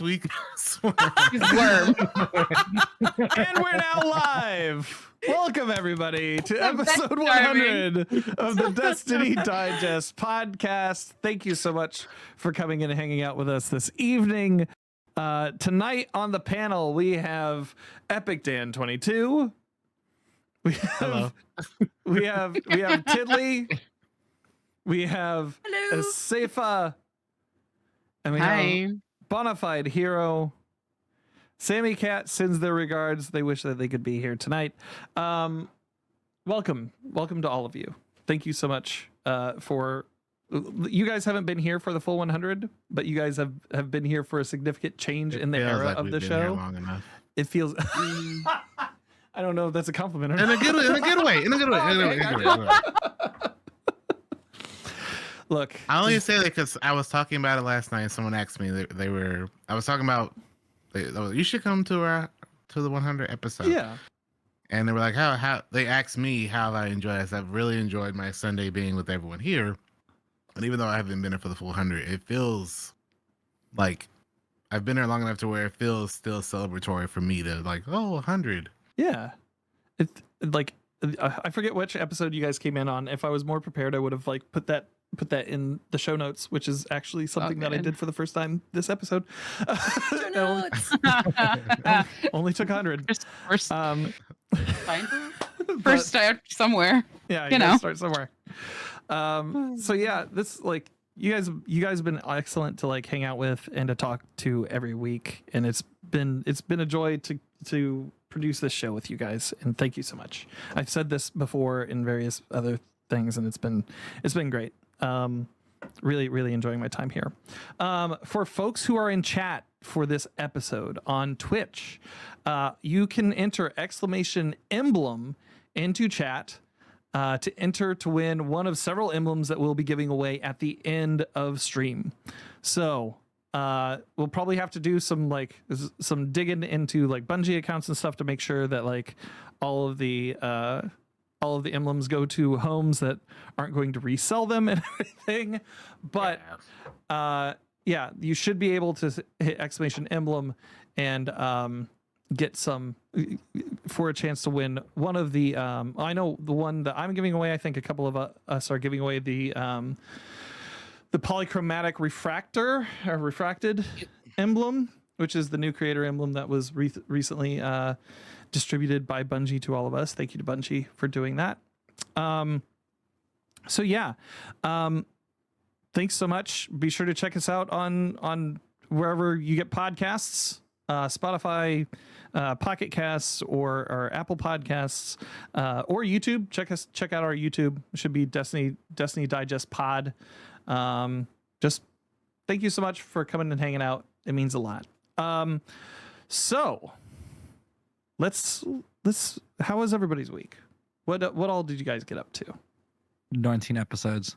week. Worm. And we're now live. Welcome, everybody, to episode 100 of the Destiny Digest podcast. Thank you so much for coming in and hanging out with us this evening. Tonight on the panel, we have Epic Dan 22. Hello. We have Tidley. We have Hello. Seifa. And we Hi. have Bonafide Hero. Sammy Cat sends their regards. They wish that they could be here tonight. Welcome to all of you. Thank you so much for. You guys haven't been here for the full 100, but you guys have been here for a significant change in the era of the show. Long enough. It feels. I don't know if that's a compliment or In not. a good way. Look, I only say that because I was talking about it last night. Someone asked me. I was talking about. You should come to the 100 episode. yeah. And they were like, how? They asked me how I enjoyed it. I've really enjoyed my Sunday being with everyone here. And even though I haven't been there for the full 100, it feels like I've been there long enough to where it feels still celebratory for me to like, 100. Yeah. It like I forget which episode you guys came in on. If I was more prepared, I would have like put that in the show notes, which is actually something that I did for the first time this episode. Show notes. Only took 100. First start somewhere. Yeah, you know. start somewhere. So yeah, this like you guys have been excellent to like hang out with and to talk to every week, and it's been a joy to produce this show with you guys, and thank you so much. I've said this before in various other things, and it's been great. Really enjoying my time here. For folks who are in chat for this episode on Twitch, you can enter !emblem into chat to enter to win one of several emblems that we'll be giving away at the end of stream. So we'll probably have to do some digging into like Bungie accounts and stuff to make sure that like all of the emblems go to homes that aren't going to resell them and everything. But yeah, you should be able to hit !emblem and get some for a chance to win one of the I know the one that I'm giving away. I think a couple of us are giving away the polychromatic refracted emblem, which is the new creator emblem that was recently distributed by Bungie to all of us. Thank you to Bungie for doing that. So yeah, thanks so much. Be sure to check us out on wherever you get podcasts, Spotify, Pocket Casts, or Apple Podcasts, or YouTube. Check out our YouTube. It should be Destiny Digest Pod. Just thank you so much for coming and hanging out. It means a lot. So let's how was everybody's week? What all did you guys get up to? 19 episodes.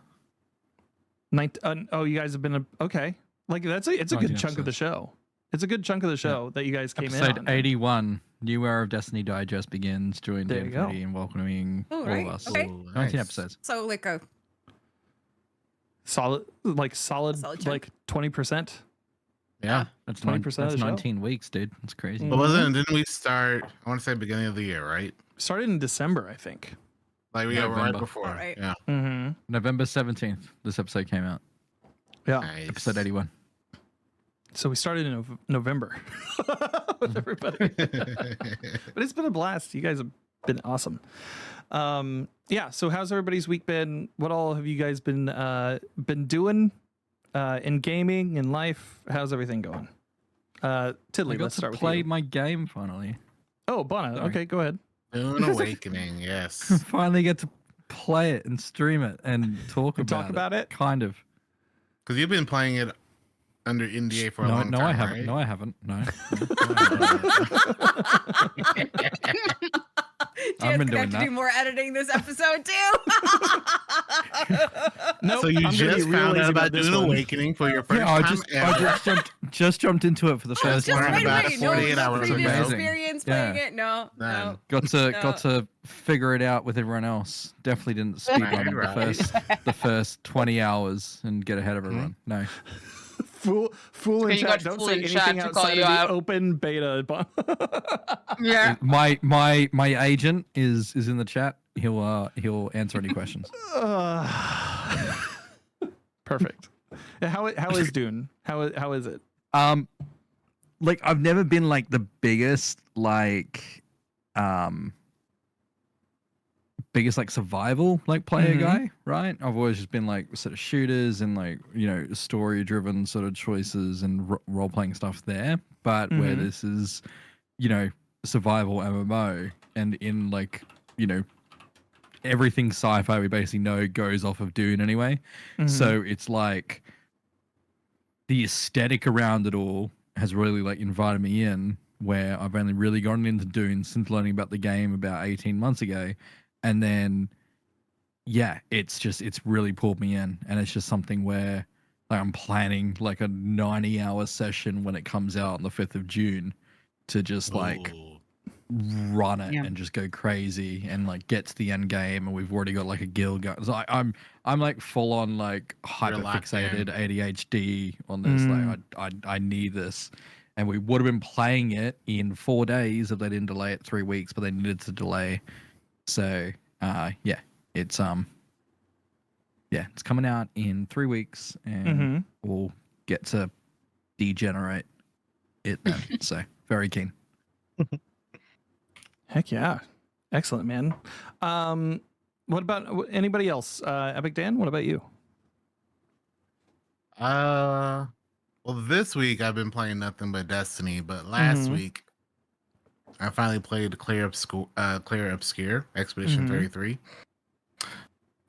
Oh, you guys have been okay. Like it's a good chunk of the show. It's a good chunk of the show that you guys came in on. Episode 81. New era of Destiny Digest begins. Join the community and welcoming all of us. Okay. 19 episodes. So like a solid like 20%. Yeah. That's 20% of the That's show. 19 weeks, dude. That's crazy. But didn't we start, I want to say beginning of the year, right? Started in December, I think. Like we got right November. before. All right. Yeah. Mm-hmm. November 17th, this episode came out. Yeah. Nice. Episode 81. So we started in November with everybody. But it's been a blast. You guys have been awesome. Yeah. So how's everybody's week been? What all have you guys been doing in gaming and life? How's everything going? Tiddly, I got let's start to with play you. my game finally. Oh, Bonna. Sorry. Okay, go ahead. Dune Awakening, yes. Finally get to play it and stream it and talk about it. Kind of. Because you've been playing it under NDA for a long time. No, I haven't. Right? No, I haven't. No. I've been doing have to that. do more editing this episode too. No, So you just found out about Dune Awakening for your first Yeah, I time ever. just jumped into it for the first Just time. learned about it no 48 hours previous ago. experience playing it. No. Got to figure it out with everyone else. Definitely didn't speed run Right. the first 20 hours and get ahead of everyone. No. fool in Okay, you chat. got Don't fool say in chat anything to call outside you of the out. open beta. Yeah. My agent is in the chat. He'll answer any questions. Perfect. How is Dune? How is it? Like I've never been like the biggest survival like player guy, right? I've always just been like sort of shooters and like, you know, story driven sort of choices and role playing stuff there. But where this is, you know, survival MMO and in like, you know, everything sci-fi we basically know goes off of Dune anyway. So it's like the aesthetic around it all has really like invited me in, where I've only really gotten into Dune since learning about the game about 18 months ago. And then, yeah, it's really pulled me in, and it's just something where like I'm planning like a 90-hour session when it comes out on the 5th of June to just like run it and just go crazy and like get to the end game. And we've already got like a guild going. So I'm like full on like hyper fixated ADHD on this. Like I need this. And we would have been playing it in 4 days if they didn't delay it 3 weeks, but they needed to delay. So yeah, it's coming out in 3 weeks, and we'll get to degenerate it then. So very keen. Heck yeah. Excellent, man. What about anybody else? Epic Dan, what about you? Well, this week I've been playing nothing but Destiny, but last week I finally played Clear Obscure Expedition 33.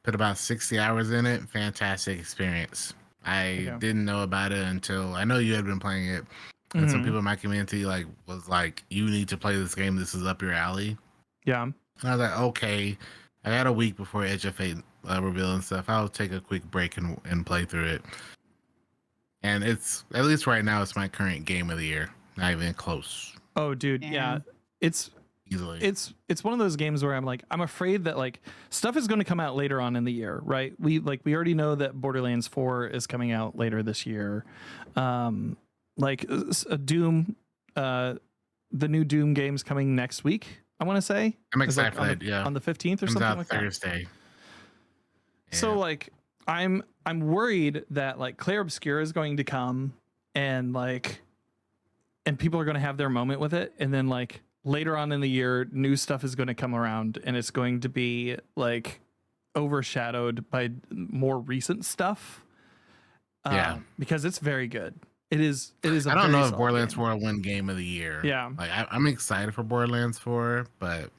Put about 60 hours in it. Fantastic experience. I didn't know about it until I know you had been playing it. And some people in my community was like, you need to play this game. This is up your alley. Yeah. And I was like, okay. I got a week before Edge of Fate reveal and stuff. I'll take a quick break and play through it. And it's, at least right now, it's my current game of the year. Not even close. Oh, dude. Yeah. It's easily. It's one of those games where I'm like, I'm afraid that like stuff is going to come out later on in the year, right? We already know that Borderlands 4 is coming out later this year. Like Doom, the new Doom game's coming next week, I want to say. I'm excited for that, on the 15th or comes something out like Thursday. that. So like I'm worried that like Claire Obscure is going to come and people are going to have their moment with it, and then like later on in the year new stuff is going to come around and it's going to be like overshadowed by more recent stuff. Because it's very good. It is. I don't know if Borderlands 4 will win Game of the Year. Yeah. Like I'm excited for Borderlands 4, but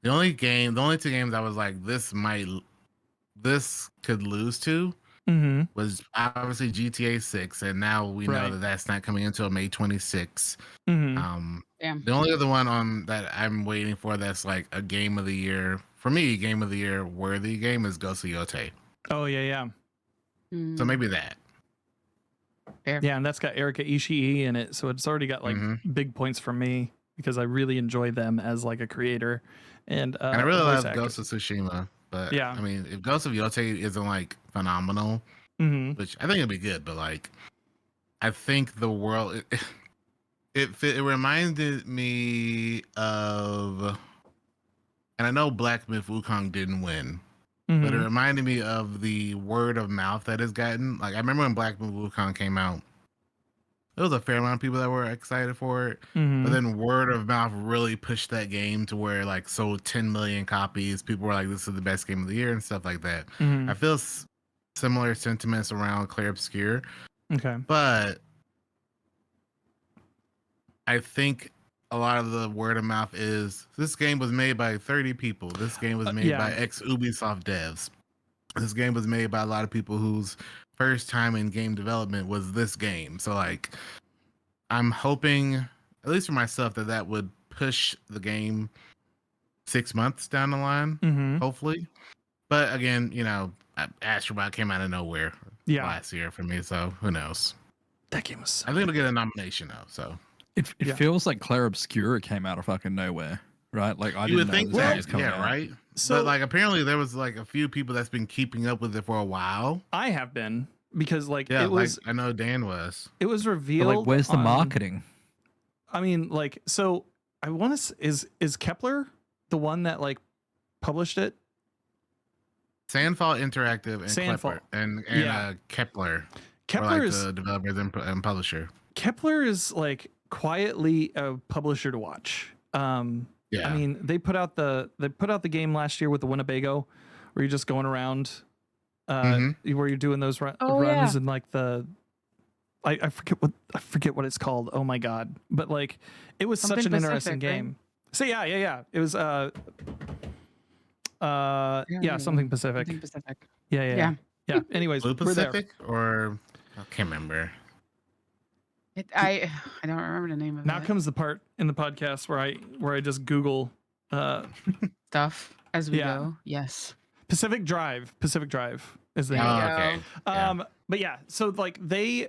the only two games I was like, this could lose to was obviously GTA 6, and now we know that that's not coming until May 26th. The only other one that I'm waiting for that's like a Game of the Year for me, Game of the Year worthy game is Ghost of Yotei. Oh yeah. So maybe that. Fair. Yeah, and that's got Erika Ishii in it, so it's already got like big points for me because I really enjoy them as like a creator, and I really love Ghost of Tsushima. But yeah, I mean, if Ghost of Yotei isn't like phenomenal, which I think it'd be good, but like, I think the world it reminded me of, and I know Black Myth Wukong didn't win, but it reminded me of the word of mouth that has gotten. Like I remember when Black Myth Wukong came out, there was a fair amount of people that were excited for it, but then word of mouth really pushed that game to where like sold 10 million copies. People were like, this is the best game of the year and stuff like that. I feel similar sentiments around Clair Obscure. Okay. But I think a lot of the word of mouth is this game was made by 30 people. This game was made by ex-Ubisoft devs. This game was made by a lot of people whose first time in game development was this game. So like I'm hoping, at least for myself, that would push the game 6 months down the line, hopefully. But again, you know, Astrobot came out of nowhere last year for me, so who knows? That game was so I think it'll get a nomination though, so it feels like Clair Obscura came out of fucking nowhere, right? Like I didn't know this was coming out. Right? So but like apparently there was like a few people that's been keeping up with it for a while. I have been. because like Yeah, it was like I know Dan was. it was But revealed. like, where's the on- marketing? I mean, like, so I want to is Kepler the one that like published it? Sandfall Interactive and Sandfall. Kepler and Yeah. Kepler, or Kepler like is the developers and publisher. Kepler is like quietly a publisher to watch. Yeah. I mean, they put out the game last year with the Winnebago, where you're just going around, Mhm. where you're doing those Oh, runs yeah. and like the, I forget what it's called. Oh my god! But like, it was such Something an interesting Pacific, right? game. So yeah. It was yeah, something Pacific. Something Pacific. Yeah. Anyways, Blue we're there. Pacific or I can't remember. I don't remember the name of Now it. comes the part in the podcast where I just Google Stuff as we Yeah. go. Yes. Pacific Drive. Pacific Drive is the There name. you Oh, go. okay. Yeah. But yeah, so like they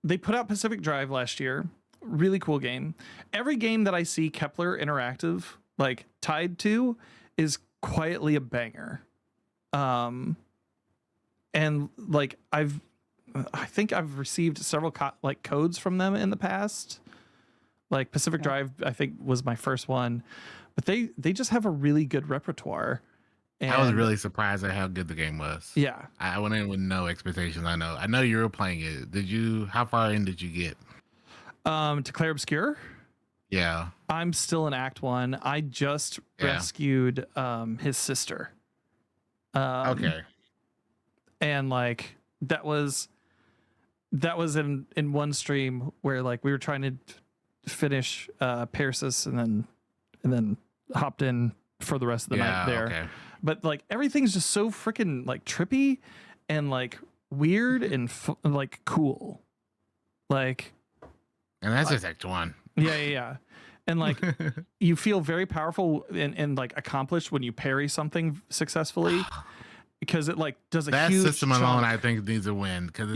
put out Pacific Drive last year. Really cool game. Every game that I see Kepler Interactive like tied to is quietly a banger. And like I think I've received several codes from them in the past. Like Pacific Yeah. Drive, I think was my first one, but they just have a really good repertoire. And I was really surprised at how good the game was. yeah. I went in with no expectations. I know you were playing it. Did you? How far in did you get? To Claire Obscure, Yeah. I'm still in Act 1. I just Yeah. rescued his sister. Okay. And like that was in one stream where like we were trying to finish Persis and then hopped in for the rest of the night there. Okay. But like everything's just so freaking like trippy and like weird and like cool. Like And that's just Act 1. yeah. And like you feel very powerful and like accomplished when you parry something successfully because it like does a That huge system chunk. alone, I think, needs a win because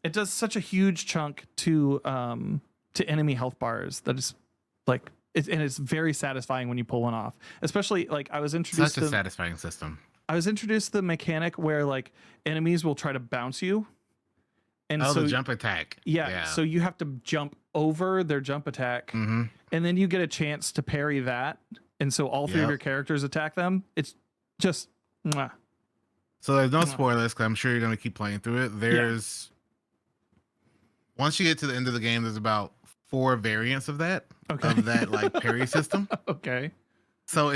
It does such a huge chunk to enemy health bars that is like it's very satisfying when you pull one off. Especially like I was introduced such a to satisfying system. I was introduced to the mechanic where like enemies will try to bounce you. And Oh, so the jump attack. yeah, so you have to jump over their jump attack Mm-hmm. and then you get a chance to parry that. And so all three of Yep. your characters attack them. It's just mwah. So there's no Come on. spoilers because I'm sure you're going to keep playing through it. There's once you get to the end of the game, there's about 4 variants of that Okay. of that like parry system. Okay. So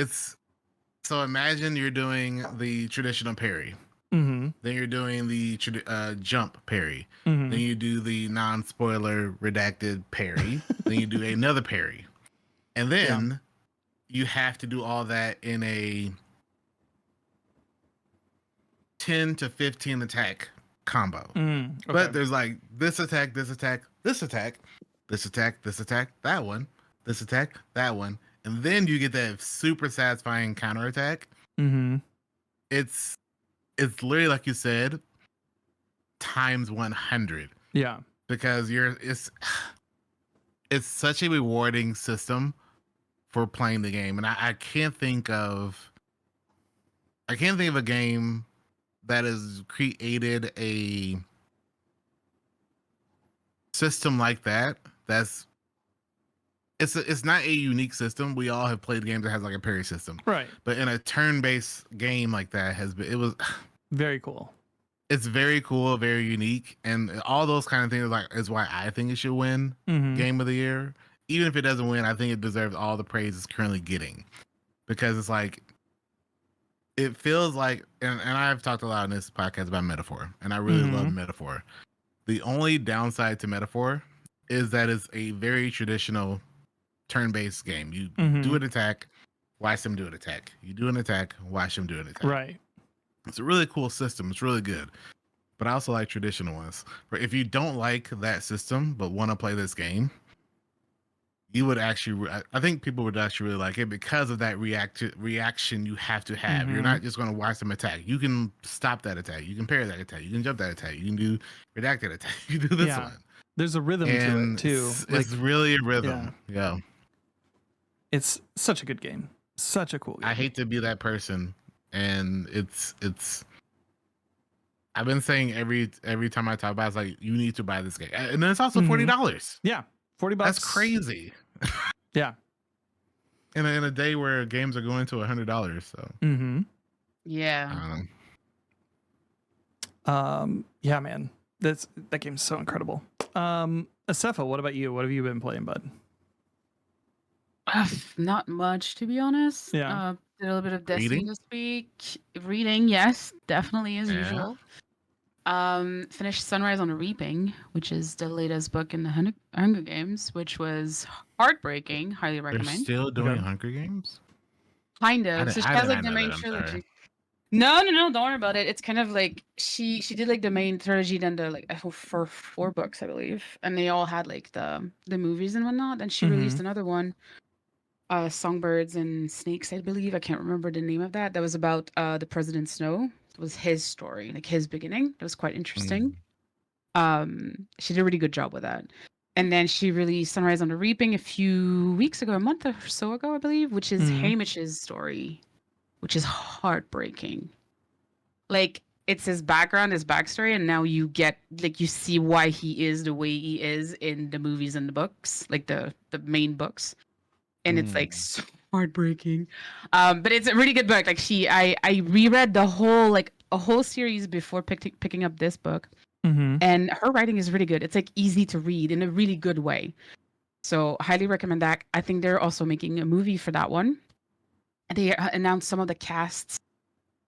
imagine you're doing the traditional parry, Mm-hmm. then you're doing the jump parry, Mm-hmm. then you do the non-spoiler redacted parry, then you do another parry, and then you have to do all that in a 10 to 15 attack combo. Okay. But there's like this attack, this attack, this attack, this attack, this attack, that one, this attack, that one, and then you get that super satisfying counter attack. Mm-hmm. It's literally like you said, times 100 Yeah. because it's such a rewarding system for playing the game, and I can't think of a game that has created a system like that. It's not a unique system. We all have played games that has like a parry system, Right. but in a turn-based game like that Very cool. it's very cool, very unique, and all those kind of things is why I think it should win Mm-hmm. Game of the Year. Even if it doesn't win, I think it deserves all the praise it's currently getting because it's like it feels like, and I've talked a lot in this podcast about Metaphor, and I really love Metaphor. The only downside to Metaphor is that it's a very traditional turn-based game. You do an attack, watch them do an attack. You do an attack, watch them do an attack. Right. It's a really cool system. It's really good. But I also like traditional ones. But if you don't like that system but want to play this game, you would actually, I think people would actually really like it because of that reaction you have to have. You're not just going to watch them attack. You can stop that attack. You can parry that attack. You can jump that attack. You can do redacted attack. You do this one. There's a rhythm to And it too. It's really a rhythm. Yeah. It's such a good game. Such a cool game. I hate to be that person, and it's I've been saying every time I talk about it, it's like, you need to buy this game. And then it's also Mhm. $40. Yeah, $40. That's crazy. Yeah. In a day where games are going to $100. So Mm-hmm. Yeah. Yeah, man. That game's so incredible. Asefa, what about you? What have you been playing, bud? Not much, to be honest. Yeah. Did a little bit of Destiny Reading? this week. Reading, yes, definitely as Yeah. usual. Finished Sunrise on the Reaping, which is the latest book in the Hunger Games, which was heartbreaking. Highly They're recommend. still doing Okay. Hunger Games? Kind I of. So didn't, she I has did like not the know main that. I'm trilogy. sorry. No, don't worry about it. It's kind of like she did like the main trilogy, then the like for 4 books, I believe, and they all had like the movies and whatnot. And she released another one, Songbirds and Snakes, I believe. I can't remember the name of that. That was about the President Snow. It was his story, like his beginning. It was quite interesting. She did a really good job with that. And then she released Sunrise on the Reaping a few weeks ago, a month or so ago, I believe, which is Hamish's story, which is heartbreaking. Like it's his background, his backstory, and now you get like you see why he is the way he is in the movies and the books, like the main books. And it's like so heartbreaking. But it's a really good book. Like I reread the whole like a whole series before picking up this book. Mm-hmm. And her writing is really good. It's like easy to read in a really good way. So highly recommend that. I think they're also making a movie for that one. They announced some of the casts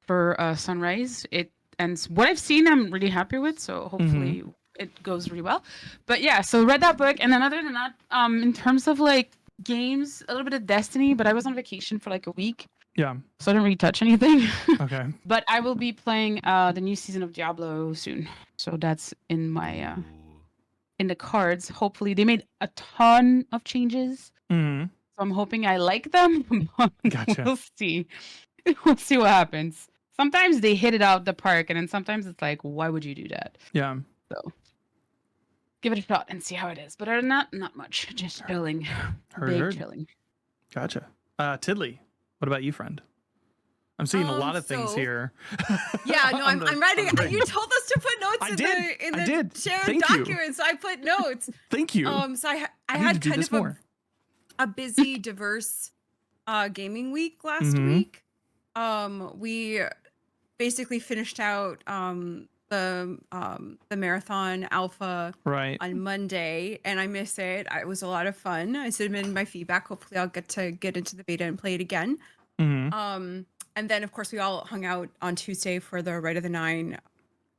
for Sunrise. And what I've seen, I'm really happy with. So hopefully it goes really well. But yeah, so read that book, and then other than that, in terms of like games, a little bit of Destiny. But I was on vacation for like a week, Yeah. so I didn't really touch anything. Okay. But I will be playing the new season of Diablo soon. So that's in my in the cards. Hopefully, they made a ton of changes. Mm-hmm. So I'm hoping I like them. Gotcha. We'll see. We'll see what happens. Sometimes they hit it out the park, and then sometimes it's like, why would you do that? Yeah. So give it a shot and see how it is. But other than that, not much. Just chilling. Heard. Chilling. Gotcha. Tiddly, what about you, friend? I'm seeing a lot of things here. Yeah, no, I'm writing. on the You told us to put notes in the shared Thank you. document, so I put notes. Thank you. So I I had need to do kind this of more. a busy, diverse gaming week last week. We basically finished out the marathon alpha Right. on Monday, and I miss it. It was a lot of fun. I submitted my feedback. Hopefully, I'll get into the beta and play it again. Mm-hmm. And then of course we all hung out on Tuesday for the Rite of the Nine.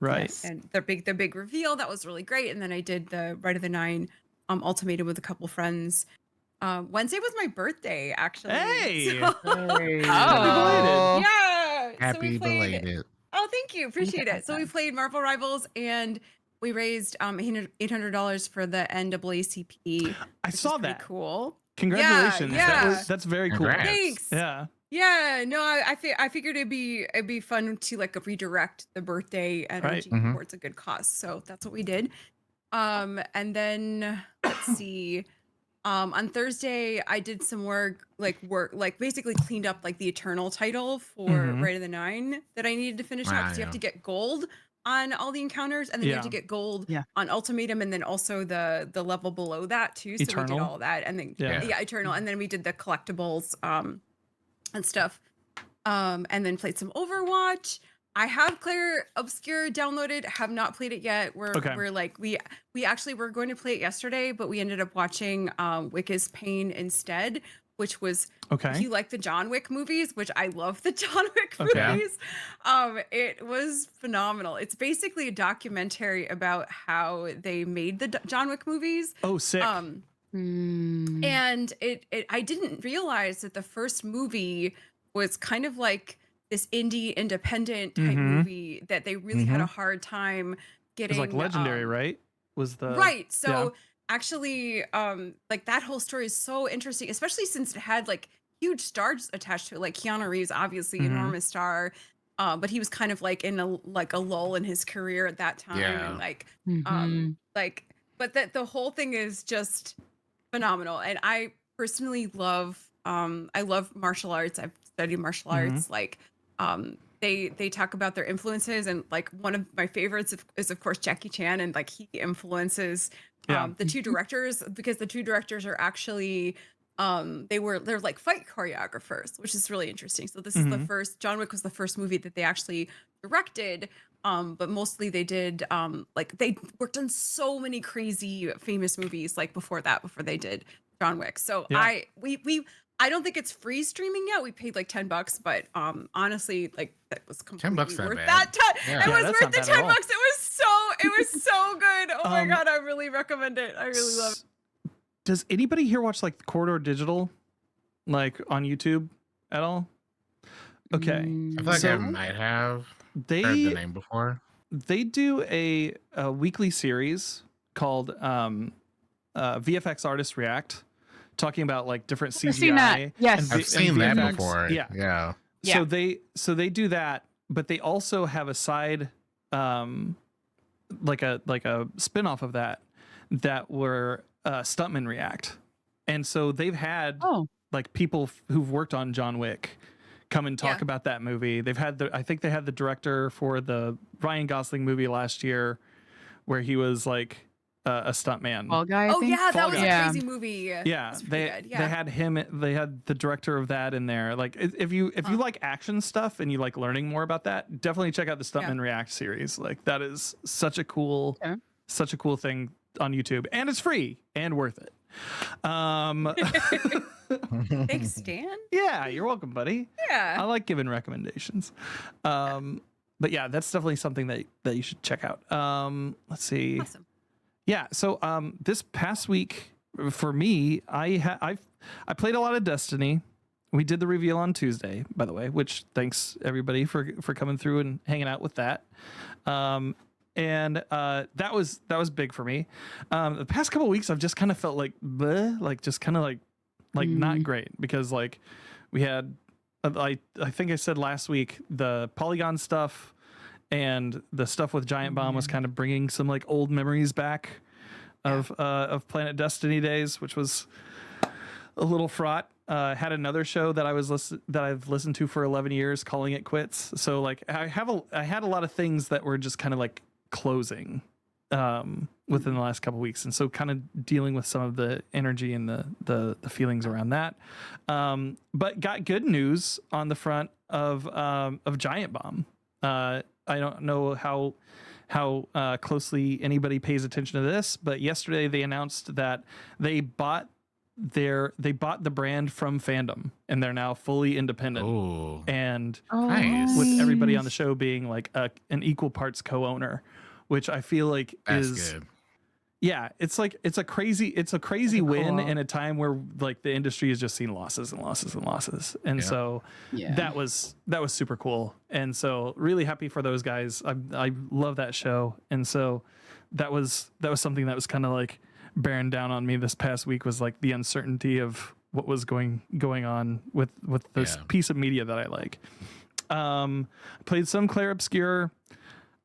Right. Yes. And the big reveal that was really great. And then I did the Rite of the Nine ultimatum with a couple friends. Wednesday was my birthday, actually. Hey! So- Oh. yeah. So Happy we played. belated. Oh, thank you. Appreciate it. So we played Marvel Rivals, and we raised $800 for the NAACP. I which saw is pretty that. Cool. Congratulations. Yeah. That's very cool. Congrats. Thanks. Yeah. Yeah, no, I figured it'd be fun to like redirect the birthday energy Right. towards a good cause. So that's what we did. And then let's see. On Thursday I did some work like basically cleaned up like the Eternal title for Rite of the Nine that I needed to finish out because you have to get gold on all the encounters, and then you have to get gold on Ultimatum, and then also the level below that too. So Eternal. we did all that, and then Eternal, and then we did the collectibles and stuff. And then played some Overwatch. I have Claire Obscure downloaded, have not played it yet. We're like we actually were going to play it yesterday, but we ended up watching Wick is Pain instead, which was if you like the John Wick movies, which I love the John Wick movies. It was phenomenal. It's basically a documentary about how they made the John Wick movies. Oh, sick. And I didn't realize that the first movie was kind of like this indie independent type movie that they really had a hard time getting. It was like Legendary, right? Was the right. So actually, like that whole story is so interesting, especially since it had like huge stars attached to it. Like Keanu Reeves, obviously enormous star, but he was kind of like in a lull in his career at that time, and like but that the whole thing is just phenomenal. And I personally love I love martial arts. I've studied martial arts. Like they talk about their influences, and like one of my favorites is of course Jackie Chan, and like he influences the two directors, because the two directors are actually they're like fight choreographers, which is really interesting. So this is the first, John Wick was the first movie that they actually directed, but mostly they did like they worked on so many crazy famous movies like before they did John Wick. So I don't think it's free streaming yet. We paid like $10, but honestly, like that was completely $10 worth bad. that time. It was that's worth the not bad at all. $10. It was so good. Oh my god, I really recommend it. I really love it. Does anybody here watch like Corridor Digital, like on YouTube at all? Okay, I feel like I might have heard the they name before. they do a weekly series called VFX Artists React, talking about like different CGI. I've seen that. Yes. I've seen that VFX. before. Yeah. Yeah. So they do that, but they also have a side like a spin-off of that were Stuntman React. And so they've had like people who've worked on John Wick come and talk about that movie. They've had I think they had the director for the Ryan Gosling movie last year where he was like a stuntman. Fall Guy. Oh yeah, that Fall was Guy. a crazy movie. Yeah, they had him. They had the director of that in there. Like, if you like action stuff and you like learning more about that, definitely check out the Stuntman React series. Like, that is such a cool thing on YouTube, and it's free and worth it. Thanks, Stan. Yeah, you're welcome, buddy. Yeah, I like giving recommendations. But yeah, that's definitely something that you should check out. Let's see. Awesome. Yeah, so this past week for me, I played a lot of Destiny. We did the reveal on Tuesday, by the way, which thanks everybody for coming through and hanging out with that. And that was big for me. The past couple of weeks, I've just kind of felt like bleh, like just kind of like not great, because like we had I think I said last week the Polygon stuff. And the stuff with Giant Bomb was kind of bringing some like old memories back of Planet Destiny days, which was a little fraught. Had another show that I've listened to for 11 years, calling it quits. So like I had a lot of things that were just kind of like closing within the last couple of weeks, and so kind of dealing with some of the energy and the feelings around that. But got good news on the front of Giant Bomb. I don't know how closely anybody pays attention to this, but yesterday they announced that they bought the brand from Fandom, and they're now fully independent. Oh, and nice. With everybody on the show being like an equal parts co-owner, which I feel like is good. Yeah, it's a crazy win in a time where like the industry has just seen losses and losses and losses, and so that was super cool, and so really happy for those guys. I love that show, and so that was something that was kind of like bearing down on me this past week, was like the uncertainty of what was going on with this piece of media that I like. Played some Clair Obscur.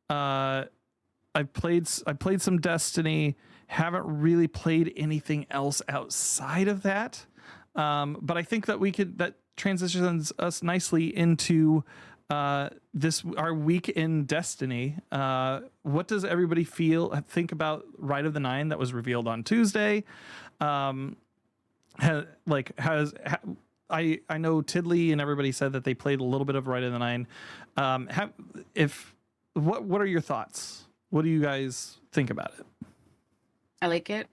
I played some Destiny. Haven't really played anything else outside of that. But I think that transitions us nicely into our week in Destiny. What does everybody think about Rite of the Nine that was revealed on Tuesday? I know Tidley and everybody said that they played a little bit of Rite of the Nine. What are your thoughts? What do you guys think about it? I like it.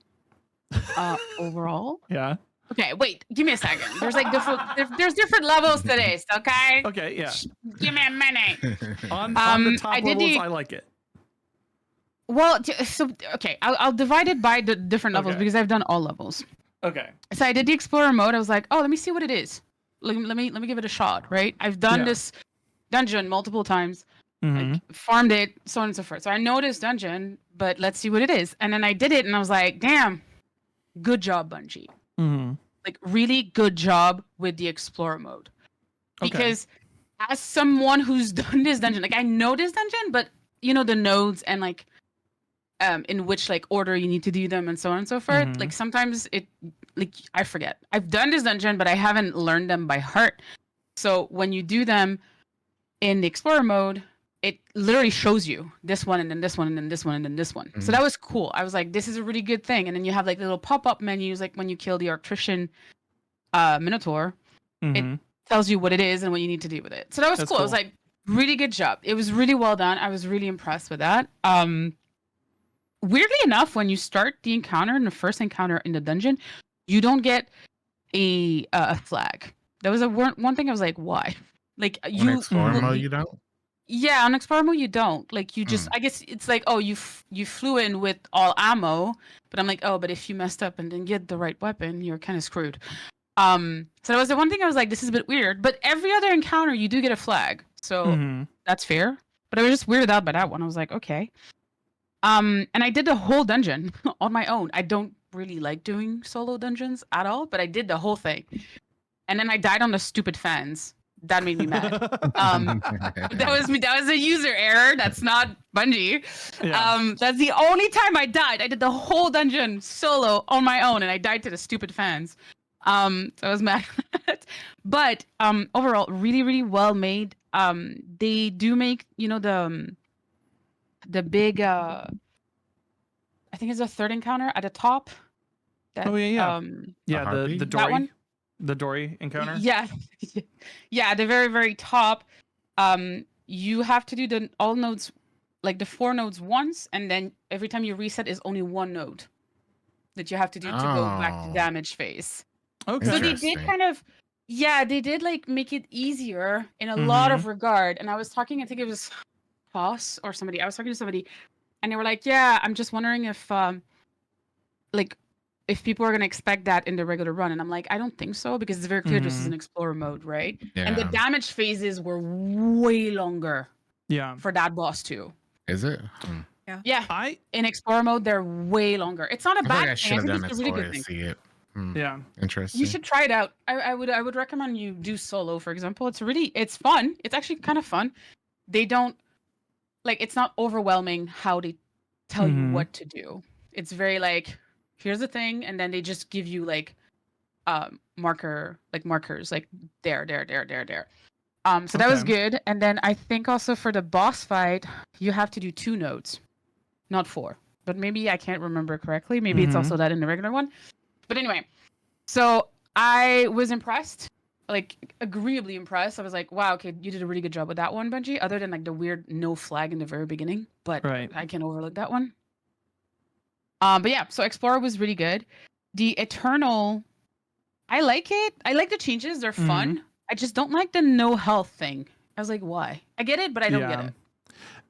Overall. Yeah. Okay, wait. Give me a second. There's like different levels to this. Okay. Okay. Yeah. Give me a minute. On the top levels, I like it. Well, so okay, I'll divide it by the different levels because I've done all levels. Okay. So I did the Explorer mode. I was like, oh, let me see what it is. Let me give it a shot. Right. I've done this dungeon multiple times. Like, farmed it, so on and so forth. So I know this dungeon, but let's see what it is. And then I did it, and I was like, damn, good job, Bungie. Like, really good job with the Explorer mode. Because as someone who's done this dungeon, like, I know this dungeon, but, you know, the nodes and, like, in which, like, order you need to do them and so on and so forth. Like, sometimes I forget. I've done this dungeon, but I haven't learned them by heart. So when you do them, in the explorer mode, it literally shows you this one and then this one and then this one and then this one. So that was cool. I was like, this is a really good thing. And then you have like little pop-up menus, like when you kill the Arctrician Minotaur, it tells you what it is and what you need to do with it. So that was cool. I was like, really good job. It was really well done. I was really impressed with that. Weirdly enough, when you start the encounter in the first encounter in the dungeon, you don't get a flag. That was one thing I was like, why? Like On explorer mode, you don't. Yeah, on explorer mode you don't. Like you just, I guess it's like, oh, you flew in with all ammo, but I'm like, oh, but if you messed up and didn't get the right weapon, you're kind of screwed. So that was the one thing I was like, this is a bit weird. But every other encounter, you do get a flag, so that's fair. But I was just weirded out by that one. I was like, okay. And I did the whole dungeon on my own. I don't really like doing solo dungeons at all, but I did the whole thing. And then I died on the stupid fans. That made me mad. That was me. That was a user error. That's not Bungie. Yeah. That's the only time I died. I did the whole dungeon solo on my own, and I died to the stupid fans. So I was mad. But overall, really, really well made. They do make, the big I think it's a third encounter at the top. That, the Dory, that one? The Dory encounter. Yeah, yeah, the very, very top. You have to do all nodes, like the 4 nodes once, and then every time you reset is only 1 node that you have to do to go back to damage phase. Okay. So they did kind of, they did like make it easier in a lot of regard. And I was talking, I think it was Foss or somebody. I was talking to somebody, and they were like, "Yeah, I'm just wondering if, if people are gonna expect that in the regular run." And I'm like, I don't think so, because it's very clear this is an explorer mode, right? Yeah. And the damage phases were way longer. Yeah. For that boss too. Is it? Yeah. In explorer mode, they're way longer. It's not a bad thing. I should have done it's a really good thing. See it. Yeah. Interesting. You should try it out. I would recommend you do solo, for example. It's fun. It's actually kind of fun. They don't, like, it's not overwhelming how they tell you what to do. It's very like, here's the thing, and then they just give you like markers, like there. So that was good. And then I think also for the boss fight, you have to do 2 nodes, not 4. But maybe I can't remember correctly. Maybe it's also that in the regular one. But anyway, so I was impressed, like agreeably impressed. I was like, wow, okay, you did a really good job with that one, Bungie, other than like the weird no flag in the very beginning. But I can overlook that one. But yeah, so Explorer was really good. The Eternal, I like it. I like the changes. They're fun. I just don't like the no health thing. I was like, why? I get it, but I don't get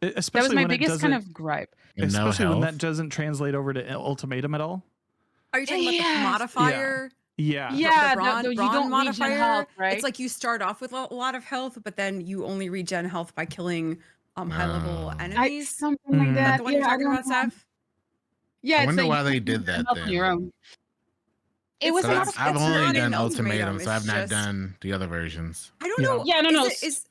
it. Especially that was my when biggest kind of gripe. Especially when that doesn't translate over to Ultimatum at all. Are you talking about the modifier? Yeah. The brawn you don't modifier, regen health, right? It's like you start off with a lot of health, but then you only regen health by killing high level enemies. Something like that. The one you're talking about, Seth? Yeah, I wonder why they did that then. Your own. It was. I've only done Ultimatum, so I've not done the other versions. I don't know. Yeah, no. Is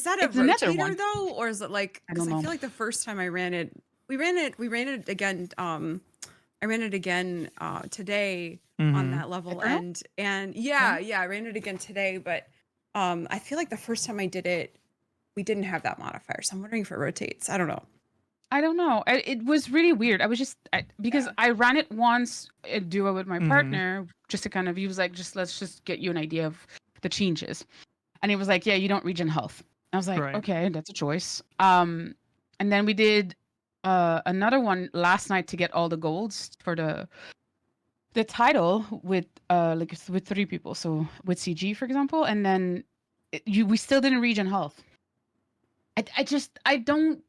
that a rotator though, or is it like? Because I feel like the first time I ran it, we ran it again. I ran it again today on that level, and I ran it again today. But I feel like the first time I did it, we didn't have that modifier, so I'm wondering if it rotates. I don't know. It was really weird. I was just because I ran it once a duo with my partner, just to kind of, he was like, let's just get you an idea of the changes, and he was like, yeah, you don't regen health. I was like, okay, that's a choice. And then we did another one last night to get all the golds for the title with with 3 people, so with CG, for example, and then we still didn't regen health. I don't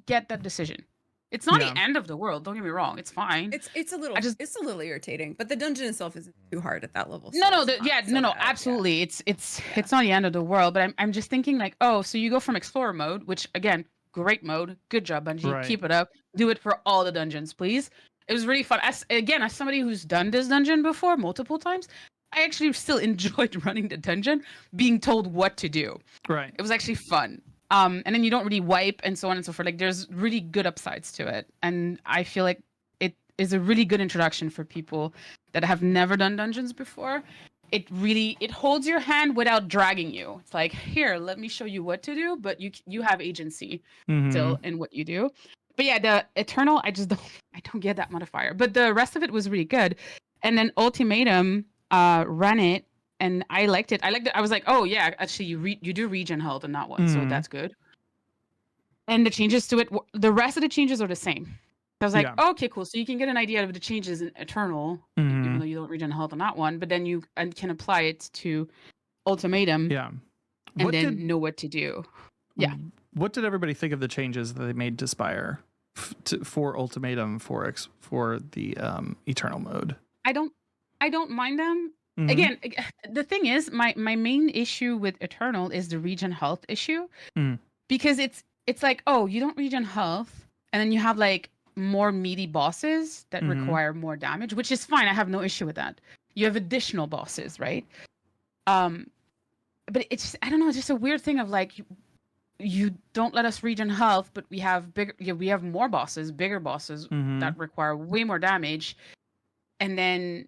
get that decision. It's not the end of the world. Don't get me wrong. It's fine. It's a little it's a little irritating, but the dungeon itself isn't too hard at that level. So absolutely. Yeah. It's not the end of the world. But I'm just thinking like, oh, so you go from Explorer mode, which again, great mode, good job, Bungie, keep it up. Do it for all the dungeons, please. It was really fun. As somebody who's done this dungeon before multiple times, I actually still enjoyed running the dungeon, being told what to do. Right. It was actually fun. And then you don't really wipe and so on and so forth. Like there's really good upsides to it. And I feel like it is a really good introduction for people that have never done dungeons before. it holds your hand without dragging you. It's like, here, let me show you what to do, but you have agency still in what you do. But yeah, the Eternal, I don't get that modifier. But the rest of it was really good. And then Ultimatum ran it, and I liked it. I was like, oh yeah, actually you do regen health in that one, so that's good. And the changes to it, the rest of the changes are the same. I was like, okay, cool. So you can get an idea of the changes in Eternal, even though you don't regen health on that one, but then you can apply it to Ultimatum. Yeah. And know what to do. Yeah. What did everybody think of the changes that they made to Spire for Ultimatum for the Eternal mode? I don't mind them. Again, the thing is, my main issue with Eternal is the regen health issue, because it's like, oh, you don't regen health, and then you have like more meaty bosses that require more damage, which is fine. I have no issue with that. You have additional bosses, right? But it's, I don't know, it's just a weird thing of like, you don't let us regen health, but we have more bosses, bigger bosses that require way more damage, and then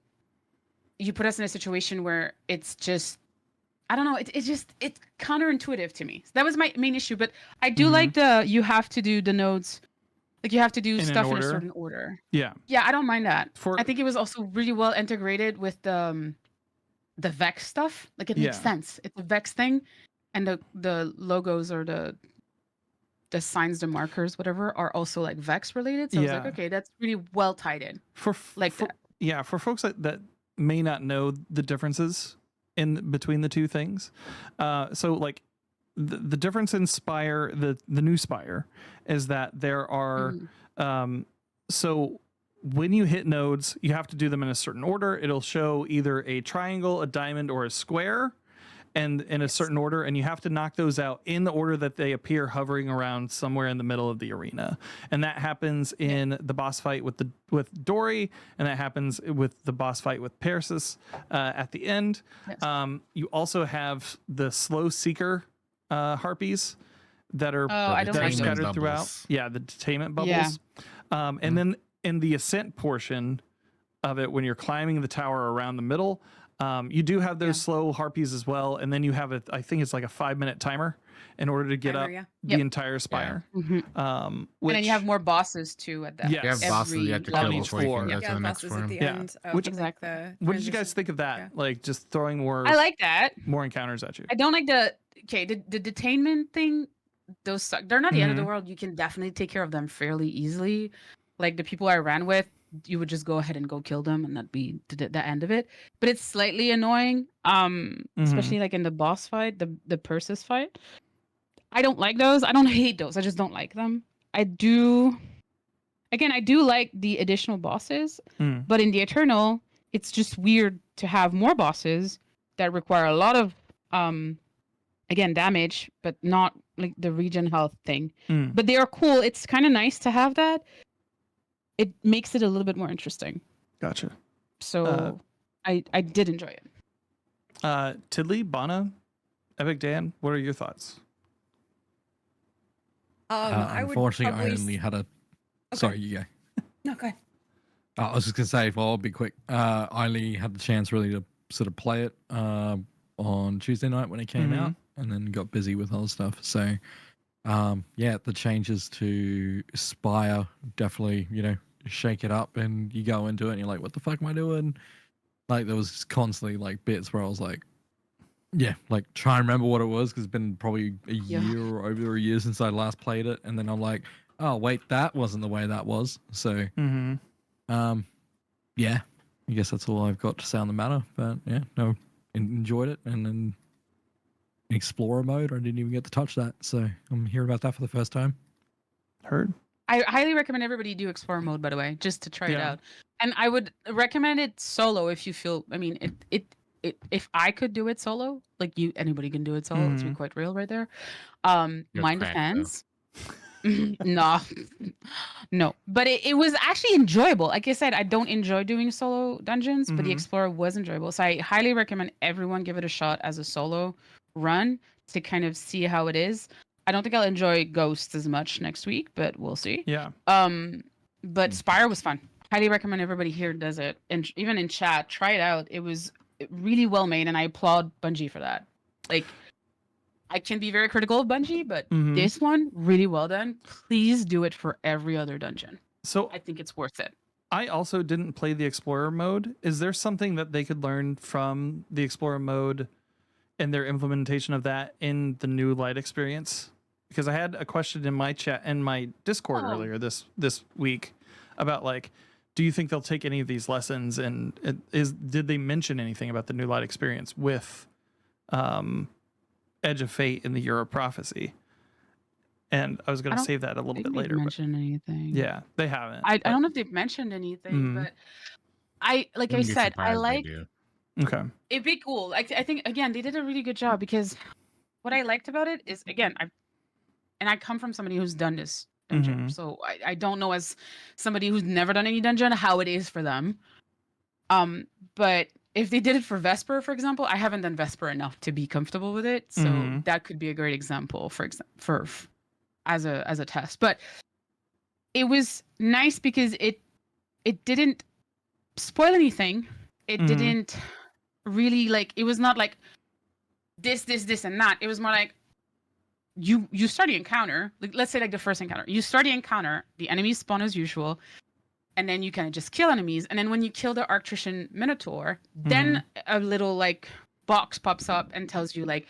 you put us in a situation where it's just, I don't know, it's counterintuitive to me. So that was my main issue. But I do like you have to do the nodes, like you have to do stuff in a certain order. Yeah, I don't mind that. I think it was also really well integrated with the Vex stuff. Like it makes sense. It's a Vex thing, and the logos or the signs, the markers, whatever, are also like Vex related. So I was like, okay, that's really well tied in. For folks that may not know the differences in between the two things, so like the difference in Spire, the new Spire, is that there are so when you hit nodes, you have to do them in a certain order. It'll show either a triangle, a diamond, or a square, and in a certain order, and you have to knock those out in the order that they appear hovering around somewhere in the middle of the arena. And that happens in the boss fight with Dory, and that happens with the boss fight with Persis at the end. Yes. You also have the slow seeker harpies that are scattered throughout. Yeah, the detainment bubbles. Yeah. And then in the ascent portion of it, when you're climbing the tower around the middle, you do have those slow harpies as well, and then you have I think it's like a 5-minute timer in order to get up the entire Spire. And then you have more bosses too at that. You have bosses you have to kill before you can go to the next bosses at the form. end. Which, exactly. What did you guys think of that? Like just throwing more. I like that. More encounters at you. I don't like the detainment thing. Those suck. They're not the end of the world. You can definitely take care of them fairly easily. Like the people I ran with, you would just go ahead and go kill them, and that'd be the end of it. But it's slightly annoying, especially like in the boss fight, the Persis fight. I don't like those. I don't hate those. I just don't like them. I do like the additional bosses, but in the Eternal, it's just weird to have more bosses that require a lot of again damage, but not like the regen health thing. But they are cool. It's kind of nice to have that. It makes it a little bit more interesting. Gotcha. So I did enjoy it. Tidley, Bana, Epic Dan, what are your thoughts? Unfortunately, I only had a. Okay. Sorry, you go. No, go ahead. I was just gonna say, well, I'll be quick. I only had the chance really to sort of play it on Tuesday night when it came out, and then got busy with other stuff. So, the changes to Spire definitely, shake it up, and you go into it and you're like, what the fuck am I doing? Like there was constantly like bits where I was like, like try and remember what it was, because it's been probably a year or over a year since I last played it, and then I'm like, oh wait, that wasn't the way that was. So I guess that's all I've got to say on the matter. But enjoyed it. And then Explorer mode, I didn't even get to touch that, so I'm hearing about that for the first time. Heard. I highly recommend everybody do Explorer mode, by the way, just to try it out. And I would recommend it solo if you feel. I mean, if I could do it solo, like anybody can do it solo. Let's be quite real, right there. Mind defense. No, but it was actually enjoyable. Like I said, I don't enjoy doing solo dungeons, but the Explorer was enjoyable. So I highly recommend everyone give it a shot as a solo run to kind of see how it is. I don't think I'll enjoy Ghosts as much next week, but we'll see. Yeah. But Spire was fun. Highly recommend everybody here does it, and even in chat, try it out. It was really well made, and I applaud Bungie for that. Like, I can be very critical of Bungie, but Mhm. this one really well done. Please do it for every other dungeon. So I think it's worth it. I also didn't play the Explorer mode. Is there something that they could learn from the Explorer mode and their implementation of that in the new Light experience? Because I had a question in my chat in my Discord earlier this week about like, do you think they'll take any of these lessons, and did they mention anything about the new Light experience with Edge of Fate and the Year of Prophecy? And I was going to save that a little bit later. Mention anything? Yeah, they haven't. I don't know if they've mentioned anything, but I Wouldn't be said, I surprised they like. do. Okay. It'd be cool. I think again they did a really good job, because what I liked about it is, again, I come from somebody who's done this dungeon, so I don't know, as somebody who's never done any dungeon, how it is for them. But if they did it for Vesper, for example, I haven't done Vesper enough to be comfortable with it, so that could be a great example for as a test. But it was nice because it didn't spoil anything. It didn't really, like, it was not like this and that. It was more like you start the encounter, like, let's say like the first encounter. You start the encounter, the enemies spawn as usual, and then you kind of just kill enemies. And then when you kill the Arctrician Minotaur, then a little like box pops up and tells you like,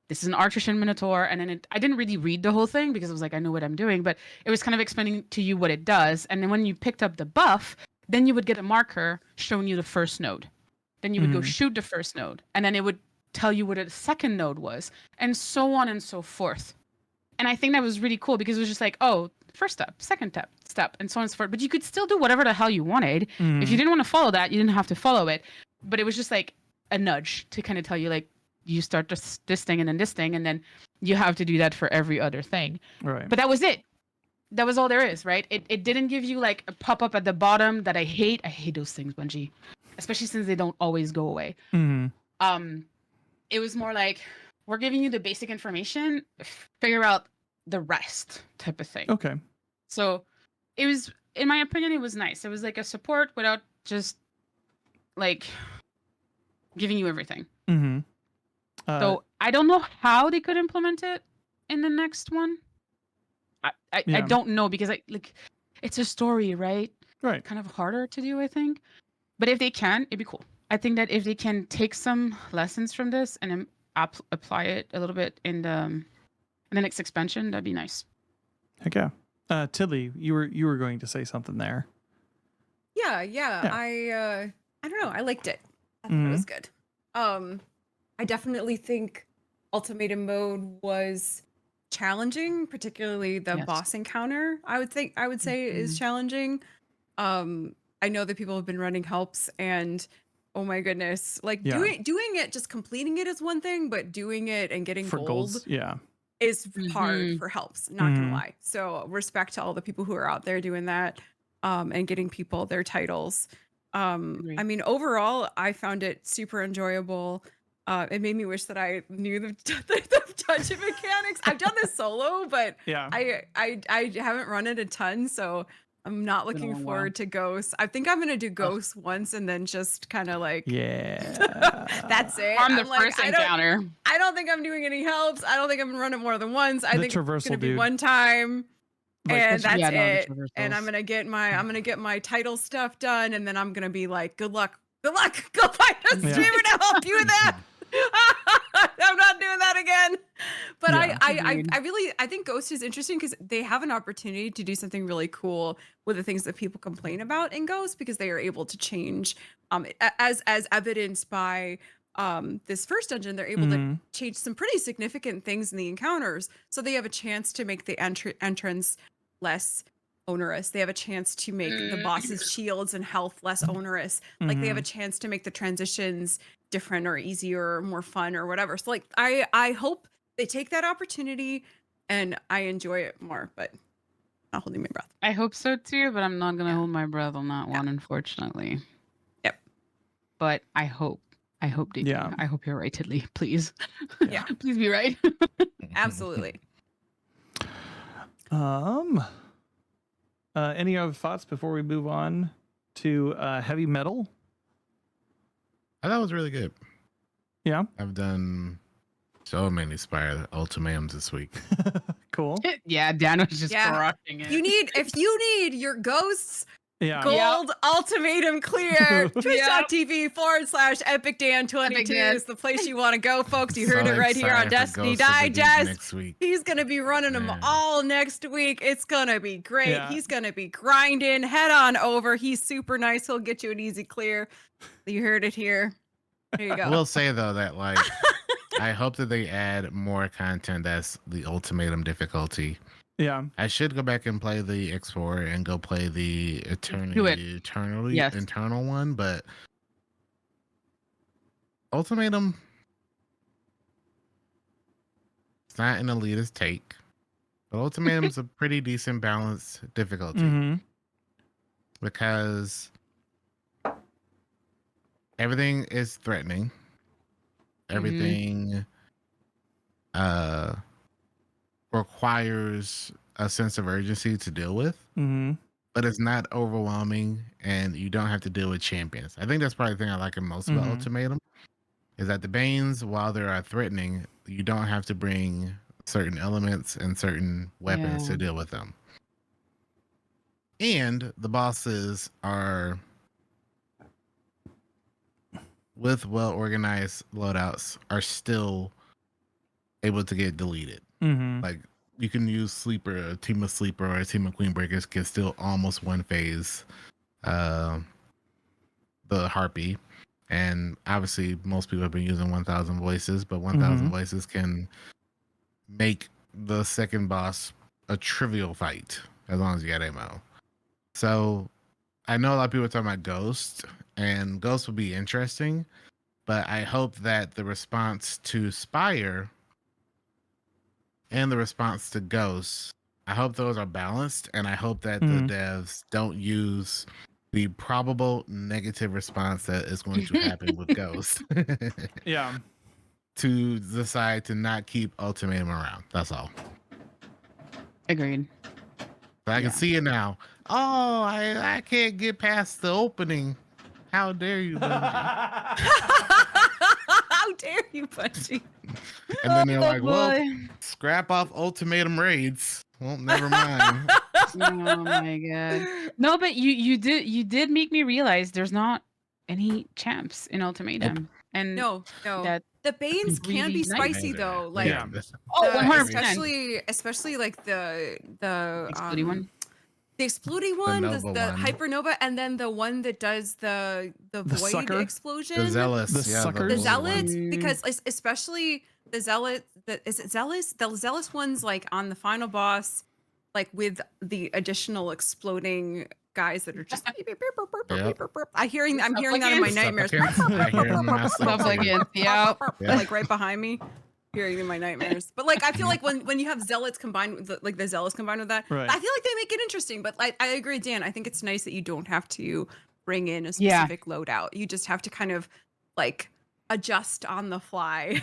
this is an Arctrician Minotaur. And then I didn't really read the whole thing because I was like, I know what I'm doing, but it was kind of explaining to you what it does. And then when you picked up the buff, then you would get a marker showing you the first node. Then you would go shoot the first node, and then it would tell you what the second node was, and so on and so forth. And I think that was really cool, because it was just like, oh, first step, second step, and so on and so forth. But you could still do whatever the hell you wanted. If you didn't want to follow that, you didn't have to follow it. But it was just like a nudge to kind of tell you, like, you start this thing and then this thing, and then you have to do that for every other thing. Right. But that was it. That was all there is, right? It didn't give you like a pop-up at the bottom that I hate. I hate those things, Bungie. Especially since they don't always go away. It was more like, we're giving you the basic information, figure out the rest type of thing. Okay. So it was, in my opinion, it was nice. It was like a support without just like giving you everything. So I don't know how they could implement it in the next one. I don't know, because it's a story, right? Right. Kind of harder to do, I think. But if they can, it'd be cool. I think that if they can take some lessons from this and apply it a little bit in the next expansion, that'd be nice. Heck yeah. Tilly, you were going to say something there. Yeah. I don't know. I liked it. I thought it was good. I definitely think ultimatum mode was challenging, particularly the boss encounter. I would say is challenging. I know that people have been running helps, and oh my goodness, like doing it, just completing it is one thing, but doing it and getting For gold is hard for helps, not gonna lie. So respect to all the people who are out there doing that, and getting people their titles. I mean, overall, I found it super enjoyable. It made me wish that I knew the dungeon mechanics. I've done this solo, but I haven't run it a ton, so I'm not looking forward to Ghosts. I think I'm gonna do Ghosts once and then just kind of like, that's it. On the first encounter. I don't think I'm doing any helps. I don't think I'm gonna run it more than once. I think it's gonna be one time. Like, and that's it. And I'm gonna get my title stuff done, and then I'm gonna be like, good luck. Go find a streamer to help you with that. I'm not doing that again. But I think Ghost is interesting because they have an opportunity to do something really cool with the things that people complain about in Ghost, because they are able to change, as evidenced by this first dungeon. They're able to change some pretty significant things in the encounters, so they have a chance to make the entrance less onerous. They have a chance to make the boss's shields and health less onerous. Like they have a chance to make the transitions different or easier or more fun or whatever. So like I hope they take that opportunity and I enjoy it more, but not holding my breath. I hope so too, but I'm not gonna hold my breath on that one, unfortunately. Yep. But I hope they do. I hope you're right, Tidley. Please. Yeah. Please be right. Absolutely. Any other thoughts before we move on to heavy metal? I thought it was really good. Yeah. I've done so many Spire ultimatums this week. Cool. Yeah, Dan was just Yeah. crushing it. If you need your ghosts Yeah. gold ultimatum clear, Yep. twitch.tv/EpicDan22 Dan. is the place you want to go, folks. You heard So it right here on excited for Destiny Ghosts of the Deep Digest. next week. He's going to be running them Man. all next week. It's going to be great. Yeah. He's going to be grinding. Head on over. He's super nice. He'll get you an easy clear. You heard it here. There you I go. will say though that like I hope that they add more content that's the ultimatum difficulty. Yeah. I should go back and play the Explorer and go play the Do it. Yes. internal one, but ultimatum, it's not an elitist take, but ultimatum's a pretty decent balanced difficulty Mm-hmm. because everything is threatening. Everything requires a sense of urgency to deal with, Mm-hmm. but it's not overwhelming and you don't have to deal with champions. I think that's probably the thing I like most about Mhm. Ultimatum is that the Banes, while they are threatening, you don't have to bring certain elements and certain weapons Yeah. to deal with them. And the bosses are, with well-organized loadouts, are still able to get deleted. Mm-hmm. Like you can use sleeper, a team of sleeper or a team of queen breakers can still almost one phase the harpy. And obviously most people have been using 1000 voices, but 1000 voices can make the second boss a trivial fight as long as you got ammo. So I know a lot of people are talking about Ghost, and Ghost will be interesting, but I hope that the response to Spire and the response to Ghosts, I hope those are balanced, and I hope that the devs don't use the probable negative response that is going to happen with Ghosts Yeah. to decide to not keep Ultimatum around. That's all. Agreed. But I can see it now. Oh, I can't get past the opening. How dare you, Bungie? How dare you, Bungie? And then they're like, well, boy. scrap off ultimatum raids. Well, never mind. Oh my god. No, but you did make me realize there's not any champs in Ultimatum. And No. that The Banes can really be nice. spicy though. Like Yeah. Oh, the- 100%. especially like the Explodey one. The explodey one, the Nova one. hypernova, and then the one that does the void sucker? explosion. The zealous. The suckers? The blue zealots, one. because especially the zealot, is it zealous? The zealous ones, like on the final boss, like with the additional exploding guys that are just. Yep. I'm hearing that in my The nightmares. supplicants. I hear them in my sleep too. Supplicants, yeah. Yeah. Like right behind me, hearing in my nightmares. But like I feel like when you have zealots combined with the zealots combined with that, Right. I feel like they make it interesting. But I agree, Dan. I think it's nice that you don't have to bring in a Yeah. specific loadout. You just have to kind of like adjust on the fly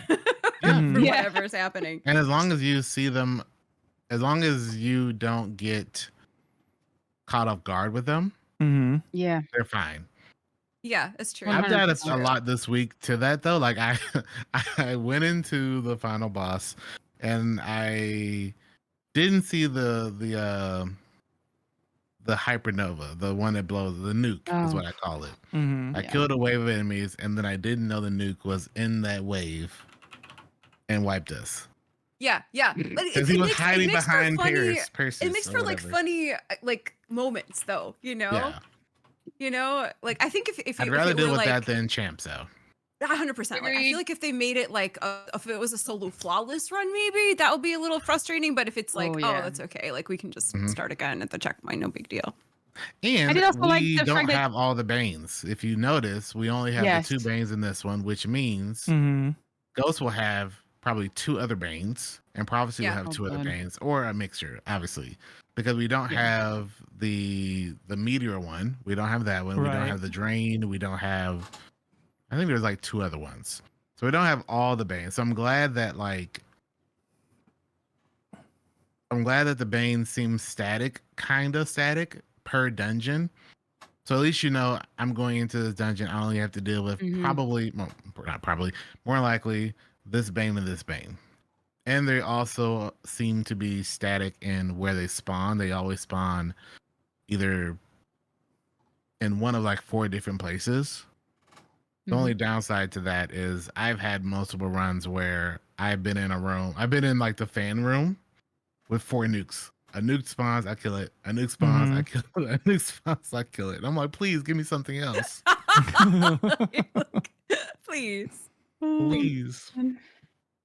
Mhm. for Yeah. whatever's happening. And as long as you see them, as long as you don't get caught off guard with them, Mm-hmm. Yeah. they're fine. Yeah, it's true. I've done a 100%. lot this week to that though. Like I went into the final boss and I didn't see the hypernova, the one that blows the nuke is Oh. what I call it. Mm-hmm. I Yeah. killed a wave of enemies and then I didn't know the nuke was in that wave and wiped us. Yeah. But Because he was hiding behind Persis It makes or for like whatever. funny like moments though, you know? Yeah. You know, like I think if I'd you rather if it deal were with like, that than champs though. 100%. Like, I Agreed. feel like if they made it like if it was a solo flawless run, maybe that would be a little frustrating. But if it's like, Oh, oh, yeah. that's okay. Like we can just Mhm. start again at the checkpoint, no big deal. And did also like we the don't fact that- have all the Banes. If you notice, we only have Yes. the 2 Banes in this one, which means Mm-hmm. Ghost will have probably 2 other Banes, and Prophecy Yeah. will have Oh, 2 other God. Banes, or a mixture, obviously. Because we don't Yeah. have the Meteor one. We don't have that one. We don't Right. have the Drain. We don't have, I think there's like 2 other ones. So we don't have all the Banes. So I'm glad that the Banes seem static, kind of static per dungeon. So at least you know I'm going into this dungeon. I only have to deal with not probably, more likely this Bane and this Bane. And they also seem to be static in where they spawn. They always spawn either in one of like 4 different places. The only downside to that is I've had multiple runs where I've been in a room. I've been in like the fan room with 4 nukes. A nuke spawns, I kill it. A nuke spawns, I kill it. A nuke spawns, I kill it. And I'm like, please give me something else. Please. Please.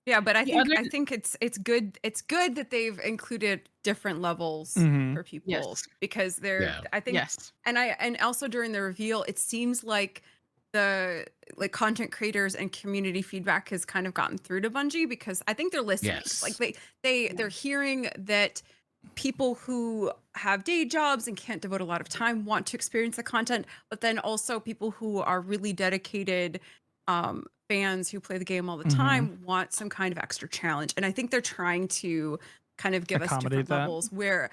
Yeah, but I think it's good. It's good that they've included different levels for people because they're. I think and also during the reveal, it seems like the content creators and community feedback has kind of gotten through to Bungie because I think they're listening. Like they're hearing that people who have day jobs and can't devote a lot of time want to experience the content, but then also people who are really dedicated fans who play the game all the time want some kind of extra challenge. And I think they're trying to kind of give us different levels where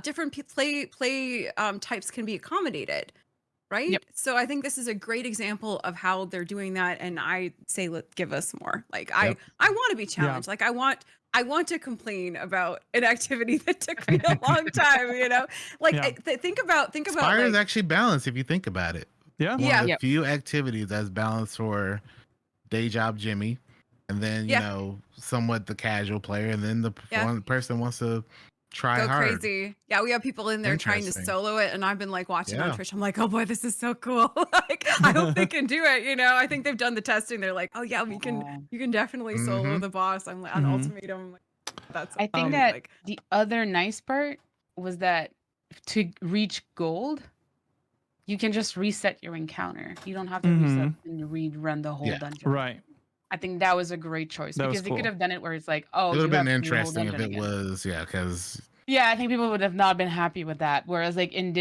different play types can be accommodated. Right. Yep. So I think this is a great example of how they're doing that. And I say, give us more. Like, I want to be challenged. Like, I want to complain about an activity that took me a long time, you know, like think about Spire is actually balanced if you think about it. Yeah. One of the few activities that's balanced for day job Jimmy, and then, you know, somewhat the casual player. And then the one person wants to try go hard. crazy. Yeah, we have people in there trying to solo it, and I've been like watching on Twitch. I'm like, oh boy, this is so cool. Like, I hope they can do it. You know, I think they've done the testing. They're like, oh yeah, we can. You can definitely solo the boss. I'm like, on ultimatum. I'm like, that's. I think that the other nice part was that to reach gold, you can just reset your encounter. You don't have to reset and rerun the whole dungeon. Right. I think that was a great choice because they could have done it where it's like, oh, it would have been you interesting if it was, because I think people would have not been happy with that. Whereas like in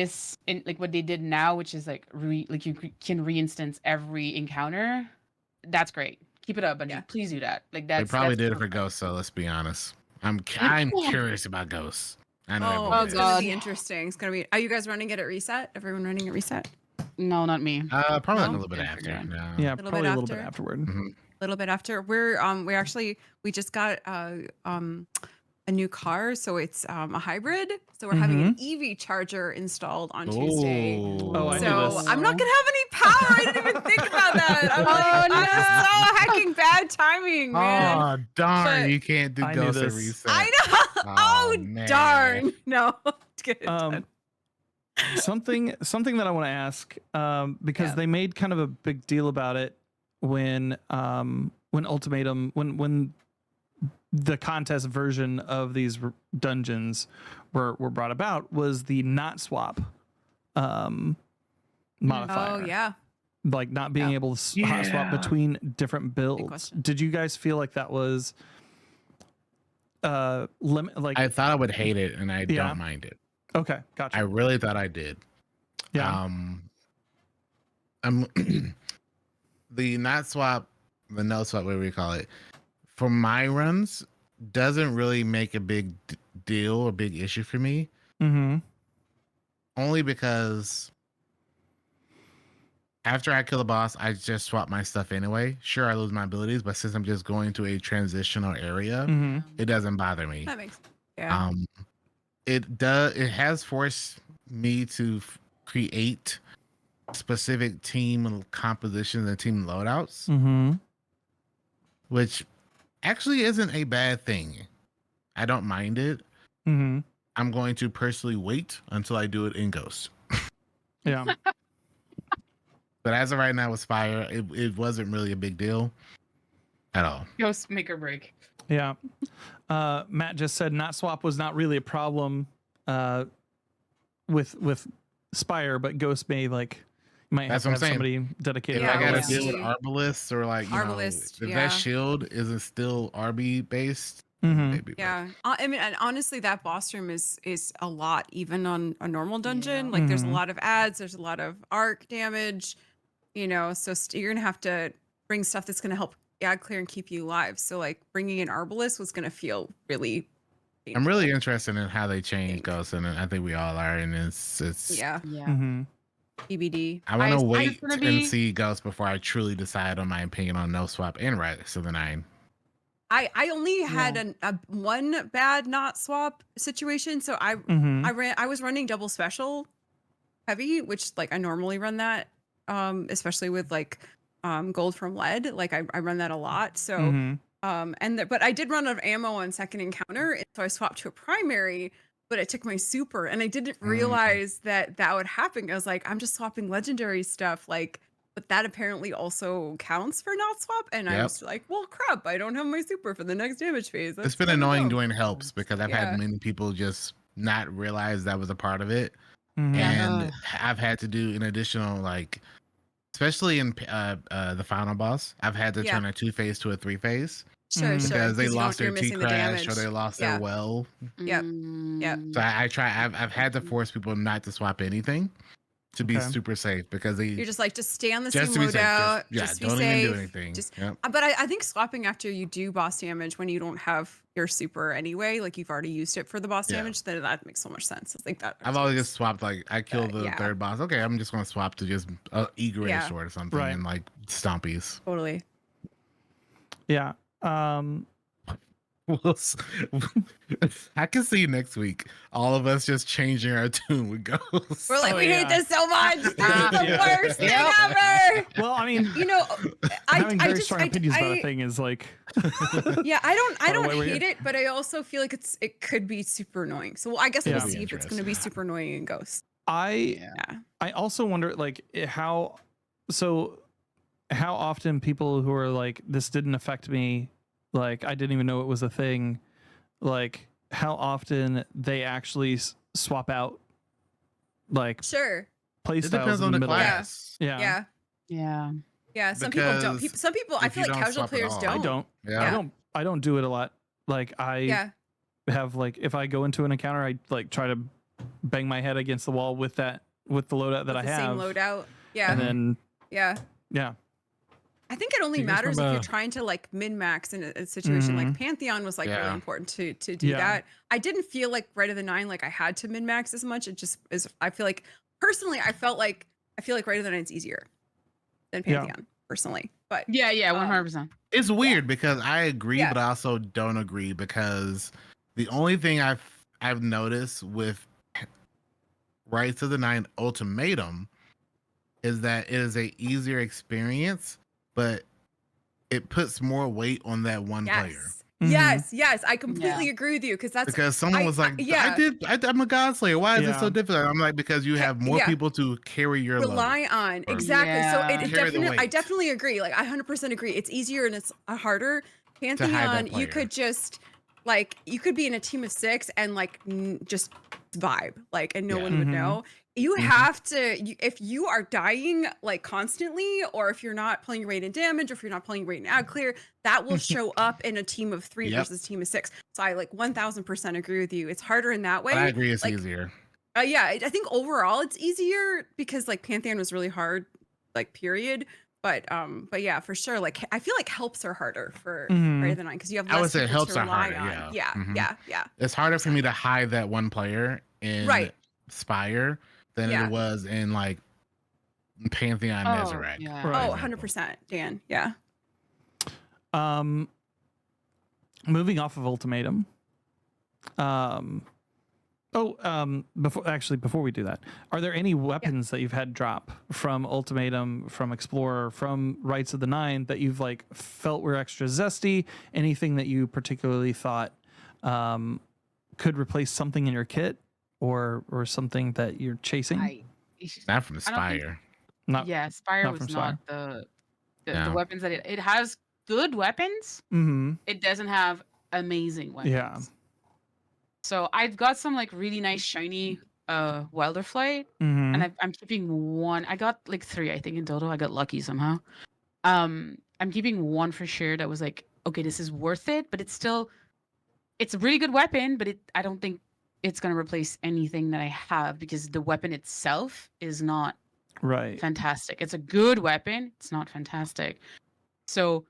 like what they did now, which is like you can re-instance every encounter. That's great. Keep it up, Bungie. Please do that. Like they probably did it for Ghosts. So let's be honest. I'm curious about Ghosts. I know. Oh, it's gonna be interesting. It's gonna be. Are you guys running it at reset? Everyone running at reset? No, not me. Probably like a little bit after. No. Yeah, probably a little bit afterward. A little bit after. We just got a new car, so it's a hybrid. So we're having an EV charger installed on Tuesday. Oh, I so knew this. I'm not gonna have any power. I didn't even think about that. I'm like, I'm so hacking bad timing, man. Oh darn! But you can't do Ghost at reset. I know. Oh darn! No. Get it done. Something that I want to ask, because they made kind of a big deal about it when Ultimatum, when the contest version of these dungeons were brought about, was the not swap modifier. Oh yeah. Like not being able to hot swap between different builds. Did you guys feel like that was like I thought I would hate it, and I don't mind it. Okay, gotcha. I really thought I did. Yeah. I'm the not swap, the no swap, whatever you call it, for my runs doesn't really make a big deal or big issue for me. Only because after I kill a boss, I just swap my stuff anyway. Sure, I lose my abilities, but since I'm just going to a transitional area, it doesn't bother me. That makes sense. Yeah. It has forced me to create specific team compositions and team loadouts, which actually isn't a bad thing. I don't mind it. I'm going to personally wait until I do it in Ghost. Yeah. But as of right now with Spire, it wasn't really a big deal at all. Ghost make or break. Yeah. Matt just said not swap was not really a problem with Spire, but Ghost may might have to have somebody dedicated. If I gotta deal with Arbalists or if that shield isn't still RB based, maybe. Yeah. I mean, and honestly, that boss room is a lot, even on a normal dungeon. Like there's a lot of ads, there's a lot of arc damage, so you're gonna have to bring stuff that's gonna help ad clear and keep you alive. So like bringing in Arbalist was gonna feel really painful. I'm really interested in how they change Ghost, and I think we all are, and it's TBD. I want to think wait it's gonna and be- see Ghost before I truly decide on my opinion on no swap and Rite of the 9. I only had Yeah. a one bad not swap situation, so Mhm. I was running double special heavy, which like I normally run that, especially with like gold from lead. Like I run that a lot. So Mhm. but I did run out of ammo on second encounter, and so I swapped to a primary, but it took my super, and I didn't realize that would happen. I was like, I'm just swapping legendary stuff, like, but that apparently also counts for not swap, and I Yep. was like, well, crap, I don't have my super for the next damage phase. It's That's been kinda annoying dumb. doing helps because I've Yeah. had many people just not realize that was a part of it. Mhm. And Ugh. I've had to do an additional, like, especially in the final boss, I've had to Yeah. turn a 2-phase to a 3-phase Sure, Mhm. sure. because they 'cause you don't- lost their you're T missing the crash or damage. they lost Yeah. their well. Yep. Mm. So I try. I've had to force people not to swap anything to be Okay. super safe because they You're just like, just stay on the just same to be safe. loadout. Yeah, Just be don't safe. even do anything. Just, Yep. but I think swapping after you do boss damage when you don't have your super anyway, like you've already used it for the boss Yeah. damage, then that makes so much sense. I think that. I've always just swapped. Like I killed the yeah. third boss. Okay, I'm just gonna swap to just eager Yeah. sword or something Right. and like stompies. Totally. Yeah. We'll s- I can see next week all of us just changing our tune with Ghosts. We're like, Oh, we yeah. hate this so much. This is the Yeah. worst thing Yep. ever. Well, I mean, You know, having I very just strong opinions about a thing is like. yeah, I By the don't way, we're hate here. it, but I also feel like it could be super annoying. So I guess we'll Yeah. see if it's going to be super annoying in Ghost. I Yeah. I also wonder like how often people who are like this didn't affect me, like I didn't even know it was a thing, like how often they actually swap out like Sure. play It styles depends in on the the middle. class. Yeah. Yeah. Yeah. Yeah. Some people don't. Because Some people, I if feel you like don't casual swap at players all- don't. Yeah. I don't do it a lot. Like I Yeah. have like if I go into an encounter, I like try to bang my head against the wall with the loadout that With I the have. same loadout. Yeah. And then Yeah. yeah. I think it only Do you guys matters if you're remember- trying to like min max in a situation like Mhm. Pantheon was like really Yeah. important to do Yeah. that. I didn't feel like Rite of the 9 like I had to min max as much. It just is. I feel like personally, I feel like Rite of the 9's easier than Yeah. Pantheon personally. But Yeah. 100%. It's weird because I agree, Yeah. but I also don't agree because the only thing I've noticed with Rites of the 9 Ultimatum is that it is a easier experience, but it puts more weight on that one player. yes, Mhm. yes, I completely agree with you because that's Because someone was like, yeah. I'm a godslayer. Why is it so Yeah. difficult? I'm like, because you have more Yeah. people to carry your load. rely on Or- exactly. So Yeah. it Carry the definitely, I weight. definitely agree. Like I 100% agree. It's easier and it's harder. that Pantheon, you player. could just like you could be in a team of 6 and like just vibe like, and no Yeah. one would Mhm. know. You Mhm. have to if you are dying like constantly, or if you're not playing rate and damage, or if you're not playing rate and ad clear, that will show up in a team of 3 Yep. versus a team of 6. So I like 1000% agree with you. It's harder in that way. But I agree it's like, easier. Yeah, I think overall it's easier because like Pantheon was really hard, like period. But yeah, for sure. Like I feel like helps are harder for Mhm. Rite of the 9 because you have I would less say people helps to are rely harder, on. yeah. Yeah, Mhm. yeah. It's harder for me to hide that one player in Right. Spire than Yeah. it was in like Pantheon Nezarec. Yeah. Right. Oh, for example. 100%, Dan. Yeah. Moving off of Ultimatum. Before we do that, are there any weapons that you've had drop from Ultimatum, from Explorer, from Rites of the 9 that you've like felt were extra zesty? Anything that you particularly thought could replace something in your kit, or something that you're chasing? Not from I don't think- Spire. Not. Yeah, Spire not was from not Spire. the Yeah. weapons that it has good weapons. Mm-hmm. It doesn't have amazing weapons. Yeah. So I've got some like really nice shiny Wilder Flight, Mm-hmm. and I'm keeping one. I got like 3, I think, in total. I got lucky somehow. I'm keeping one for sure that was like, okay, this is worth it, but it's a really good weapon, but I don't think it's gonna replace anything that I have because the weapon itself is not Right. fantastic. It's a good weapon. It's not fantastic. So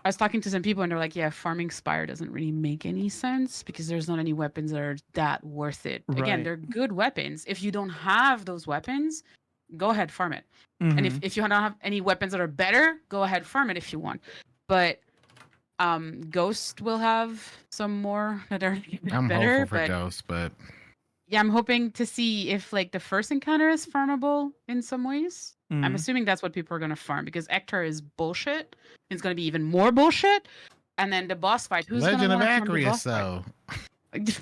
I was talking to some people and they're like, yeah, farming Spire doesn't really make any sense because there's not any weapons that are that worth it. Again, Right. they're good weapons. If you don't have those weapons, go ahead, farm it. And Mm-hmm. if you don't have any weapons that are better, go ahead, farm it if you want. But Ghost will have some more that are I'm better. hopeful for But Ghost, but yeah, I'm hoping to see if like the first encounter is farmable in some ways. I'm Mhm. assuming that's what people are gonna farm because Ector is bullshit. It's gonna be even more bullshit. And then the boss fight. Who's Legend gonna of want to farm the Acreus, boss though. fight? It's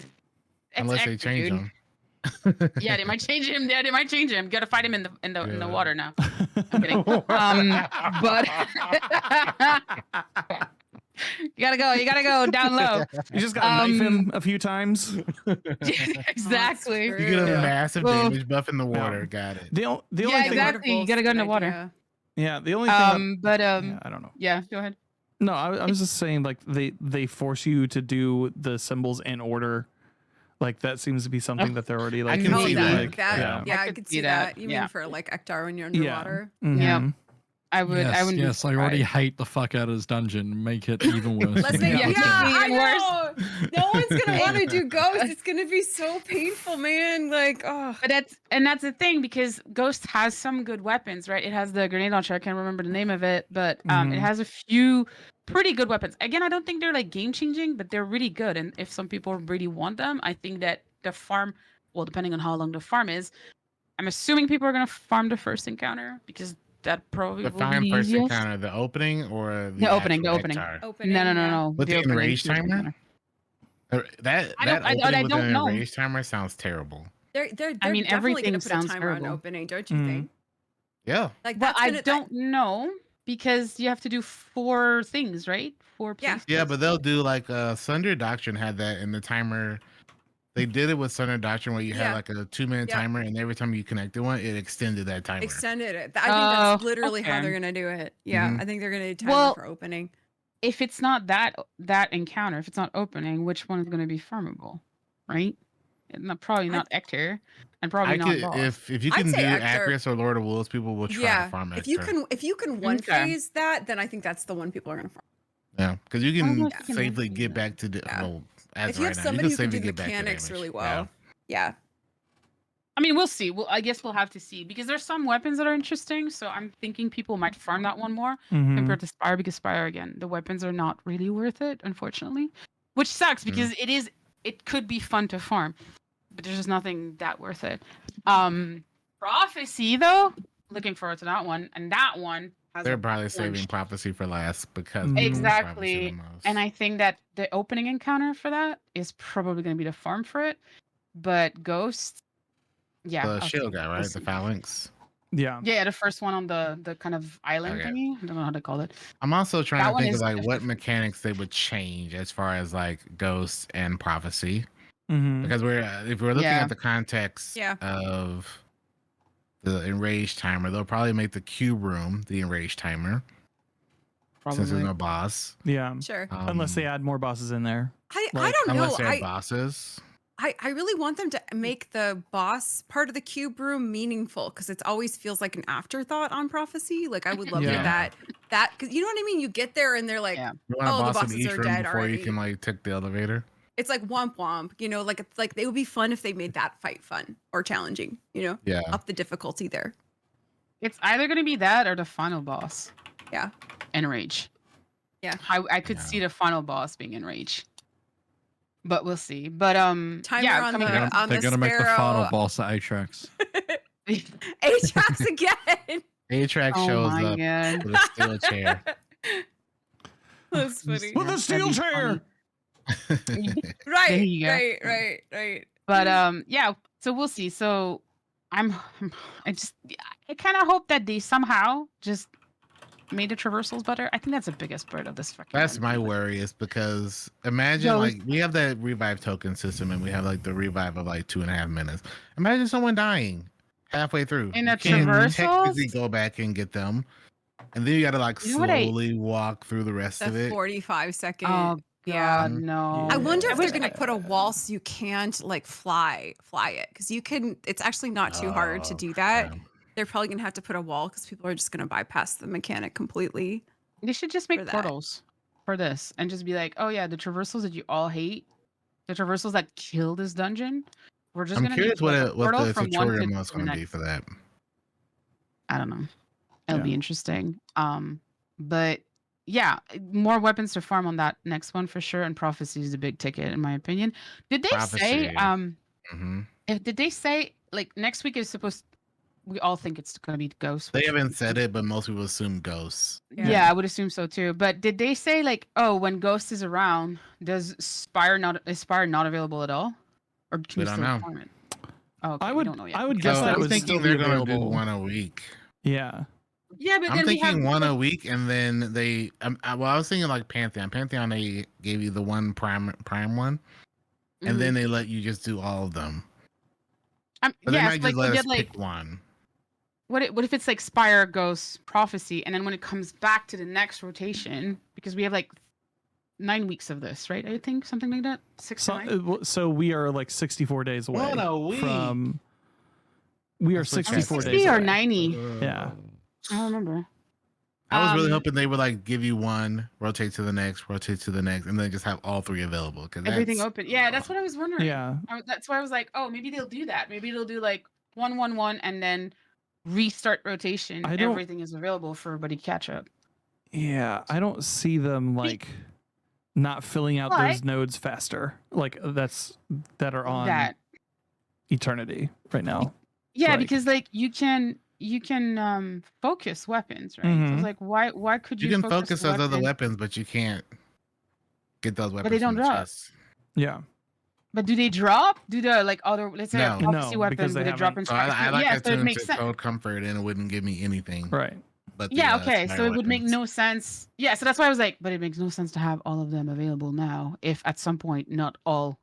Unless they Ector, change dude. him. Yeah, they might change him. Yeah, they might change him. Gotta fight him in the Yeah. water now. I'm kidding. But you gotta go down low. You just gotta knife him a few times. Exactly. That's You get a true. massive Well, damage buff in the water. Got it. The only Yeah, thing, exactly. You gotta go in the water. Idea. yeah, the only thing. But I don't know. yeah, go ahead. No, I was just saying like they force you to do the symbols in order. Like that seems to be something that they're already like. can Oh, see completely, that. like, that. Yeah, I I could could see see that. that. You Yeah. mean for like Ectar when you're Yeah. underwater? Yeah. Mhm. I would. Yes, I wouldn't. yes. Be I already surprised. hate the fuck out of this dungeon. Make it even worse. Let's than make it Yeah, is. I even worse. know. No one's gonna want to do Ghost. It's gonna be so painful, man. Like, oh. But that's the thing because Ghost has some good weapons, right? It has the grenade launcher. I can't remember the name of it, but it Mhm. has a few pretty good weapons. Again, I don't think they're like game changing, but they're really good. And if some people really want them, I think that the farm, well, depending on how long the farm is, I'm assuming people are gonna farm the first encounter because that probably The will be fine the first easiest. encounter, the opening, or The opening, the actual opening. Hectar? Opening. No, yeah. With the opening, enraged first timer? encounter. That I don't- I opening with don't an know. enraged timer sounds terrible. They're I mean, definitely everything gonna put a sounds timer on terrible. opening, don't you Mhm. think? Yeah. Like Well, that's I gonna. don't know because you have to do 4 things, right? 4 Yeah. places. Yeah, but they'll do like Sunder Doctrine had that in the timer. They did it with Sunder Doctrine where you had Yeah. like a 2-minute Yep. timer, and every time you connected one, it extended that timer. Extended it. I think that's Oh, literally how okay. they're gonna do it. Yeah, Mhm. I think they're gonna do timer Well, for opening. if it's not that encounter, if it's not opening, which one is going to be farmable, right? Probably not Ector, and probably I not could boss. if you I'd can do say Ector. Acris or Lord of Wolves, people will try Yeah, to farm if you Ector. can one Okay. phase that, then I think that's the one people are gonna farm. Yeah, because you I don't know can if you can safely one get phase back to Yeah. well, as If you have right now, somebody you who can can safely do the get back to mechanics damage. really Yeah. well, yeah. I mean, we'll see. I guess we'll have to see because there's some weapons that are interesting. So I'm thinking people might farm that one more Mhm. compared to Spire because Spire again, the weapons are not really worth it, unfortunately, which sucks because it could be fun to farm, but there's just nothing that worth it. Prophecy though, looking forward to that one, and that one has They're a probably bunch. saving Prophecy for last because Mhm. people will probably see Exactly. the most. And I think that the opening encounter for that is probably going to be the farm for it, but Ghost, yeah, the I'll shield see. guy, We'll right? see. The phalanx. Yeah. Yeah, the first one on the kind of island Okay. thingy. I don't know how to call it. I'm also trying That to one think is of like what different. mechanics they would change as far as like Ghost and Prophecy, Mhm. because if we're looking Yeah. at the context Yeah. of the enraged timer, they'll probably make the cube room the enraged timer since there's Probably. no boss. Yeah. Sure. Unless they add more bosses in there. I like, don't know. Unless they're bosses. I really want them to make the boss part of the cube room meaningful because it always feels like an afterthought on Prophecy. Like I would love Yeah. that because you know what I mean. You get there and they're like, Yeah. You want a oh, the boss in bosses each are room dead before already. you can like take the elevator. It's like womp womp. You know, like it's like it would be fun if they made that fight fun or challenging. You know, Yeah. up the difficulty there. It's either going to be that or the final boss. Yeah. Enrage. Yeah. I could Yeah. see the final boss being Enrage. But we'll see. But Timer yeah, on coming the- up. on They're gonna make the final Sparrow. boss at Atrax. Ajax again. Atrax Oh shows my up god. with a steel chair. That's funny. With a That'd steel be chair. funny. Right, There you go. right. But yeah, so we'll see. So I kind of hope that they somehow just made the traversals better. I think that's the biggest part of this fucking. That's my dungeon. worry is because imagine Ghost. like we have that revive token system and we have like the revive of like 2.5 minutes. Imagine someone dying halfway through. In You a can't traversals? technically go back and get them. And then you gotta like You know what I- slowly walk through the rest of The it. 45-second. Oh Yeah. god, no. I wonder if wish they're gonna put a wall so you can't like fly it because you can. It's actually not too hard to Oh, do that. yeah. They're probably gonna have to put a wall because people are just gonna bypass the mechanic completely. They should just make for that. portals for this and just be like, oh yeah, the traversals that you all hate, the traversals that kill this dungeon. We're just I'm gonna curious do like, a what portal the from one tutorial to mode's the gonna be next. for that. I don't know. It'll Yeah. be interesting. But yeah, more weapons to farm on that next one for sure. And prophecy is a big ticket in my opinion. Did they say Prophecy. did they say like next week is supposed we all think it's gonna be ghosts. They which- haven't said it, but most people assume ghosts. Yeah, I would assume so too. But did they say like, oh, when Ghost is around, is Spire not available at all, or can We you don't still know. farm it? Oh, okay, I we would don't know yet. I would Okay. guess So that I'm would thinking still be they're gonna do available. one a week. Yeah. Yeah, but I'm then we have thinking one a week, and then they. I was thinking like Pantheon. Pantheon, they gave you the one prime one, and then they let you just do all of them. But they yeah, might so, just like let we us get like pick one. what if it's like Spire, Ghost, Prophecy, and then when it comes back to the next rotation, because we have like 9 weeks of this, right? I think something like that. 6 to 9. So we are like 64 days away What a week. from. We are That's what 64 60 days or away. 90. Yeah. I don't remember. I was really hoping they would like give you one, rotate to the next, and then just have all three available. Because Everything open. Yeah, that's what I was wondering. Yeah. That's why I was like, oh, maybe they'll do that. Maybe they'll do like 1-1-1 and then restart rotation. I don't- Everything is available for everybody to catch up. Yeah. I don't see them like not filling out But- those nodes faster. Like that are on That. Eternity right now. Yeah, Like- because like you can focus weapons, right? So Mhm. it's like why could you you can focus focus those other weapons, but you can't get those weapons. they don't from the drop. chest. Yeah. But do they drop? Do the like other let's say No. a prophecy No, weapon because they would it drop in So I like yeah, a so it tune makes to sense. Code Comfort, and it wouldn't give me anything. Right. But the, Yeah, okay. Spire So it would make weapons. no sense. Yeah, so that's why I was like, but it makes no sense to have all of them available now if at some point not all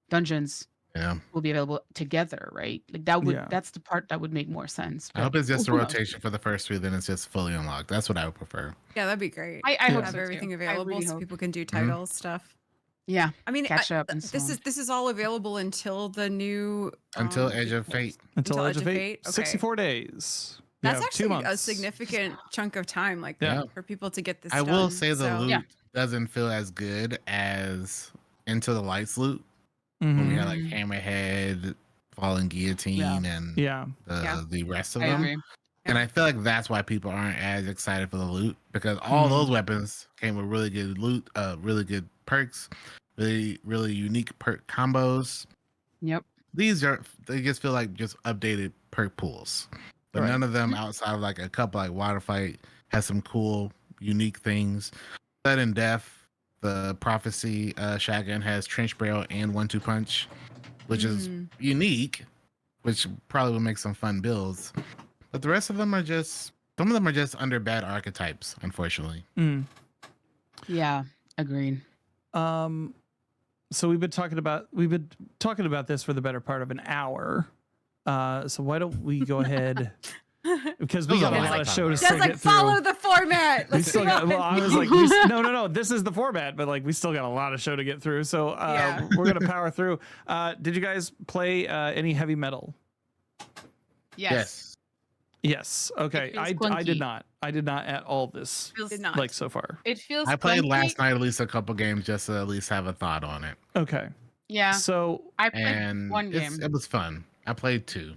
dungeons Yeah, will be available together, right? Like that would Yeah. that's the part that would make more sense. I hope it's just a who knows? rotation for the first three, then it's just fully unlocked. That's what I would prefer. Yeah, that'd be great. I Yeah. hope Have so everything too. I available really so hope. people can do titles stuff. Yeah. I mean, Catch up and so this on. is all available until the new Until Edge of Fate. Until Edge of Fate. Okay. 64 days. That's Yeah, 2 actually a months. significant chunk of time, like Yeah. for people to get this. I will done, say the so- loot Yeah. doesn't feel as good as Into the Lights loot. When we Mhm. had like Hammerhead, Fallen Guillotine, and Yeah. the rest of I them. agree. And I feel like that's why people aren't as excited for the loot, because all those weapons came with really good loot, really good perks, really unique perk combos. Yep. They just feel like just updated perk pools, but Right. none of them outside of like a couple like Water Fight has some cool unique things. Sudden Death, the Prophecy shotgun has Trench Barrel and 1-2 Punch, which is unique, which probably will make some fun builds. But the rest of them are just under bad archetypes, unfortunately. Mm. Yeah. Agreed. So we've been talking about this for the better part of an hour. So why don't we go ahead, because we Those got are a a lot lot of of show to time. still Just like get through. follow the format. We Let's still go got. on. Well, I was like, no. This is the format, but like we still got a lot of show to get through. So Yeah. we're gonna power through. Did you guys play any heavy metal? Yes. Yes. Okay. feels I clunky. did not. I did not at all this. Feels Did not. Like so far. It feels I played clunky. last night at least a couple games just to at least have a thought on it, Okay. Yeah. So I played and one game. it was fun. I played 2.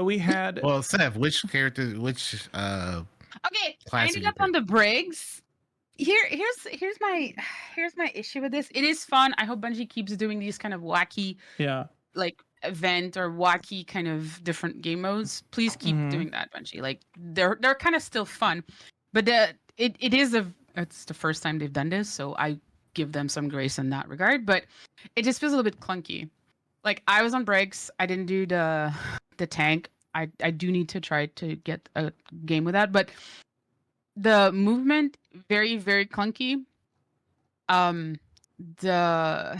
we had. Well, Seth, which character? Which Okay, I class ended you up on the Briggs. Here's my issue with this. It is fun. I hope Bungie keeps doing these kind of wacky Yeah. like event or wacky kind of different game modes. Please keep Mhm. doing that, Bungie. Like they're kind of still fun, but it's the first time they've done this, so I give them some grace in that regard. But it just feels a little bit clunky. Like I was on Briggs. I didn't do the tank. I do need to try to get a game with that, but the movement very very clunky. The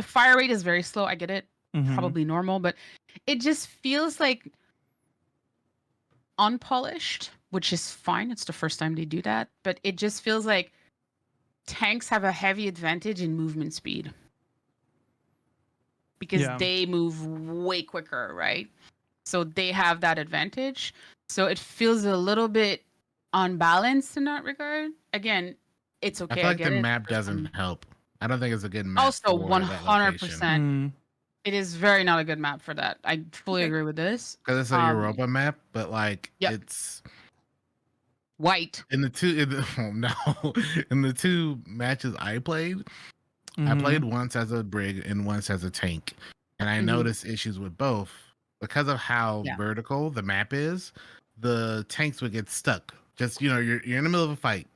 fire rate is very slow. I get it, Mhm. probably normal, but it just feels like unpolished, which is fine. It's the first time they do that, but it just feels like tanks have a heavy advantage in movement speed because Yeah. they move way quicker, right? So they have that advantage. So it feels a little bit unbalanced in that regard. Again, it's I okay. feel like get the it. map doesn't help. I don't think it's a good map. Also, for that location. 100%. It is very not a good map for that. I fully Okay. agree with this. Because it's a Europa map, but like Yep. it's White. in the in the two matches I played. I Mhm. played once as a brig and once as a tank, and I Mhm. noticed issues with both because of how Yeah. vertical the map is. The tanks would get stuck. Just you're in the middle of a fight,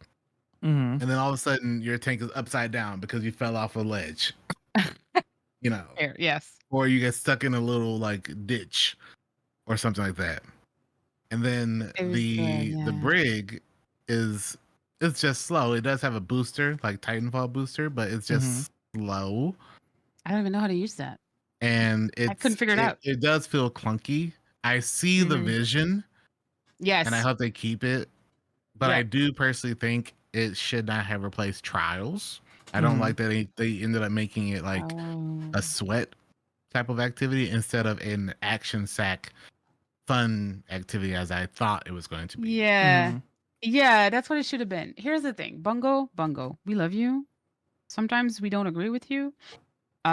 Mhm. and then all of a sudden your tank is upside down because you fell off a ledge. Fair, yes. Or you get stuck in a little like ditch or something like that. And then It was the yeah. brig is it's just slow. It does have a booster, like Titanfall booster, but it's just slow. I don't even know how to use that. And I couldn't figure it out. It does feel clunky. I see the Mhm. vision Yes. and I hope they keep it. But Yeah. I do personally think it should not have replaced trials. I don't like that they ended up making it like Oh. a sweat type of activity instead of an action sack fun activity as I thought it was going to be. Yeah. Mhm. Yeah, that's what it should have been. Here's the thing. Bungo, we love you. Sometimes we don't agree with you.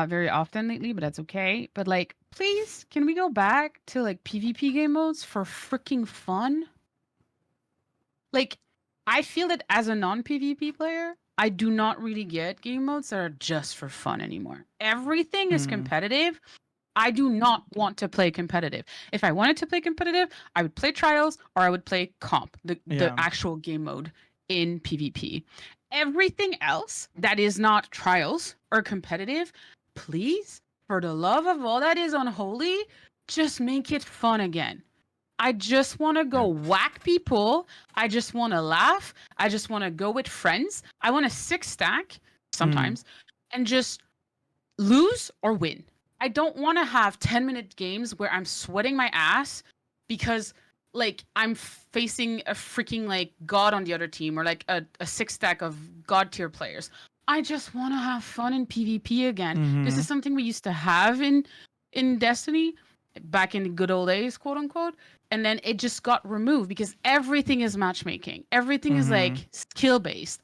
Very often lately, but that's okay. But like, please, can we go back to like PvP game modes for freaking fun? Like, I feel that as a non-PvP player, I do not really get game modes that are just for fun anymore. Everything is competitive. I do not want to play competitive. If I wanted to play competitive, I would play trials or I would play comp, the Yeah. actual game mode in PvP. Everything else that is not trials or competitive, please, for the love of all that is unholy, just make it fun again. I just want to go whack people. I just want to laugh. I just want to go with friends. I want a 6-stack sometimes and just lose or win. I don't want to have 10-minute games where I'm sweating my ass because like I'm facing a freaking like god on the other team or like a 6-stack of god tier players. I just want to have fun in PvP again. This is something we used to have in Destiny back in the good old days, quote unquote. And then it just got removed because everything is matchmaking. Everything is like skill based.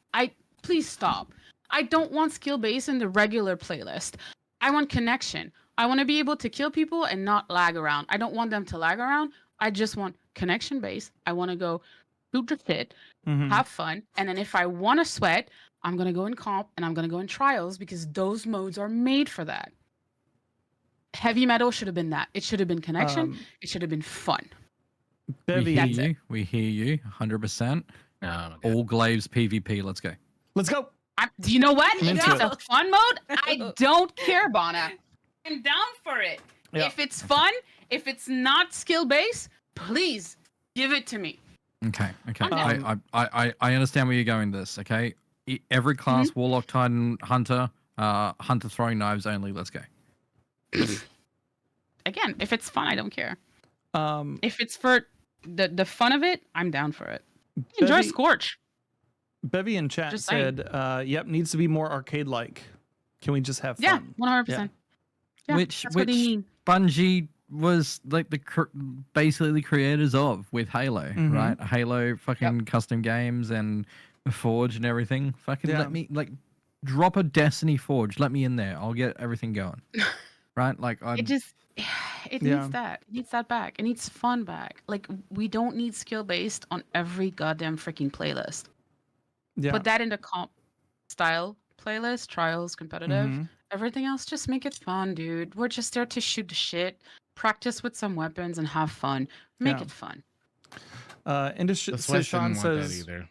Please stop. I don't want skill based in the regular playlist. I want connection. I want to be able to kill people and not lag around. I don't want them to lag around. I just want connection based. I want to go shoot the shit, have fun, and then if I want to sweat, I'm gonna go in comp and I'm gonna go in trials because those modes are made for that. Heavy metal should have been that. It should have been connection. It should have been fun. Bevy, That's it. We hear you 100%. Oh, my God. All Glaives PvP. Let's go. let's go. Do you know what? I'm If into it's it. a fun mode, I don't care, Bonna. I'm down for it. Yeah. If it's fun, if it's not skill based, please give it to me. Okay. I'm I understand where you're going with this. Okay. Every class, Warlock, Titan, Hunter, Hunter throwing knives only. Let's go. Again, if it's fun, I don't care. If If it's for the fun of it, I'm down for it. Enjoy Bevy, Scorch. Bevy in chat Just saying. said, "Yep, needs to be more arcade-like. Can we just have Yeah, fun?" 100%. Yeah, which that's what they mean. Bungie was like basically the creators of with Halo, right? Halo fucking custom games and Forge and everything. Fucking Yeah. let me like drop a Destiny Forge. Let me in there. I'll get everything going. Right? Like It just it Yeah. needs that. It needs that back. It needs fun back. Like we don't need skill based on every goddamn freaking playlist. Yeah. Put that into comp style playlist, trials, competitive. Everything else, just make it fun, dude. We're just there to shoot the shit, practice with some weapons, and have fun. Make Yeah. it fun. The Swiss Sean didn't want that says, either.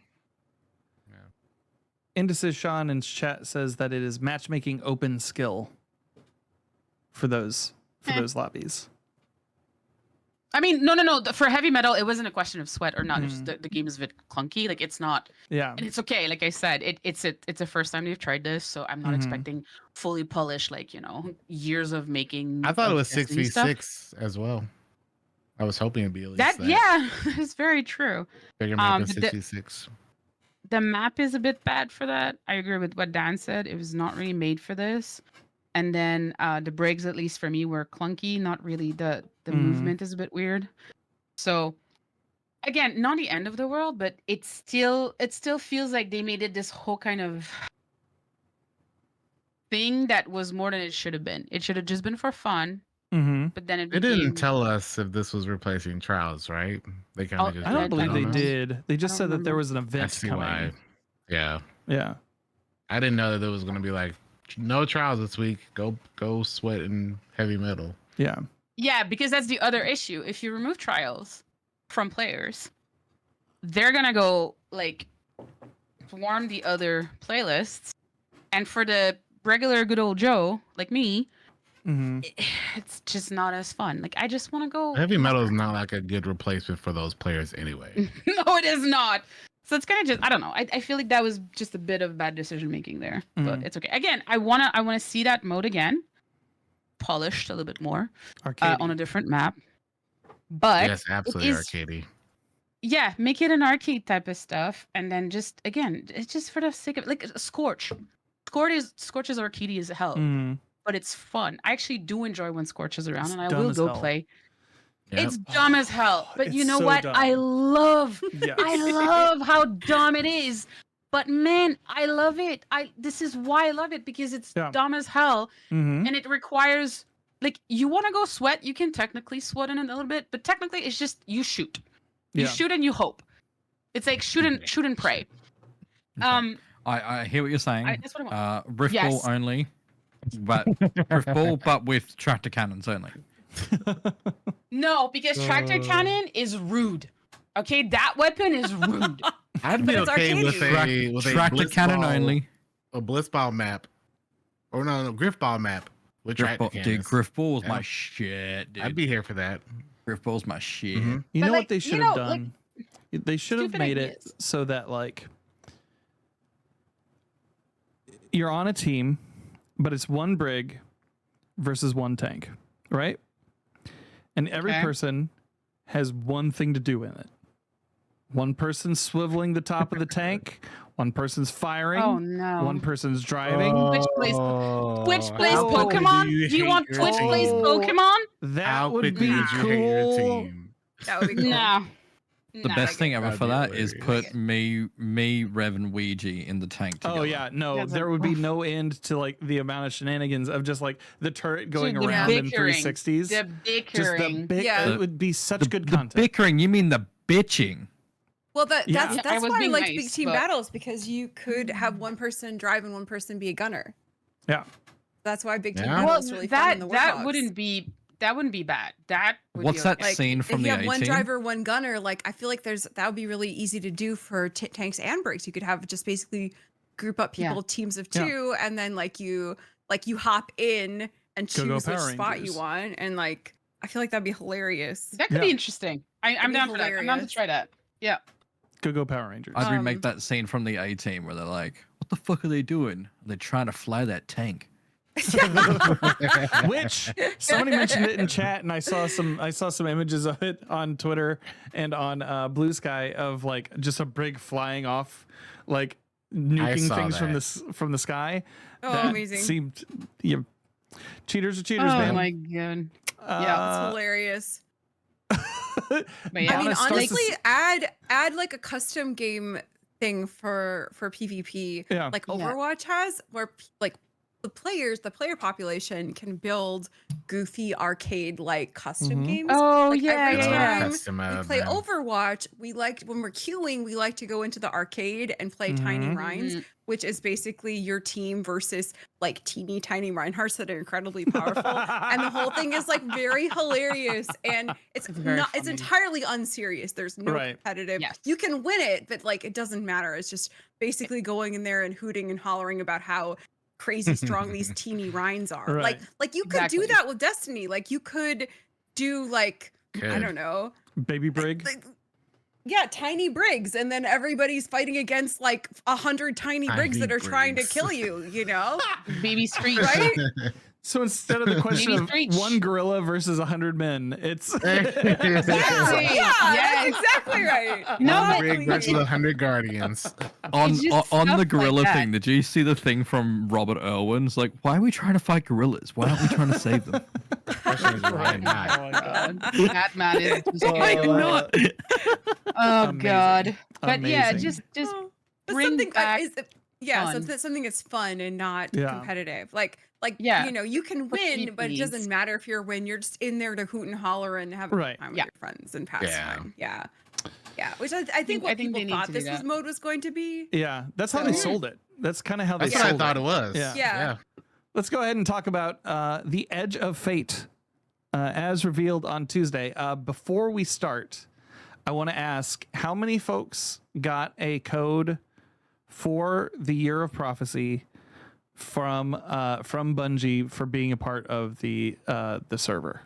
Indecision Sean in chat says that it is matchmaking open skill for those lobbies. I mean, no. For heavy metal, it wasn't a question of sweat or not. It's just the game is a bit clunky. Like it's not, Yeah. and it's okay. Like I said, it's a first time they've tried this, so I'm not expecting fully polished, like years of making. I thought it of was Destiny stuff. 6v6 as well. I was hoping it'd be at least That that. yeah, it's very true. Bigger map than but 6v6. the map is a bit bad for that. I agree with what Dan said. It was not really made for this. And then the breaks, at least for me, were clunky. Not really. The movement is a bit weird. So again, not the end of the world, but it still feels like they made it this whole kind of thing that was more than it should have been. It should have just been for fun, Mm-hmm. but then it They became. didn't tell us if this was replacing trials, right? They kind Oh, of just. I don't I believe they don't know. did. They just I said don't that there remember. was an I event see coming. why. Yeah, Yeah. I didn't know that there was going to be like no trials this week. Go sweat in heavy metal. Yeah. Yeah, because that's the other issue. If you remove trials from players, they're gonna go like swarm the other playlists, and for the regular good old Joe like me, Mm-hmm. it's just not as fun. Like I just want to go. Heavy metal is not like a good replacement for those players anyway. No, it is not. So it's kind of just I don't know. I feel like that was just a bit of bad decision making there, but Mhm. it's okay. Again, I wanna see that mode again, polished a little bit more Arcade. on a different map. But Yes, absolutely, is- arcadey. yeah, make it an arcade type of stuff, and then just again, it's just for the sake of like Scorch. Scorch is arcadey as hell, Mm-hmm. but it's fun. I actually do enjoy when Scorch is around, It's and I dumb will as go hell. play. Yep. It's dumb as hell, but you It's know so what? dumb. I love Yes. I love how dumb it is. But man, I love it. This is why I love it, because it's Yeah. dumb as hell, Mm-hmm. and it requires like you want to go sweat, you can technically sweat in it a little bit, but technically it's just you shoot. You Yeah. shoot and you hope. It's like shoot and pray. Okay. I hear what you're saying. That's what I want. Rift Yes. ball only, but Rift ball, but with tractor cannons only. No, because tractor cannon is rude. Okay, that weapon is rude. I'd be But it's okay with arcadey. a Tractor blitz cannon ball, only. a blitzball map, or no griff ball map with Griff tractor ball, cannons. dude, Griff ball's Yeah. my shit, dude. I'd be here for that. Griff ball's my shit. Mhm. You But, know like, what they you should have know, like, done? They should have stupid made ideas. it so that like you're on a team, but it's one brig versus one tank, right? And every Okay. person has one thing to do in it. One person's swiveling the top of the tank, one person's firing, Oh no. one person's driving. Twitch plays Oh, Pokemon? do you Do you hate want your Twitch plays team? Pokemon? That How would quickly be would you hate your cool. team? That would be cool. No. The Nah, best thing ever That'd for be that is hilarious. put me, Rev, and Ouija in the tank together. Oh yeah, no, That's there like, would be oof. no end to like the amount of shenanigans of just like the turret going Dude, the around in bickering. 360s. The Just bickering. the Yeah. it would be such The, good the content. bickering, you mean the bitching? Well, Yeah. Yeah, I that's was why I being like nice, big team but- battles, because you could have one person drive and one person be a gunner. Yeah. That's why big team Yeah. battle Well, is really fun in the that Warthogs. wouldn't be bad. That would What's be that okay. Like, scene from if the you have one 18? driver, one gunner, like I feel like that would be really easy to do for tanks and brigs. You could have just basically group up Yeah. people, teams of Yeah. two, and then like you hop in and Go choose which Power spot Rangers. you want, and like I feel like that'd be hilarious. That could Yeah. be interesting. I'm That'd be down for that. I'm down to hilarious. try that. Yeah. Go Power Rangers. I'd remake Um, that scene from the A-Team where they're like, what the fuck are they doing? They're trying to fly that tank. Which somebody mentioned it in chat, and I saw some images of it on Twitter and on Blue Sky of like just a brig flying off, like nuking saw things that. from the sky. Oh, That amazing. Seemed yeah. Cheaters are cheaters, Oh man. my god. It's hilarious. But yeah. I mean, Honor starts to honestly, s- add like a custom game thing for PvP, Yeah. like Yeah. Overwatch has, where like the player population can build goofy arcade like custom Mhm. games. Oh Like, yeah, every yeah, time yeah. Custom we mode, play man. Overwatch, we like when we're queuing, we like to go into the arcade and play Tiny Mhm. Rhines, Mhm. which is basically your team versus like teeny tiny Reinhardts that are incredibly powerful. And the whole thing is like very hilarious, and it's It's very not it's funny. entirely unserious. There's no Right. competitive. Yes. You can win it, but like it doesn't matter. It's just basically going in there and hooting and hollering about how crazy strong these teeny Rhines are. Right. Like you could do Exactly. that with Destiny. Like you could do like I Could. don't know. Baby brig. Like, yeah, tiny brigs, and then everybody's fighting against like 100 tiny brigs Tiny that are trying to brigs. kill you, you know? Baby Street. Right? So instead of the question Maybe of Screech. one gorilla versus 100 men, it's Exactly. Yeah, Yes. that's exactly right. No, One but- rig versus 100 guardians. On It's just on the stuff like gorilla that. thing, did you see the thing from Robert Irwin? It's like, why are we trying to fight gorillas? Why aren't we trying to save them? Question is, why not? Oh my god. That man is just Why good. not? Oh Amazing. god. But yeah, Amazing. just Oh, but bring something back- is Yeah, fun. something that's fun and not Yeah. competitive. Like Yeah. you know, you can For win, but it keepies. doesn't matter if you're win. You're just in there to hoot and holler and have a Right. good time with Yeah. your friends and pass Yeah. time. Yeah. Yeah. Which I think what I think people they need thought to do this was that. mode was going to be. Yeah, that's how they So- sold it. That's kind of how they That's what I sold thought it. it was. Yeah. Yeah. Let's go ahead and talk about the Edge of Fate, as revealed on Tuesday. Before we start, I want to ask how many folks got a code for the Year of Prophecy from Bungie for being a part of the server.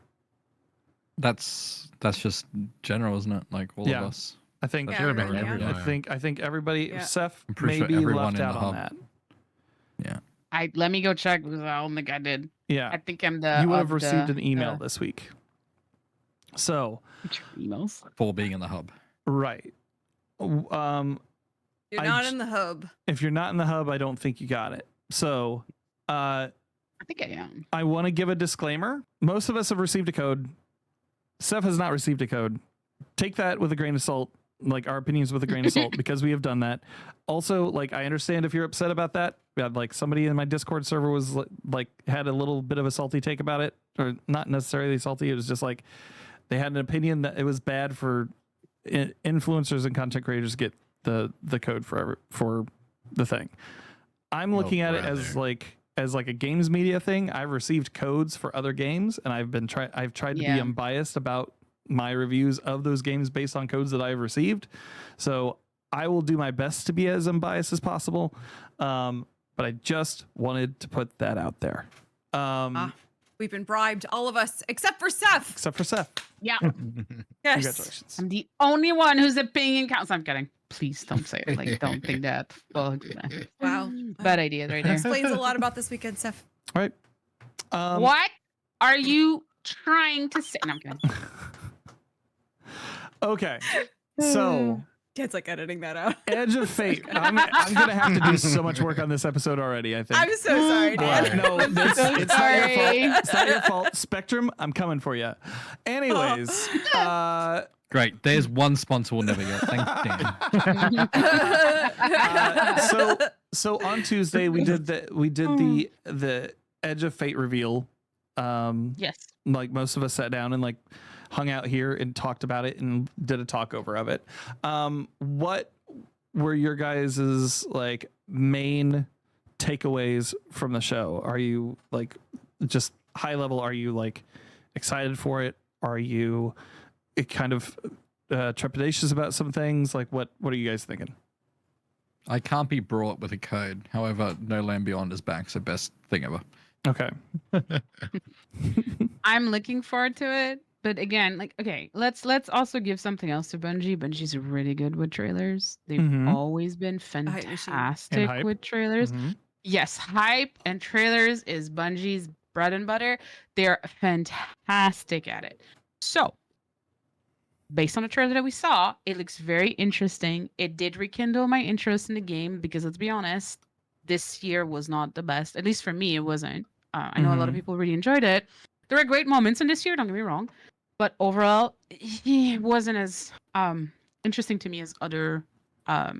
That's just general, isn't it? Like all Yeah. of us. I think That should have been everyone, yeah. everyone. I think everybody. Yeah. Seth I'm pretty sure maybe everyone left in out the on hub. that. Yeah. Let me go check because I don't think I did. Yeah, I think I'm the. you would of have received the, an email this week. So emails. For being in the hub. right. You're I not j- in the hub. If you're not in the hub, I don't think you got it. So, I think I am. I want to give a disclaimer. Most of us have received a code. Seth has not received a code. Take that with a grain of salt, like our opinions with a grain of salt, because we have done that. Also, like, I understand if you're upset about that. We had like somebody in my Discord server was like had a little bit of a salty take about it, or not necessarily salty. It was just like they had an opinion that it was bad for influencers and content creators to get the code for the thing. I'm looking at it as like a games media thing. I've received codes for other games, and I've tried to be unbiased about my reviews of those games based on codes that I've received. So I will do my best to be as unbiased as possible. But I just wanted to put that out there. We've been bribed, all of us, except for Seth. Except for Seth. Yeah. Yes. Congratulations. I'm the only one whose opinion counts. I'm kidding. Please don't say it. Like, don't think that. Fuck. Wow. Bad idea right there. Explains a lot about this weekend, Seth. All right. What are you trying to say? No, I'm kidding. Okay. So Dad's like editing that out. Edge of Fate. I'm gonna have to do so much work on this episode already, I think. I'm so sorry, Dad. No, it's not your sorry. fault. It's not your fault. Spectrum, I'm coming for you. Anyways, Great. There's one sponsor we'll never get. Thanks, Dan. so on Tuesday we did the Edge of Fate reveal. Yes. Like most of us sat down and like hung out here and talked about it and did a talk over of it. What were your guys's like main takeaways from the show? Are you like just high level? Are you like excited for it? Are you kind of trepidatious about some things? Like what are you guys thinking? I can't be brought with a code. However, No Land Beyond is back, so best thing ever. Okay. I'm looking forward to it. But again, like, okay, let's also give something else to Bungie. Bungie's really good with trailers. They've Mhm. always been hype machine. fantastic hype. with trailers. Mhm. Yes, hype and trailers is Bungie's bread and butter. They're fantastic at it. So, based on the trailer that we saw, it looks very interesting. It did rekindle my interest in the game because let's be honest, this year was not the best. At least for me, it wasn't. I know a lot of Mhm. people really enjoyed it. There were great moments in this year, don't get me wrong. But overall, it wasn't as interesting to me as other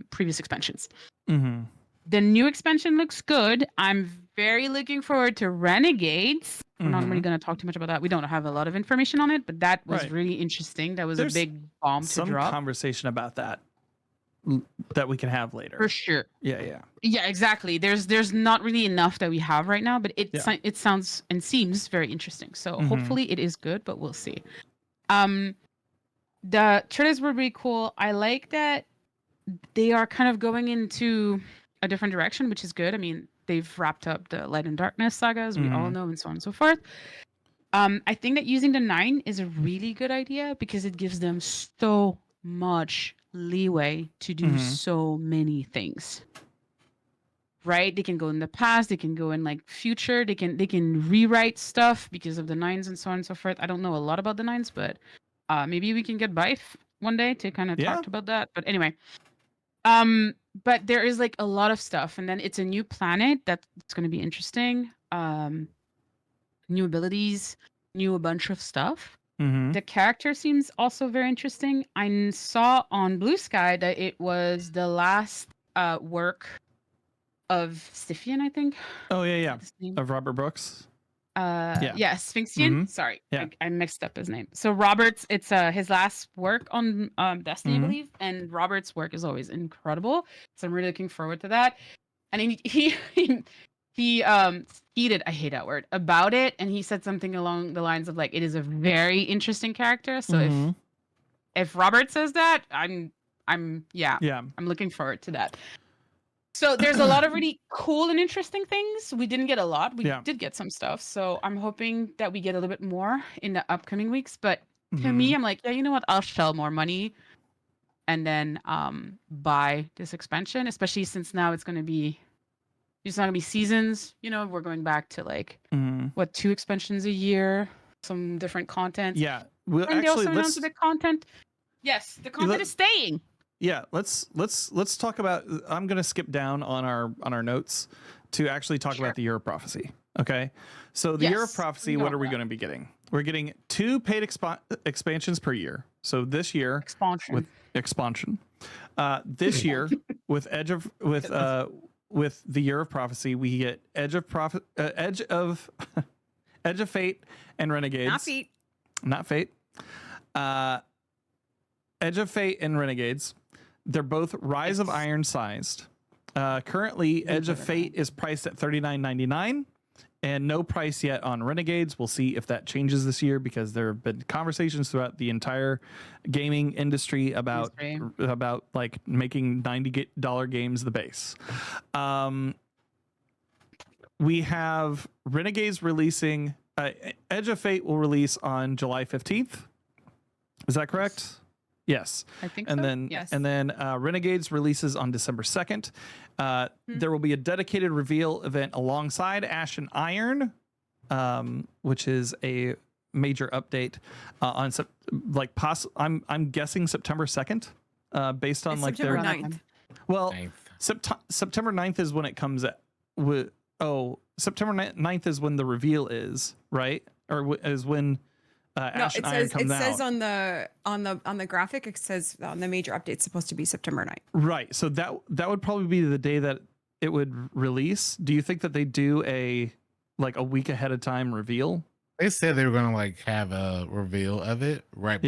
previous expansions. Mhm. The new expansion looks good. I'm very looking forward to Renegades. We're not really Mhm. going to talk too much about that. We don't have a lot of information on it, but that was Right. really interesting. That was There's a big bomb to Some drop. conversation about that that we can have later. For sure. Yeah. Yeah, exactly. There's not really enough that we have right now, but Yeah. it sounds and seems very interesting. So Mhm. hopefully it is good, but we'll see. The trailers were really cool. I like that they are kind of going into a different direction, which is good. I mean, they've wrapped up the Light and Darkness sagas, we all Mhm. know, and so on and so forth. I think that using the 9 is a really good idea because it gives them so much leeway to do Mhm. so many things. Right? They can go in the past, they can go in like future, they can rewrite stuff because of the 9s and so on and so forth. I don't know a lot about the 9s, but maybe we can get Bife one day to kind of Yeah. talk about that. But anyway, but there is like a lot of stuff, and then it's a new planet that's going to be interesting. New abilities, new a bunch of stuff. Mhm. The character seems also very interesting. I saw on Blue Sky that it was the last work of Scythian, I think. Oh yeah, Is yeah. that his name? Of Robert Brooks. Yeah, Sphinxian. Mhm. Sorry, Yeah. I mixed up his name. So Robert's, it's his last work on Destiny, I believe, and Robert's work is always incredible. So I'm really looking forward to that. And he tweeted, I hate that word, about it, and he said something along the lines of like, it is a very interesting character. So Mhm. if Robert says that, I'm Yeah. I'm looking forward to that. So there's a lot of really cool and interesting things. We didn't get a lot. We Yeah. did get some stuff. So I'm hoping that we get a little bit more in the upcoming weeks. But to Mhm. me, I'm like, yeah, you know what? I'll shell more money and then buy this expansion, especially since now it's not gonna be seasons. You know, we're going back to like Mhm. what, 2 expansions a year, some different content. Yeah. Well, And they actually, also announced the content. Yes, the content is staying. Yeah, let's talk about. I'm gonna skip down on our notes to actually talk about the Year of Prophecy. Okay, so the Year of Yes, Prophecy. we can What talk are we about going to be getting? We're getting 2 paid expansions per year. So this year Expansion. with expansion. This year with with the Year of Prophecy, we get Edge of Edge of Fate and Renegades. Not feet. Not Fate. Edge of Fate and Renegades. They're both Rise of Iron sized. Currently, Edge of Fate is priced at $39.99 and no price yet on Renegades. We'll see if that changes this year because there have been conversations throughout the entire gaming industry about like making $90 games the base. We have Renegades releasing. Edge of Fate will release on July 15th. Is that correct? Yes. I think and so. then Yes. and then Renegades releases on December 2nd. There will be a dedicated reveal event alongside Ash and Iron, which is a major update on I'm guessing September 2nd, based on It's like September their 9th. well, Ninth. September 9th is when it comes at September 9th is when the reveal is, right? Or is when Ash and Iron comes out. It says on the graphic, it says on the major update it's supposed to be September 9th. Right. So that would probably be the day that it would release. Do you think that they do a week ahead of time reveal? They said they were gonna like have a reveal of it right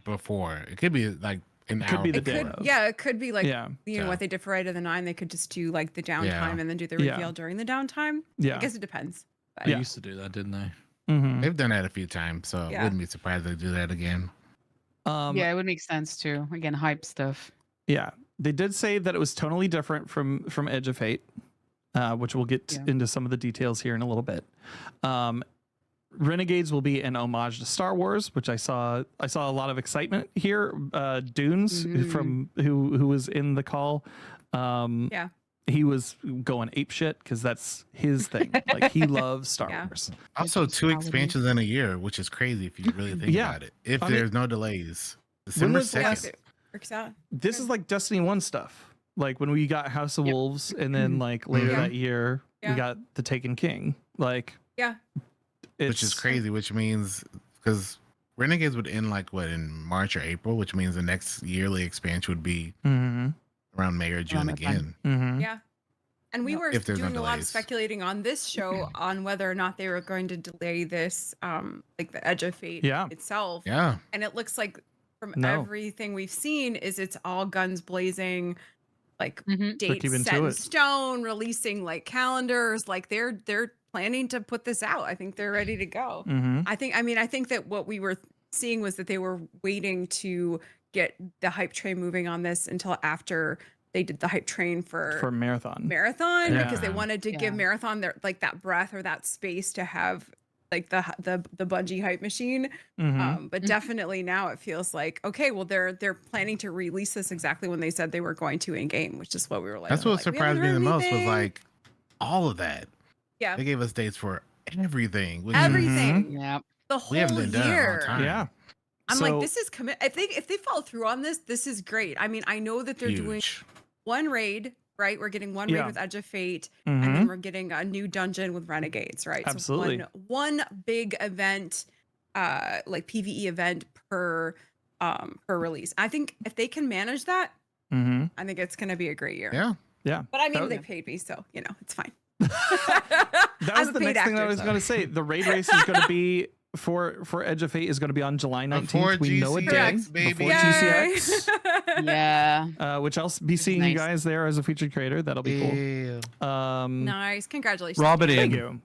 before. It could be like an hour. Could be the before. day of. Yeah, it could be like Yeah. what they did for Rite of the 9. They could just do like the downtime Yeah. and then do the Yeah. reveal during the downtime. Yeah. I guess it depends. But They used to do that, didn't they? Mm-hmm. They've done that a few times, so Yeah. I wouldn't be surprised if they do that again. Yeah, it would make sense too. Again, hype stuff. Yeah. They did say that it was totally different from Edge of Fate, which we'll get into some of the details here in a little bit. Renegades will be an homage to Star Wars, which I saw a lot of excitement here. Dunes from who was in the call. yeah. He was going apeshit because that's his thing. Like he loves Star Yeah. Wars. Also, 2 expansions in a year, which is crazy if you really think Yeah. about it. If I mean, there's no delays, December was the Yeah, 2nd. if it works out. This is like Destiny 1 stuff. Like when we got House of Wolves, and then like later Yeah. that year we Yeah. got the Taken King. Like Yeah. Which is crazy, which means because Renegades would end like what in March or April, which means the next yearly expansion would be Mm-hmm. around May or June that time. again. Mm-hmm. Yeah. And we were If there's no doing a lot of delays. speculating on this show on whether or not they were going to delay this, like the Edge of Fate Yeah. itself. Yeah. And it looks like from No. everything we've seen is it's all guns blazing, like Mhm. dates keeping set to in it. stone, releasing like calendars. Like they're planning to put this out. I think they're ready to go. Mm-hmm. I think that what we were seeing was that they were waiting to get the hype train moving on this until after they did the hype train for Marathon. Marathon because they Yeah. wanted to give Yeah. Marathon their like that breath or that space to have like the Bungie hype machine. Mm-hmm. But definitely now it feels like okay, well they're planning to release this exactly when they said they were going to in game, which is what we were like. That's we're what like, we surprised haven't me the heard most was anything. like all of that. Yeah, They gave us dates for everything. Which everything, Yeah. the We haven't whole been done in a long year. time. Yeah. I'm So- like, this is commit. If they follow through on this, this is great. I mean, I know that they're doing Huge. one raid, right? We're getting one Yeah. raid with Edge of Fate, and Mhm. then we're getting a new dungeon with Renegades, right? Absolutely. So one big event, like PvE event per release. I think if they can manage that, Mm-hmm. I think it's gonna be a great year. Yeah. Yeah. But I mean, That- they paid me, so it's fine. That was I'm a the paid next thing I actor, was so. going to say. The raid race is going to be for Edge of Fate is going to be on July 19th. Before We know a day GCX, baby. before Yay! GCX. Yeah. Which I'll be seeing you nice. guys there as a featured creator. That'll be cool. Yeah. Nice. Congratulations. Rob it Dan. Thank in. you.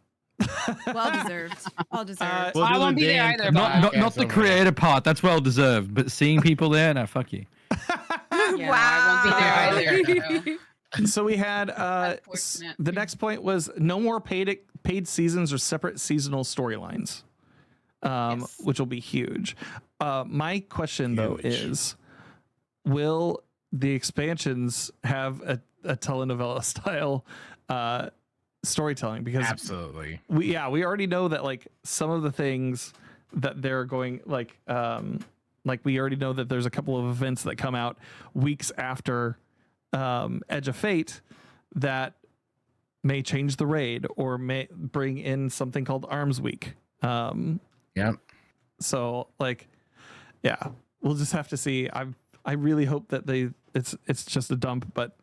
Well deserved. Well deserved. We'll I do won't the be there Dan either, Kebab but- Not the over there. creator part. That's well deserved. But seeing people there, no, fuck you. Yeah, I won't be there either. So. So we had Unfortunate. the next point was no more paid seasons or separate seasonal storylines, Yes. which will be huge. My question though Huge. is, will the expansions have a telenovela style storytelling? Because Absolutely. we already know that like some of the things that they're going like we already know that there's a couple of events that come out weeks after Edge of Fate that may change the raid or may bring in something called Arms Week. Yep. So like, yeah, we'll just have to see. I really hope that it's just a dump, but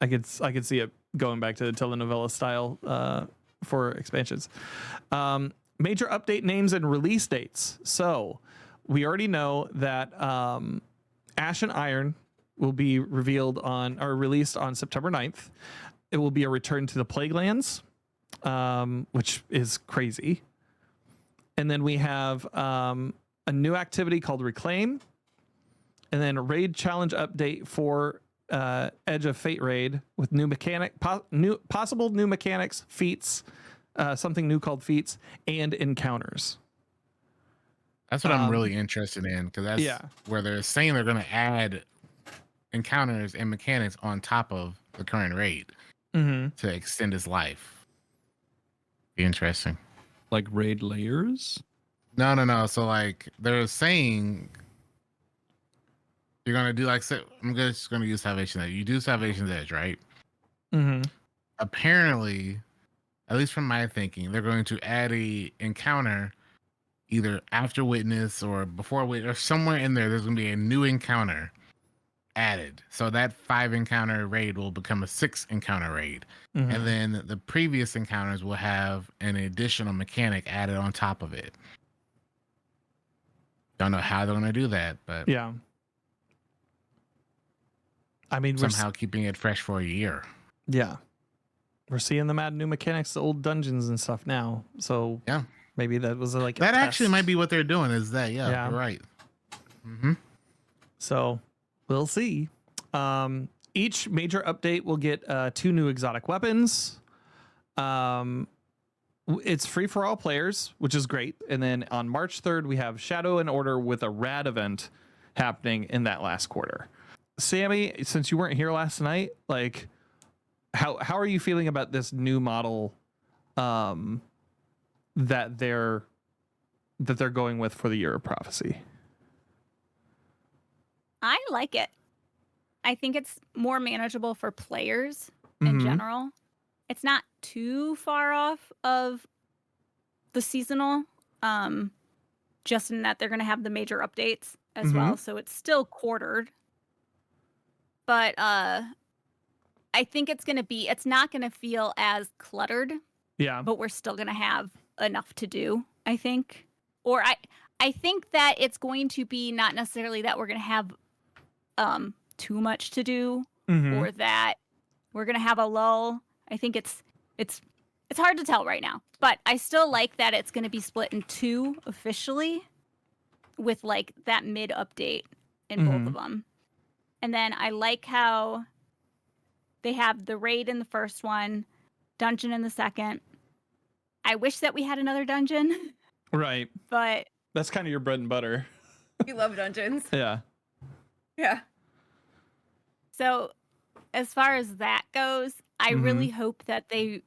I could see it going back to the telenovela style for expansions. Major update names and release dates. So we already know that Ash and Iron will be revealed on or released on September 9th. It will be a return to the Plaguelands, which is crazy. And then we have a new activity called Reclaim, and then a raid challenge update for Edge of Fate raid with new possible new mechanics, feats, something new called feats, and encounters. That's what I'm really interested in because that's where they're saying they're going to add encounters and mechanics on top of the current raid to extend its life. Be interesting. Like raid layers. No. So like they're saying you're gonna do like I'm just gonna use Salvation Edge. You do Salvation's Edge, right? Apparently, at least from my thinking, they're going to add a encounter either after Witness or before Witness or somewhere in there. There's gonna be a new encounter added, so that 5 encounter raid will become a 6 encounter raid, and then the previous encounters will have an additional mechanic added on top of it. Don't know how they're going to do that, but Yeah. I mean, somehow keeping it fresh for a year. We're seeing them add new mechanics to old dungeons and stuff now. So Yeah, maybe that was like that a actually test. might be what they're doing. Is that Yeah. You're right. So we'll see. Each major update will get 2 new exotic weapons. It's free for all players, which is great. And then on March 3rd, we have Shadow and Order with a rad event happening in that last quarter. Sammy, since you weren't here last night, like how are you feeling about this new model that they're going with for the Year of Prophecy? I like it. I think it's more manageable for players in general. It's not too far off of the seasonal, just in that they're going to have the major updates as well. So it's still quartered. But I think it's not going to feel as cluttered, but we're still going to have enough to do, I think. Or I think that it's going to be not necessarily that we're going to have too much to do or that we're going to have a lull. I think it's hard to tell right now, but I still like that it's going to be split in 2 officially with like that mid update in both of them. And then I like how they have the raid in the first one, dungeon in the second. I wish that we had another dungeon. Right. But that's kind of your bread and butter. You love dungeons. Yeah. Yeah. So as far as that goes, I really hope that I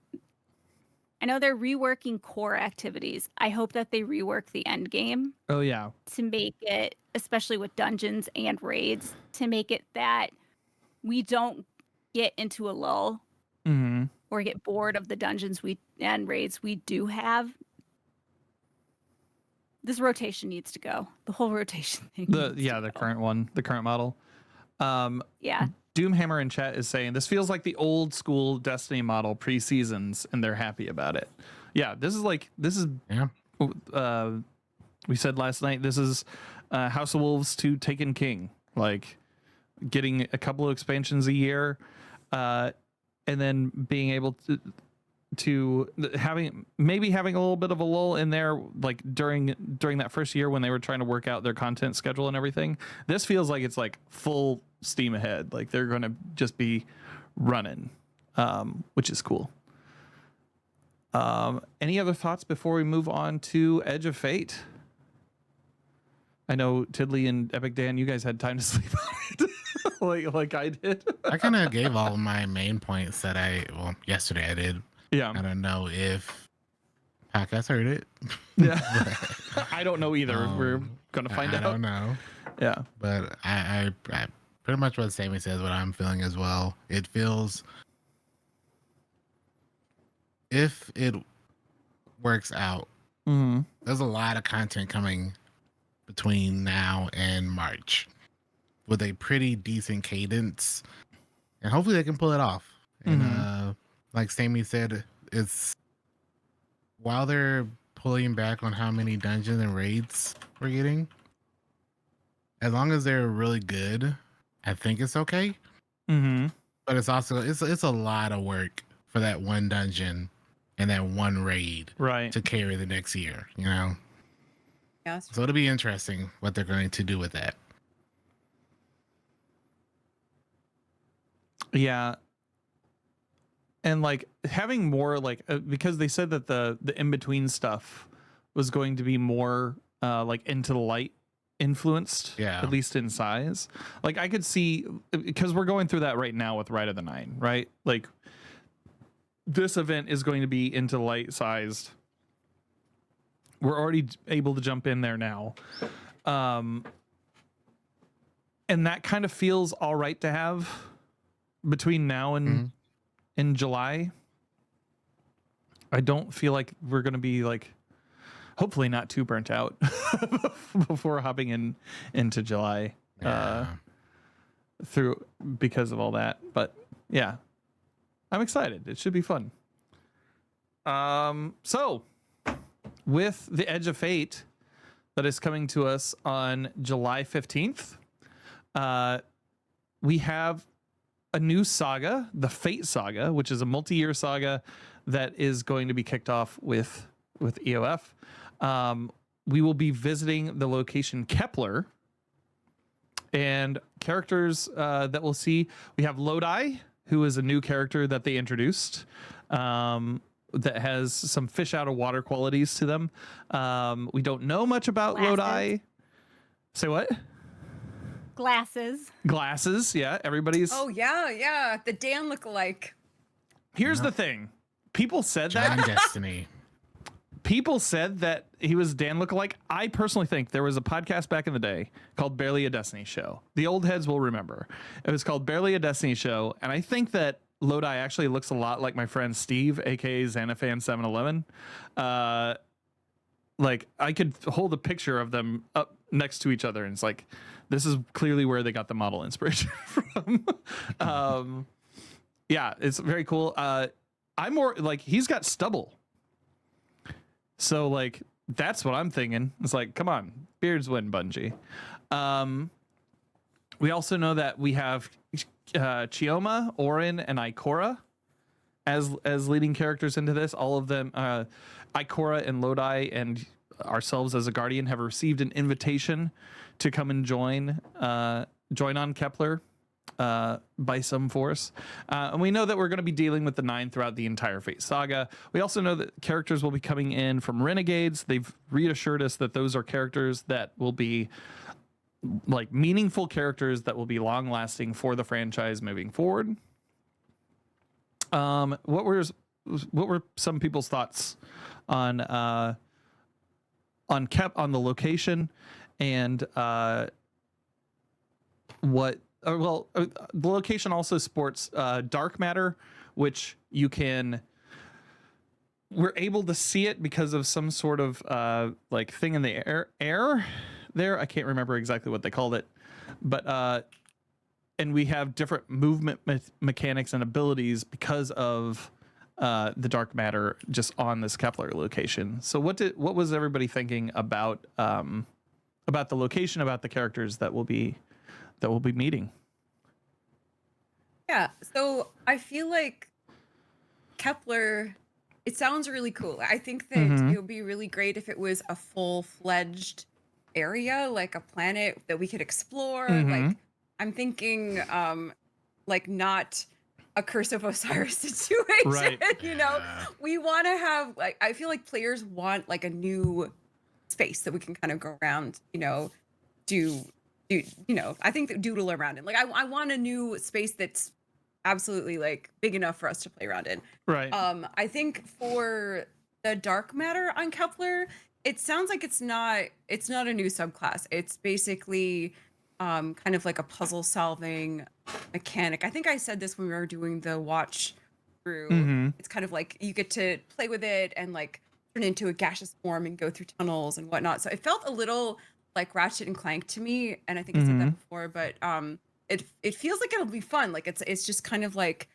know they're reworking core activities. I hope that they rework the end game. Oh, yeah. To make it, especially with dungeons and raids, to make it that we don't get into a lull or get bored of the dungeons and raids we do have. This rotation needs to go. The whole rotation thing. The current one, the current model. Yeah. Doomhammer in chat is saying this feels like the old school Destiny model pre-seasons, and they're happy about it. Yeah, this is Yeah. we said last night, this is House of Wolves to Taken King, like getting a couple of expansions a year, and then being able to having a little bit of a lull in there, like during that first year when they were trying to work out their content schedule and everything. This feels like it's like full steam ahead, like they're going to just be running, which is cool. Any other thoughts before we move on to Edge of Fate? I know Tidley and Epic Dan, you guys had time to sleep on it, like I did. I kind of gave all of my main points that yesterday I did. Yeah. I don't know if podcast heard it. Yeah. I don't know either. We're gonna find out. I don't know. Yeah. But I pretty much what Sammy says, what I'm feeling as well. It feels, if it works out, there's a lot of content coming between now and March with a pretty decent cadence, and hopefully they can pull it off. And like Sammy said, it's while they're pulling back on how many dungeons and raids we're getting, as long as they're really good, I think it's okay. But it's also it's a lot of work for that one dungeon and that one raid, right, to carry the next year, you know. Yes. So it'll be interesting what they're going to do with that. Yeah. And like having more like because they said that the in-between stuff was going to be more like Into the Light influenced, Yeah. at least in size. Like I could see, because we're going through that right now with Rite of the Nine, right? Like this event is going to be Into the Light sized. We're already able to jump in there now. And that kind of feels all right to have between now and in July. I don't feel like we're going to be like, hopefully not too burnt out before hopping into July through because of all that. But yeah, I'm excited. It should be fun. So with the Edge of Fate that is coming to us on July 15th, we have a new saga, the Fate Saga, which is a multi-year saga that is going to be kicked off with EOF. We will be visiting the location Kepler, and characters that we'll see. We have Lodi, who is a new character that they introduced, that has some fish out of water qualities to them. We don't know much about Lodi. Say what? Glasses, yeah. Everybody's. Oh yeah, the Dan lookalike. Here's the thing: people said John that. Destiny. People said that he was Dan lookalike. I personally think there was a podcast back in the day called Barely a Destiny Show. The old heads will remember. It was called Barely a Destiny Show, and I think that Lodi actually looks a lot like my friend Steve, aka Xanafan711. Like I could hold a picture of them up next to each other, and it's like, this is clearly where they got the model inspiration from. Yeah, it's very cool. I'm more like, he's got stubble. So like, that's what I'm thinking. It's like, come on, beards win, Bungie. We also know that we have Chioma, Orin, and Ikora as leading characters into this. All of them, Ikora and Lodi and ourselves as a Guardian have received an invitation to come and join on Kepler by some force. And we know that we're going to be dealing with the Nine throughout the entire Fate Saga. We also know that characters will be coming in from Renegades. They've reassured us that those are characters that will be like meaningful characters that will be long lasting for the franchise moving forward. What were some people's thoughts on the location and the location also sports dark matter, which we're able to see it because of some sort of like thing in the air there. I can't remember exactly what they called it, but and we have different movement mechanics and abilities because of the dark matter just on this Kepler location. So what was everybody thinking about the location, about the characters that we'll be meeting? Yeah, so I feel like Kepler, it sounds really cool. I think that it would be really great if it was a full-fledged area, like a planet that we could explore. Like, I'm thinking like not a Curse of Osiris situation. Right. You know, we want to have, like, I feel like players want like a new space that we can kind of go around, you know, I think that doodle around in. Like, I want a new space that's absolutely like big enough for us to play around in. Right. I think for the dark matter on Kepler, it sounds like it's not a new subclass. It's basically kind of like a puzzle solving mechanic. I think I said this when we were doing the watch through. It's kind of like you get to play with it and like turn into a gaseous form and go through tunnels and whatnot. So it felt a little like Ratchet and Clank to me, and I think I said that before, but it feels like it'll be fun. Like it's just kind of like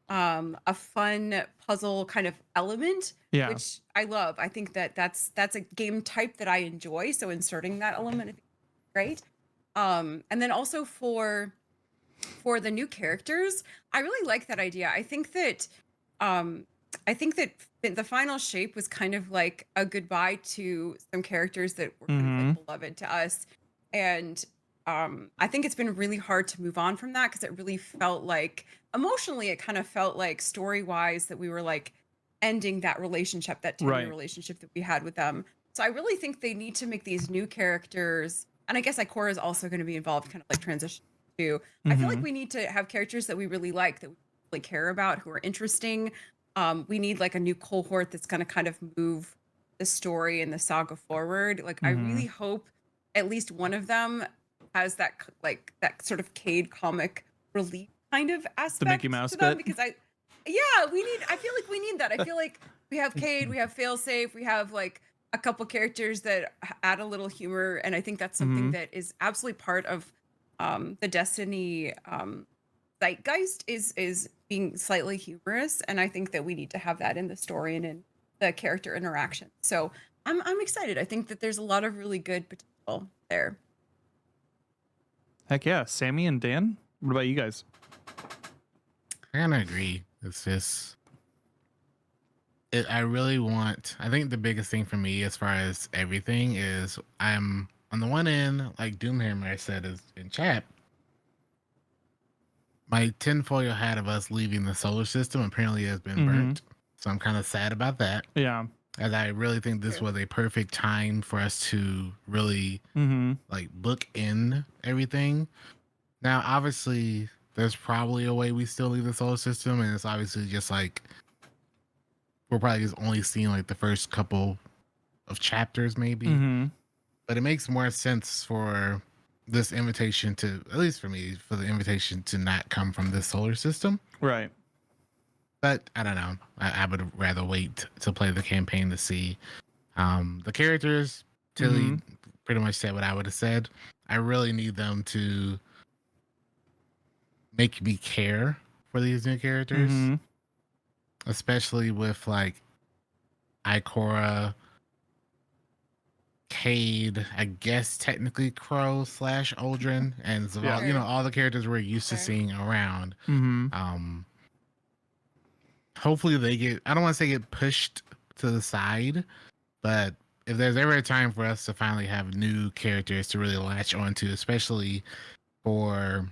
a fun puzzle kind of element, which I love. I think that's a game type that I enjoy. So inserting that element is great. And then also for the new characters, I really like that idea. I think that the final shape was kind of like a goodbye to some characters that were kind of like beloved to us, and I think it's been really hard to move on from that because it really felt like emotionally, it kind of felt like story-wise that we were like ending that relationship, that 10-year relationship that we had with them. So I really think they need to make these new characters, and I guess Ikora is also going to be involved, kind of like transition too. I feel like we need to have characters that we really like, that we really care about, who are interesting. We need like a new cohort that's going to kind of move the story and the saga forward. Like I really hope at least one of them has that like that sort of Cade comic relief kind of aspect, the Mickey Mouse to them, bit. because I feel like we need that. I feel like we have Cade, we have Failsafe, we have like a couple characters that add a little humor, and I think that's something that is absolutely part of the Destiny zeitgeist is being slightly humorous, and I think that we need to have that in the story and in the character interaction. So I'm excited. I think that there's a lot of really good potential there. Heck yeah. Sammy and Dan, what about you guys? I kind of agree. It's just, I think the biggest thing for me as far as everything is I'm on the one end, like Doomhammer said is in chat, my tinfoil hat of us leaving the solar system apparently has been burnt. So I'm kind of sad about that. Yeah. As I really think this was a perfect time for us to really like book in everything. Now, obviously, there's probably a way we still leave the solar system, and it's obviously just like we're probably just only seeing like the first couple of chapters, maybe. But it makes more sense for this invitation to, at least for me, for the invitation to not come from this solar system. Right. But I don't know. I would rather wait to play the campaign to see. The characters, Tilly pretty much said what I would have said. I really need them to make me care for these new characters. Especially with like Ikora, Cade, I guess technically Crow / Aldrin, and Zaval, you know, all the characters we're used to seeing around. Hopefully they get, I don't want to say get pushed to the side, but if there's ever a time for us to finally have new characters to really latch onto, especially for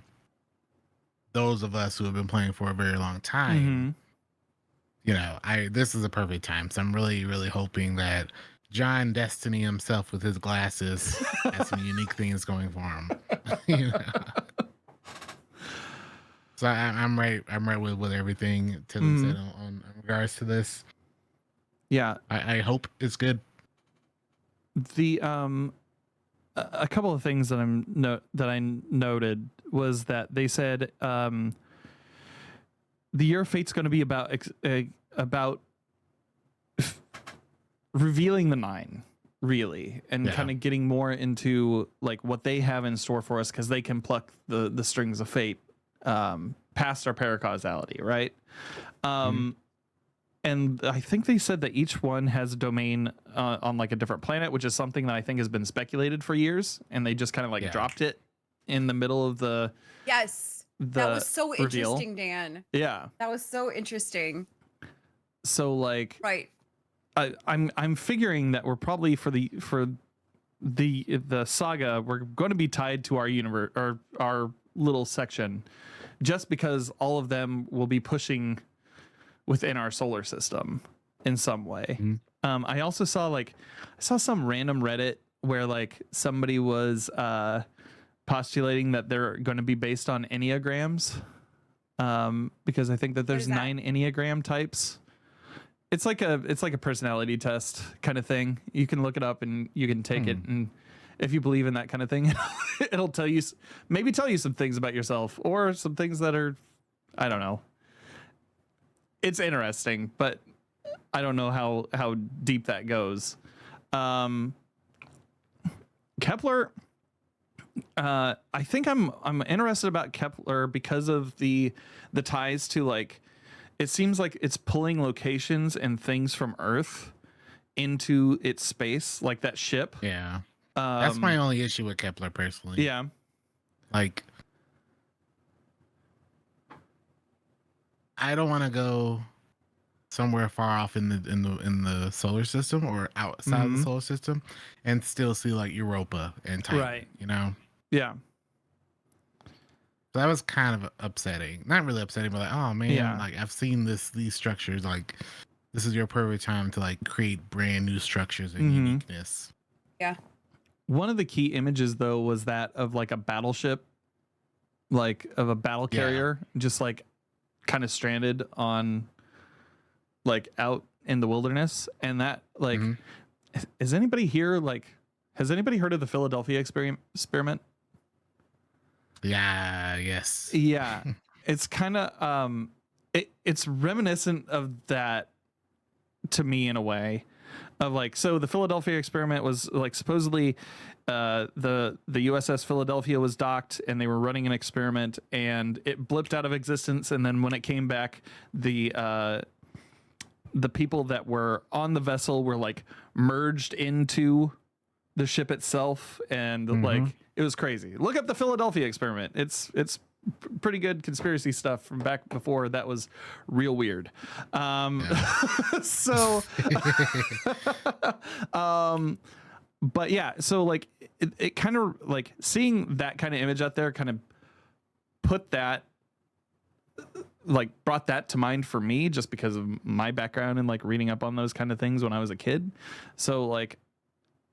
those of us who have been playing for a very long time, you know, this is a perfect time. So I'm really, really hoping that John Destiny himself with his glasses has some unique things going for him. You know? So I'm right with everything Tilly said on regards to this. Yeah. I hope it's good. The a couple of things that I noted was that they said the Year of Fate's going to be about revealing the 9, really, and kind of getting more into like what they have in store for us, because they can pluck the strings of fate past our paracausality, right? And I think they said that each one has a domain on like a different planet, which is something that I think has been speculated for years, and they just kind of like dropped it in the middle of the that was so reveal. interesting, Dan. Yeah, that was so interesting. So like, Right. I'm figuring that we're probably for the saga, we're going to be tied to our universe or our little section, just because all of them will be pushing within our solar system in some way. I also saw some random Reddit where like somebody was postulating that they're going to be based on enneagrams, because I think that there's 9 enneagram types. It's like a personality test kind of thing. You can look it up and you can take it, and if you believe in that kind of thing, it'll tell you some things about yourself, or some things that are, I don't know. It's interesting, but I don't know how deep that goes. Kepler, I think I'm interested about Kepler because of the ties to like, it seems like it's pulling locations and things from Earth into its space, like that ship. Yeah. That's my only issue with Kepler personally. Yeah. Like, I don't want to go somewhere far off in the solar system or outside of the solar system and still see like Europa and Titan, Right. you know? Yeah. So that was kind of upsetting. Not really upsetting, but like, oh man, like I've seen these structures. Like, this is your perfect time to like create brand new structures and uniqueness. Yeah. One of the key images though was that of like a battleship, like of a battle carrier, just like kind of stranded on like out in the wilderness. And that like, is anybody here like, has anybody heard of the Philadelphia experiment? Yeah. Yes. Yeah. It's kind of it's reminiscent of that to me in a way, of like, so the Philadelphia experiment was like supposedly the USS Philadelphia was docked and they were running an experiment and it blipped out of existence, and then when it came back, the people that were on the vessel were like merged into the ship itself, and like it was crazy. Look up the Philadelphia experiment. It's pretty good conspiracy stuff from back before that was real weird. So but yeah, so like it kind of like seeing that kind of image out there kind of put that, like brought that to mind for me, just because of my background and like reading up on those kind of things when I was a kid. So like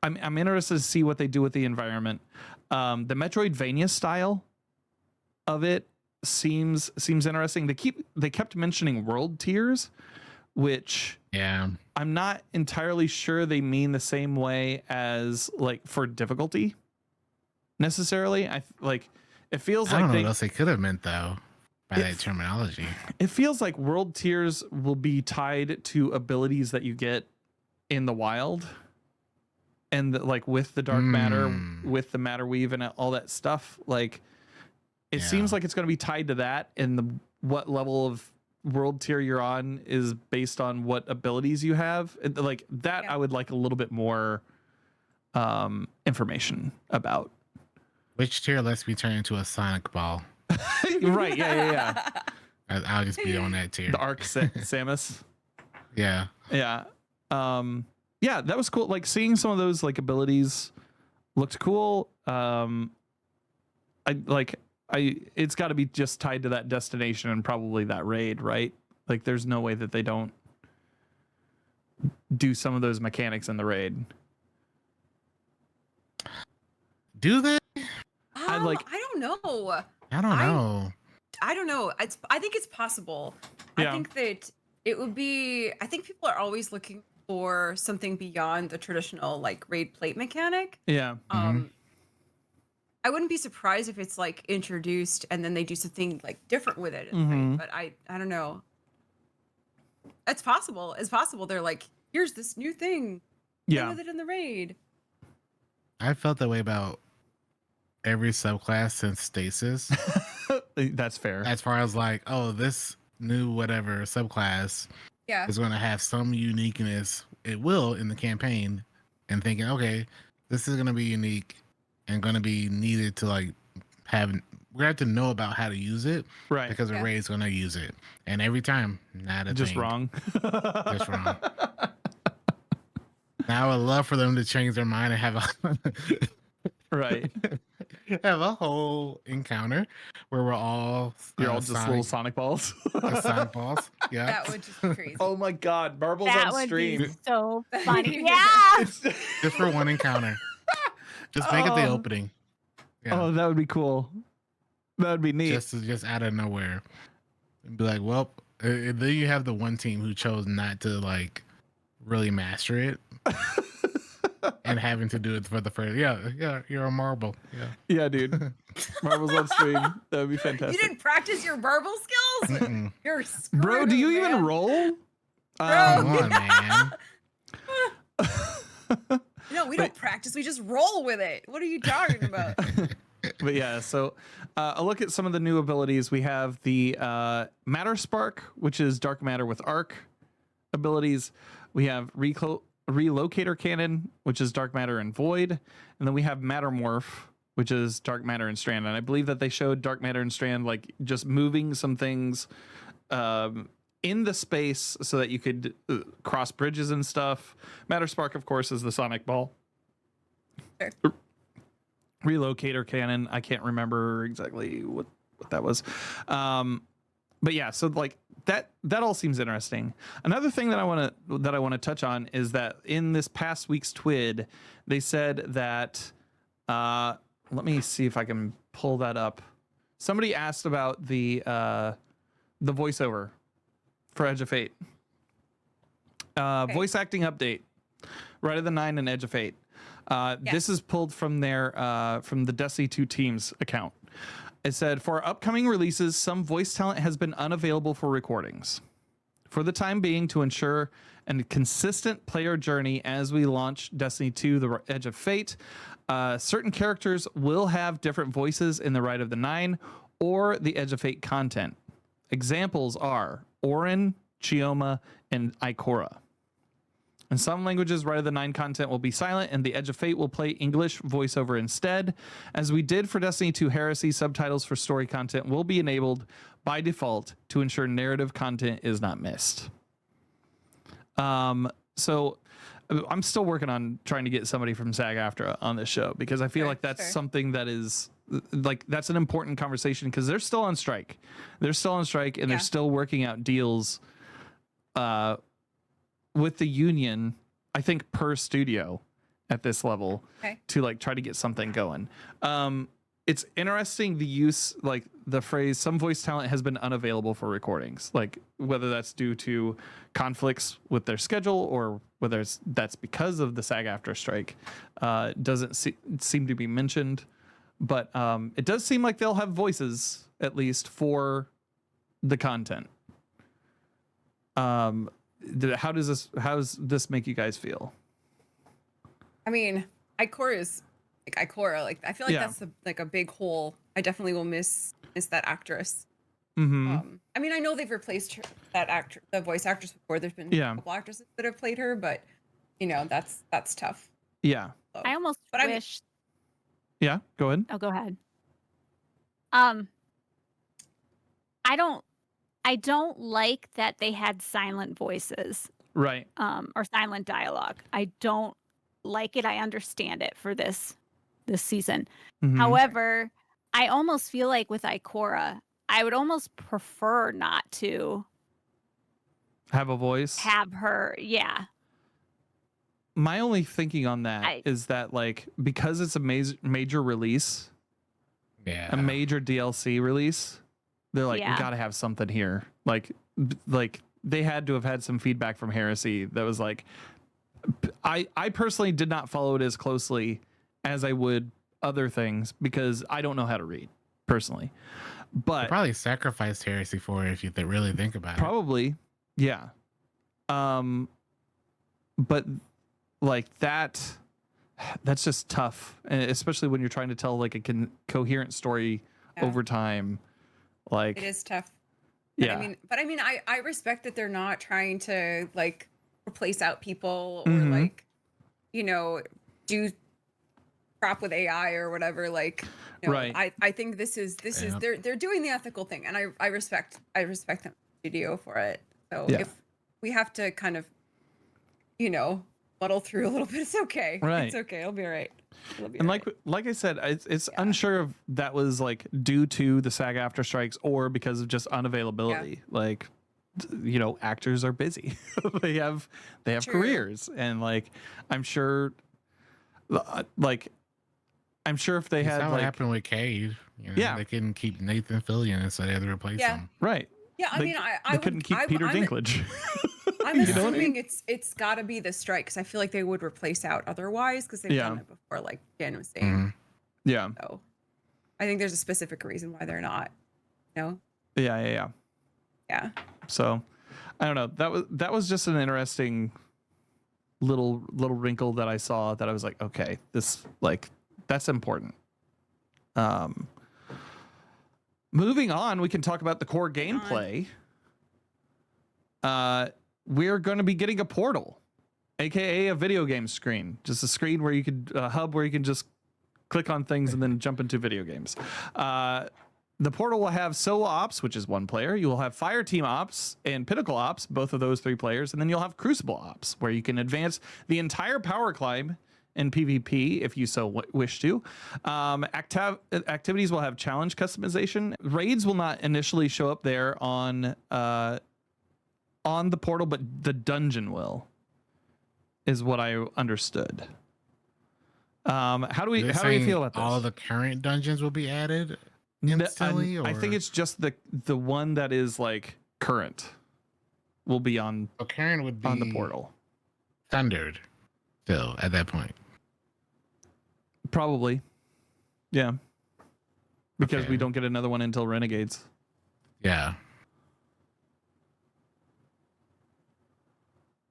I'm interested to see what they do with the environment. The Metroidvania style of it seems interesting. They kept mentioning world tiers, which I'm not entirely sure they mean the same way as like for difficulty necessarily. It feels I like don't know what else they could have meant though by that terminology. It feels like world tiers will be tied to abilities that you get in the wild, and like with the dark matter, with the matter weave and all that stuff. Like it seems like it's going to be tied to that, and what level of world tier you're on is based on what abilities you have. Like that, I would like a little bit more information about. Which tier lets me turn into a Sonic ball? Right? Yeah. I'll just be on that tier. The Arc Samus. Yeah. Yeah, that was cool. Like seeing some of those like abilities looked cool. It's got to be just tied to that destination and probably that raid, right? Like there's no way that they don't do some of those mechanics in the raid. Do they? I don't know. I don't know. I don't know. I think it's possible. Yeah. I think that it would be. I think people are always looking for something beyond the traditional like raid plate mechanic. Yeah. I wouldn't be surprised if it's like introduced and then they do something like different with it. Right? But I don't know. It's possible. It's possible. They're like, here's this new thing. Yeah. Play with it in the raid. I felt that way about every subclass since Stasis. That's fair. As far as like, oh, this new whatever subclass Yeah. is going to have some uniqueness. It will in the campaign, and thinking, okay, this is going to be unique and going to be needed to like have. We have to know about how to use it, Right. Because Yeah. Array's going to use it, and every time, not a Just thing. wrong. Just wrong. Now I would love for them to change their mind and have a Right. have a whole encounter where we're all You're all just little Sonic balls. just Sonic balls. Yeah. That would just be crazy. Oh my god, marbles That on would stream. be so That'd funny. be Yeah. Just for one encounter. Just make it the Oh. opening. Yeah. Oh, that would be cool. That would be neat. just out of nowhere. And be like, well, then you have the one team who chose not to like really master it. And having to do it for the first, yeah, you're a marble. Yeah. Yeah, dude. Marbles on stream. That would be You fantastic. didn't practice your marble skills? Mm-mm. You're screwed. Bro, do you even man. roll? Come on, man. No, we don't practice. We just roll with it. What are you talking about? But yeah, so a look at some of the new abilities. We have the Matter Spark, which is dark matter with arc abilities. We have Relocator Cannon, which is dark matter and void. And then we have Matter Morph, which is dark matter and strand. And I believe that they showed dark matter and strand, like just moving some things in the space so that you could cross bridges and stuff. Matter Spark, of course, is the Sonic Ball. Sure. Relocator Cannon, I can't remember exactly what that was. But yeah, so like that all seems interesting. Another thing that I want to touch on is that in this past week's TWID, they said that let me see if I can pull that up. Somebody asked about the voiceover for Edge of Fate. Okay. Voice acting update. Rite of the Nine and Edge of Fate. This is pulled from their from the Destiny 2 Teams account. It said, for upcoming releases, some voice talent has been unavailable for recordings. For the time being, to ensure a consistent player journey as we launch Destiny 2, The Edge of Fate, certain characters will have different voices in the Rite of the Nine or the Edge of Fate content. Examples are Orin, Chioma, and Ikora. In some languages, Rite of the Nine content will be silent, and the Edge of Fate will play English voiceover instead. As we did for Destiny 2 Heresy, subtitles for story content will be enabled by default to ensure narrative content is not missed. So I'm still working on trying to get somebody from SAG-AFTRA on this show, because I feel like that's something that is like, that's an important conversation, because they're still on strike. They're still on strike, and they're still working out deals with the union, I think per studio at this level, to like try to get something going. It's interesting, the use, like the phrase, some voice talent has been unavailable for recordings, like whether that's due to conflicts with their schedule or whether that's because of the SAG-AFTRA strike. Doesn't seem to be mentioned, but it does seem like they'll have voices at least for the content. How does this make you guys feel? I mean, Ikora is like Ikora. Like, I feel like that's a big hole. I definitely will miss that actress. Mm-hmm. I mean, I know they've replaced the voice actress before. There's been a couple actresses that have played her, but you know, that's tough. Yeah. So, I almost wish. Yeah, go ahead. Oh, go ahead. I don't like that they had silent voices. Right. Or silent dialogue. I don't like it. I understand it for this season. Mm-hmm. However, I almost feel like with Ikora, I would almost prefer not to have a voice. Have her, yeah. My only thinking on that is that, like, because it's a major release, a major DLC release, they're like, we gotta have something here. Like they had to have had some feedback from Heresy that was like, I personally did not follow it as closely as I would other things, because I don't know how to read personally. But they probably sacrificed Heresy for it if you really think about it. Probably, yeah. But like that's just tough, especially when you're trying to tell like a coherent story over time. Like It is tough. yeah. I mean, I respect that they're not trying to like replace out people or Mhm. like, you know, do crap with AI or whatever. Like, Right. I think this is Yeah. they're doing the ethical thing, and I respect them studio for it. So Yeah. if we have to kind of, muddle through a little bit, it's okay. Right. It's okay. It'll be all right. It'll be And all right. like I said, it's Yeah. unsure if that was like due to the SAG after strikes or because of just unavailability. Like, actors are busy. they have True. careers, and like I'm sure if they That's had how it like happened with Cave. Yeah. They couldn't keep Nathan Fillion, so they had to replace Yeah. him. right, Yeah, I they, mean, they couldn't keep Peter Dinklage. I'm You know what I assuming mean? it's got to be the strike because I feel like they would replace out otherwise because they've Yeah. done it before, like Dan was saying. Mhm. Yeah, So I think there's a specific reason why they're not. yeah. Yeah. So I don't know. That was just an interesting little wrinkle that I saw that I was like, okay, this that's important. Moving on, we can talk about the core gameplay. We're going to be getting a portal, aka a video game screen, just a screen where you could hub where you can just click on things and then jump into video games. The portal will have solo ops, which is 1 player. You will have fire team ops and pinnacle ops, both of those 3 players, and then you'll have crucible ops, where you can advance the entire power climb in PvP if you so wish to. Activities will have challenge customization. Raids will not initially show up there on the portal, but the dungeon will, is what I understood. How do we They're feel saying about this? all the current dungeons will be added instantly? I think it's just the one that is like current will be on current would be on the portal. Thundered still at that point. Probably. Yeah. Because Okay. we don't get another one until Renegades. Yeah.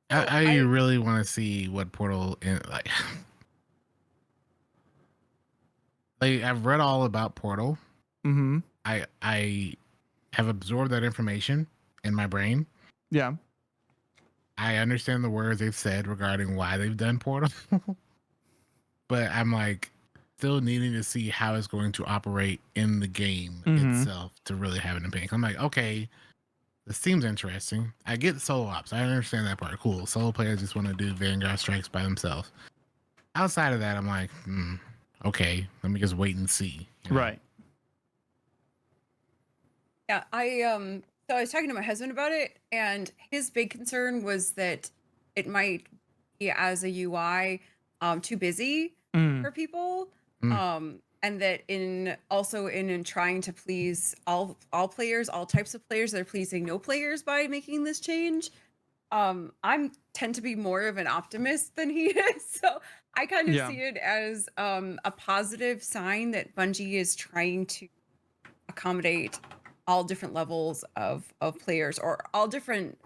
I really want to see what portal like. I've read all about Portal. Mm-hmm. I have absorbed that information in my brain. Yeah. I understand the words they've said regarding why they've done Portal, but I'm like still needing to see how it's going to operate in the game itself to really have an opinion. I'm like, okay, this seems interesting. I get solo ops. I understand that part. Cool. Solo players just want to do Vanguard strikes by themselves. Outside of that, I'm like, okay, let me just wait and see. Right. Yeah, so I was talking to my husband about it, and his big concern was that it might be as a UI too busy for people. And that in trying to please all players, all types of players, they're pleasing no players by making this change. I'm tend to be more of an optimist than he is, so I kind of see it as a positive sign that Bungie is trying to accommodate all different levels of players, or all different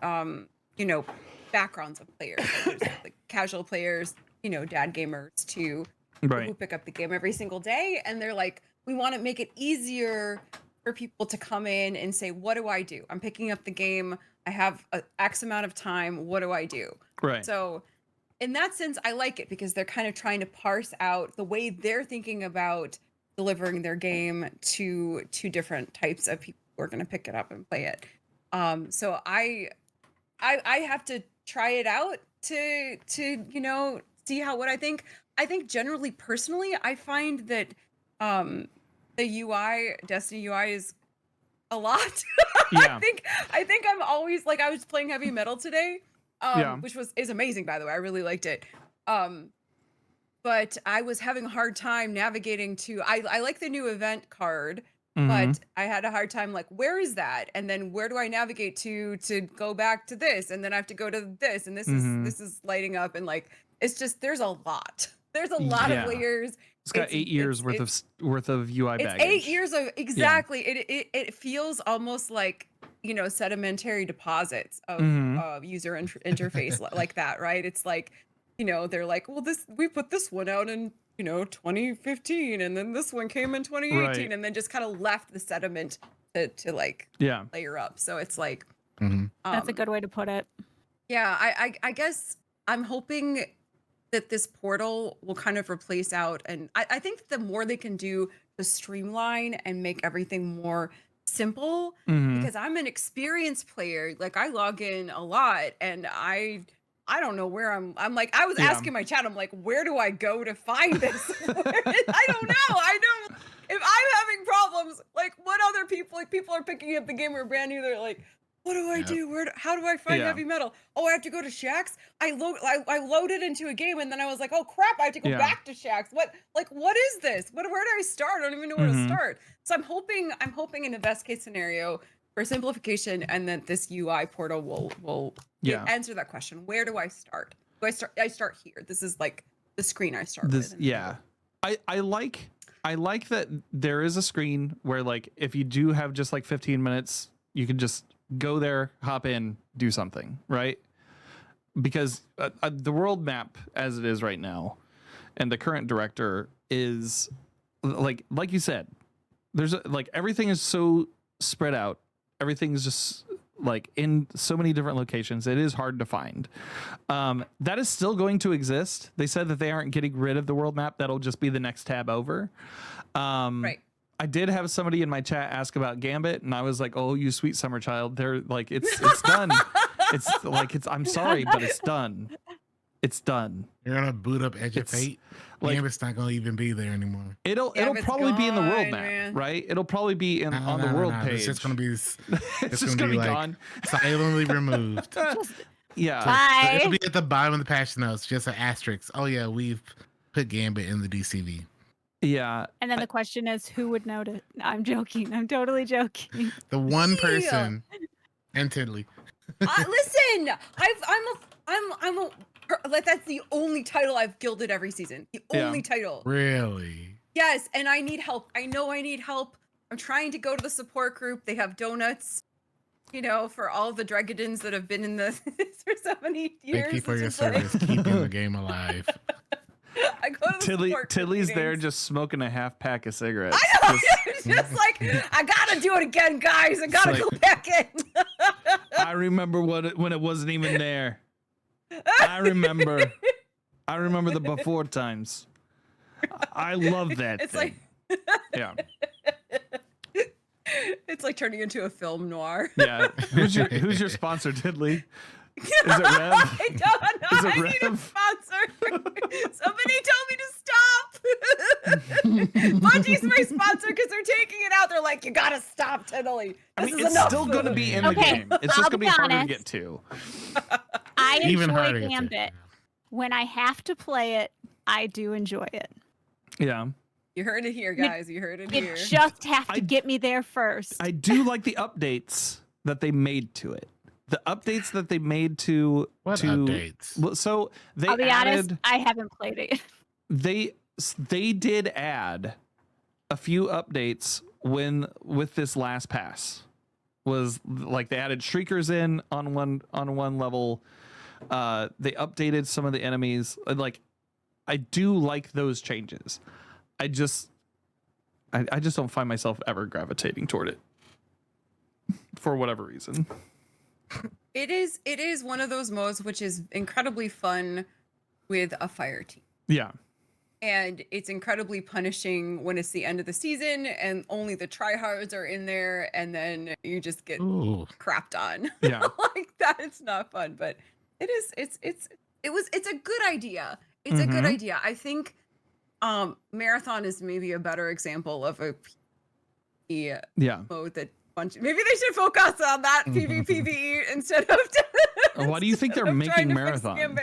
backgrounds of players. There's like casual players, dad gamers, to who pick up the game every single day, and they're like, we want to make it easier for people to come in and say, what do I do? I'm picking up the game, I have a X amount of time, what do I do? Right. So in that sense, I like it because they're kind of trying to parse out the way they're thinking about delivering their game to different types of people who are going to pick it up and play it. So I have to try it out to see what I think. I think generally, personally, I find that the UI, Destiny UI, is a lot. Yeah. I think I'm always like, I was playing heavy metal today, which is amazing, by the way. I really liked it. But I was having a hard time navigating to, I like the new event card, but I had a hard time, like, where is that? And then where do I navigate to go back to this? And then I have to go to this, and this is lighting up, and like, it's just, there's a lot. There's a lot of layers. It's got 8 years worth of UI baggage. It's 8 years of, exactly. It feels almost like, sedimentary deposits of user interface like that, right? It's like, they're like, well, we put this one out in 2015, and then this one came in 2018, and then just kind of left the sediment to like Yeah. layer up. So it's like That's a good way to put it. Yeah, I guess I'm hoping that this portal will kind of replace out, and I think the more they can do to streamline and make everything more simple, because I'm an experienced player. Like I log in a lot, and I don't know where I'm like I was asking my chat. I'm like, where do I go to find this? I don't know. I know if I'm having problems, like what other people are picking up the game or brand new. They're like, what do I do? How do I find heavy metal? Oh, I have to go to Shaxx. I loaded into a game and then I was like, oh crap, I have to go back to Shaxx. What is this? Where do I start? I don't even know where to start. So I'm hoping in the best case scenario for simplification, and that this UI portal will answer that question. Where do I start? I start here. This is like the screen I start with. Yeah. I like that there is a screen where like if you do have just like 15 minutes, you can just go there, hop in, do something, right? Because the world map as it is right now, and the current director is like you said, there's like everything is so spread out. Everything's just like in so many different locations. It is hard to find. That is still going to exist. They said that they aren't getting rid of the world map. That'll just be the next tab over. Right. I did have somebody in my chat ask about Gambit, and I was like, "Oh, you sweet summer child." They're like, "It's done. It's like I'm sorry, but it's done. It's done." You're gonna boot up Edge of Fate. Like, Gambit's not gonna even be there anymore. It'll probably be in the world map, right? It'll probably be on the world page. It's just gonna be. It's just gonna be like gone, silently removed. Yeah. So it'll be at the bottom of the patch notes, just an asterisk. Oh yeah, we've put Gambit in the DCV. Yeah. And then the question is, who would note it? No, I'm joking. I'm totally joking. The one person, and Tidley. Listen, I'm a like that's the only title I've gilded every season. The only title. Really? Yes, and I need help. I know I need help. I'm trying to go to the support group. They have donuts, you know, for all the Dragadins that have been in the for so many years. Thank you for your service, keeping the game alive. I go to the Tilly's there just smoking a half pack of cigarettes. I know, just like I gotta do it again, guys. I gotta go back in. I remember when it wasn't even there. I remember the before times. I love that. It's thing. like yeah. It's like turning into a film noir. Yeah. Who's your sponsor, Tidley? Is it Rev? I don't know. Is it I Rev? need a sponsor. Somebody told me to stop. Bungie's my sponsor because they're taking it out. They're like, you gotta stop, Tiddly. It's still going to be in the game. It's just going to be harder to get to. I Even enjoy harder to get to. Gambit. When I have to play it, I do enjoy it. Yeah. You heard it here, guys. You heard it You here. just have to get me there first. I do like the updates that they made to it. The updates that they made to updates? Well, so they I'll be honest, added. I haven't played it. They did add a few updates with this last pass. Was like they added shriekers in on one level. They updated some of the enemies. Like I do like those changes. I just don't find myself ever gravitating toward it for whatever reason. It is one of those modes which is incredibly fun with a fire team. Yeah. And it's incredibly punishing when it's the end of the season and only the tryhards are in there, and then you just get crapped on. Yeah. Like that, it's not fun, but it's a good idea. It's a good idea. I think Marathon is maybe a better example of a mode that maybe they should focus on that PvPvE instead of Why do you think they're making Marathon?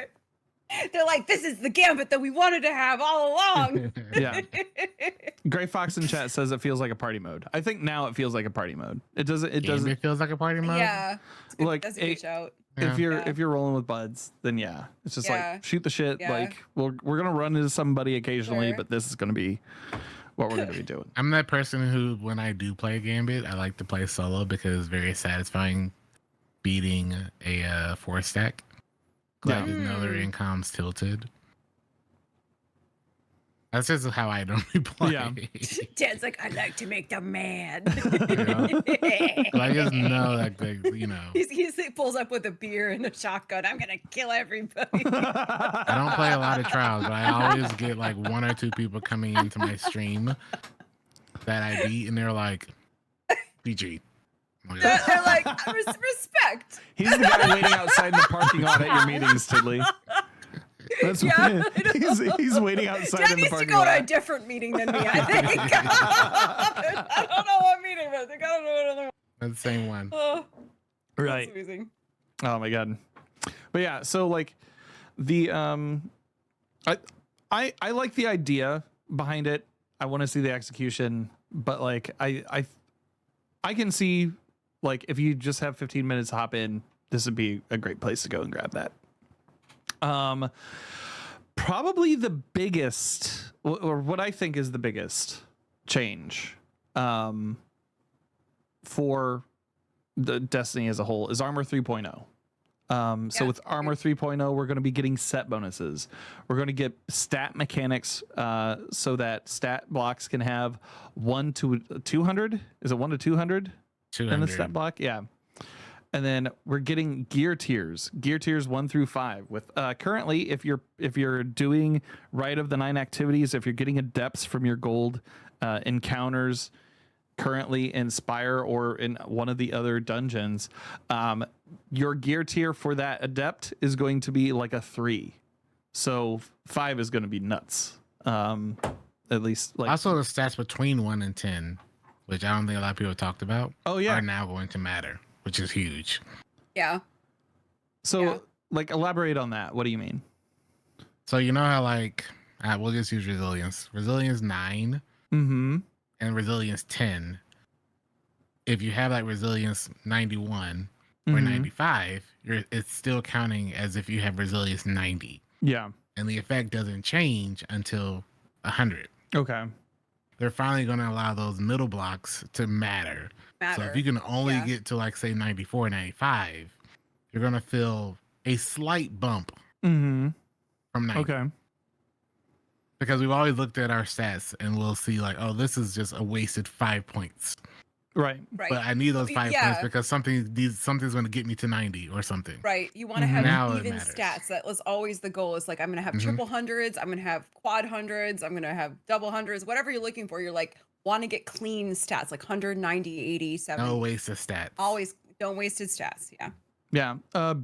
They're like, this is the Gambit that we wanted to have all along. Yeah. Gray Fox in chat says it feels like a party mode. I think now it feels like a party mode. It doesn't. It feels like a party mode. Yeah. Like that's a good shout. If you're rolling with buds, then yeah, it's just like shoot the shit. Yeah. Like we're gonna run into somebody occasionally, but this is gonna be what we're gonna be doing. I'm that person who, when I do play Gambit, I like to play solo because it's very satisfying beating a 4-stack. Glad to know their incom's tilted. That's just how I normally play. Yeah. Dan's like, I like to make them mad. But I just know that he pulls up with a beer and a shotgun. I'm gonna kill everybody. I don't play a lot of trials, but I always get like 1 or 2 people coming into my stream that I beat, and they're like, "GG." They're like, respect. He's the guy waiting outside in the parking lot at your meetings, Tidley. That's Yeah, he's waiting outside Dan in the needs to parking go lot. to a different meeting than me, I think. I don't know what meeting, but I think I don't know another one. That's the same one. Oh, Right. that's amazing. Oh my god. But yeah, so like the I like the idea behind it. I want to see the execution, but like I can see like if you just have 15 minutes to hop in, this would be a great place to go and grab that. Probably the biggest, or what I think is the biggest change for the Destiny as a whole is Armor 3.0. So with Armor 3.0, we're going to be getting set bonuses. We're going to get stat mechanics so that stat blocks can have 1 to 200. Is it 1 to 200 in the stat block? Yeah. And then we're getting gear tiers 1 through 5 with currently if you're doing Rite of the 9 activities, if you're getting adepts from your gold encounters currently in Spire or in one of the other dungeons, your gear tier for that adept is going to be like a 3. So 5 is going to be nuts. At least like Also the stats between 1 and 10, which I don't think a lot of people have talked about, are now going to matter, which is huge. Yeah. So like elaborate on that. What do you mean? So you know how like we'll just use resilience. Resilience 9 and resilience 10. If you have like resilience 91 or 95, it's still counting as if you have resilience 90. Yeah. And the effect doesn't change until 100. Okay. They're finally going to allow those middle blocks to matter. So if you can only get to like say 94, 95, you're going to feel a slight bump from 90. Okay. Because we've always looked at our stats and we'll see like, oh, this is just a wasted 5 points. Right. But I need those 5 points because something's going to get me to 90 or something. Right. You want to have Now even stats. That was always the goal. It's like, I'm going to have triple hundreds. I'm going to have quad hundreds. I'm going to have double hundreds, whatever you're looking for. You're like, want to get clean stats, like 190, 80, 70. No wasted stats. Always don't wasted stats. Yeah. Yeah.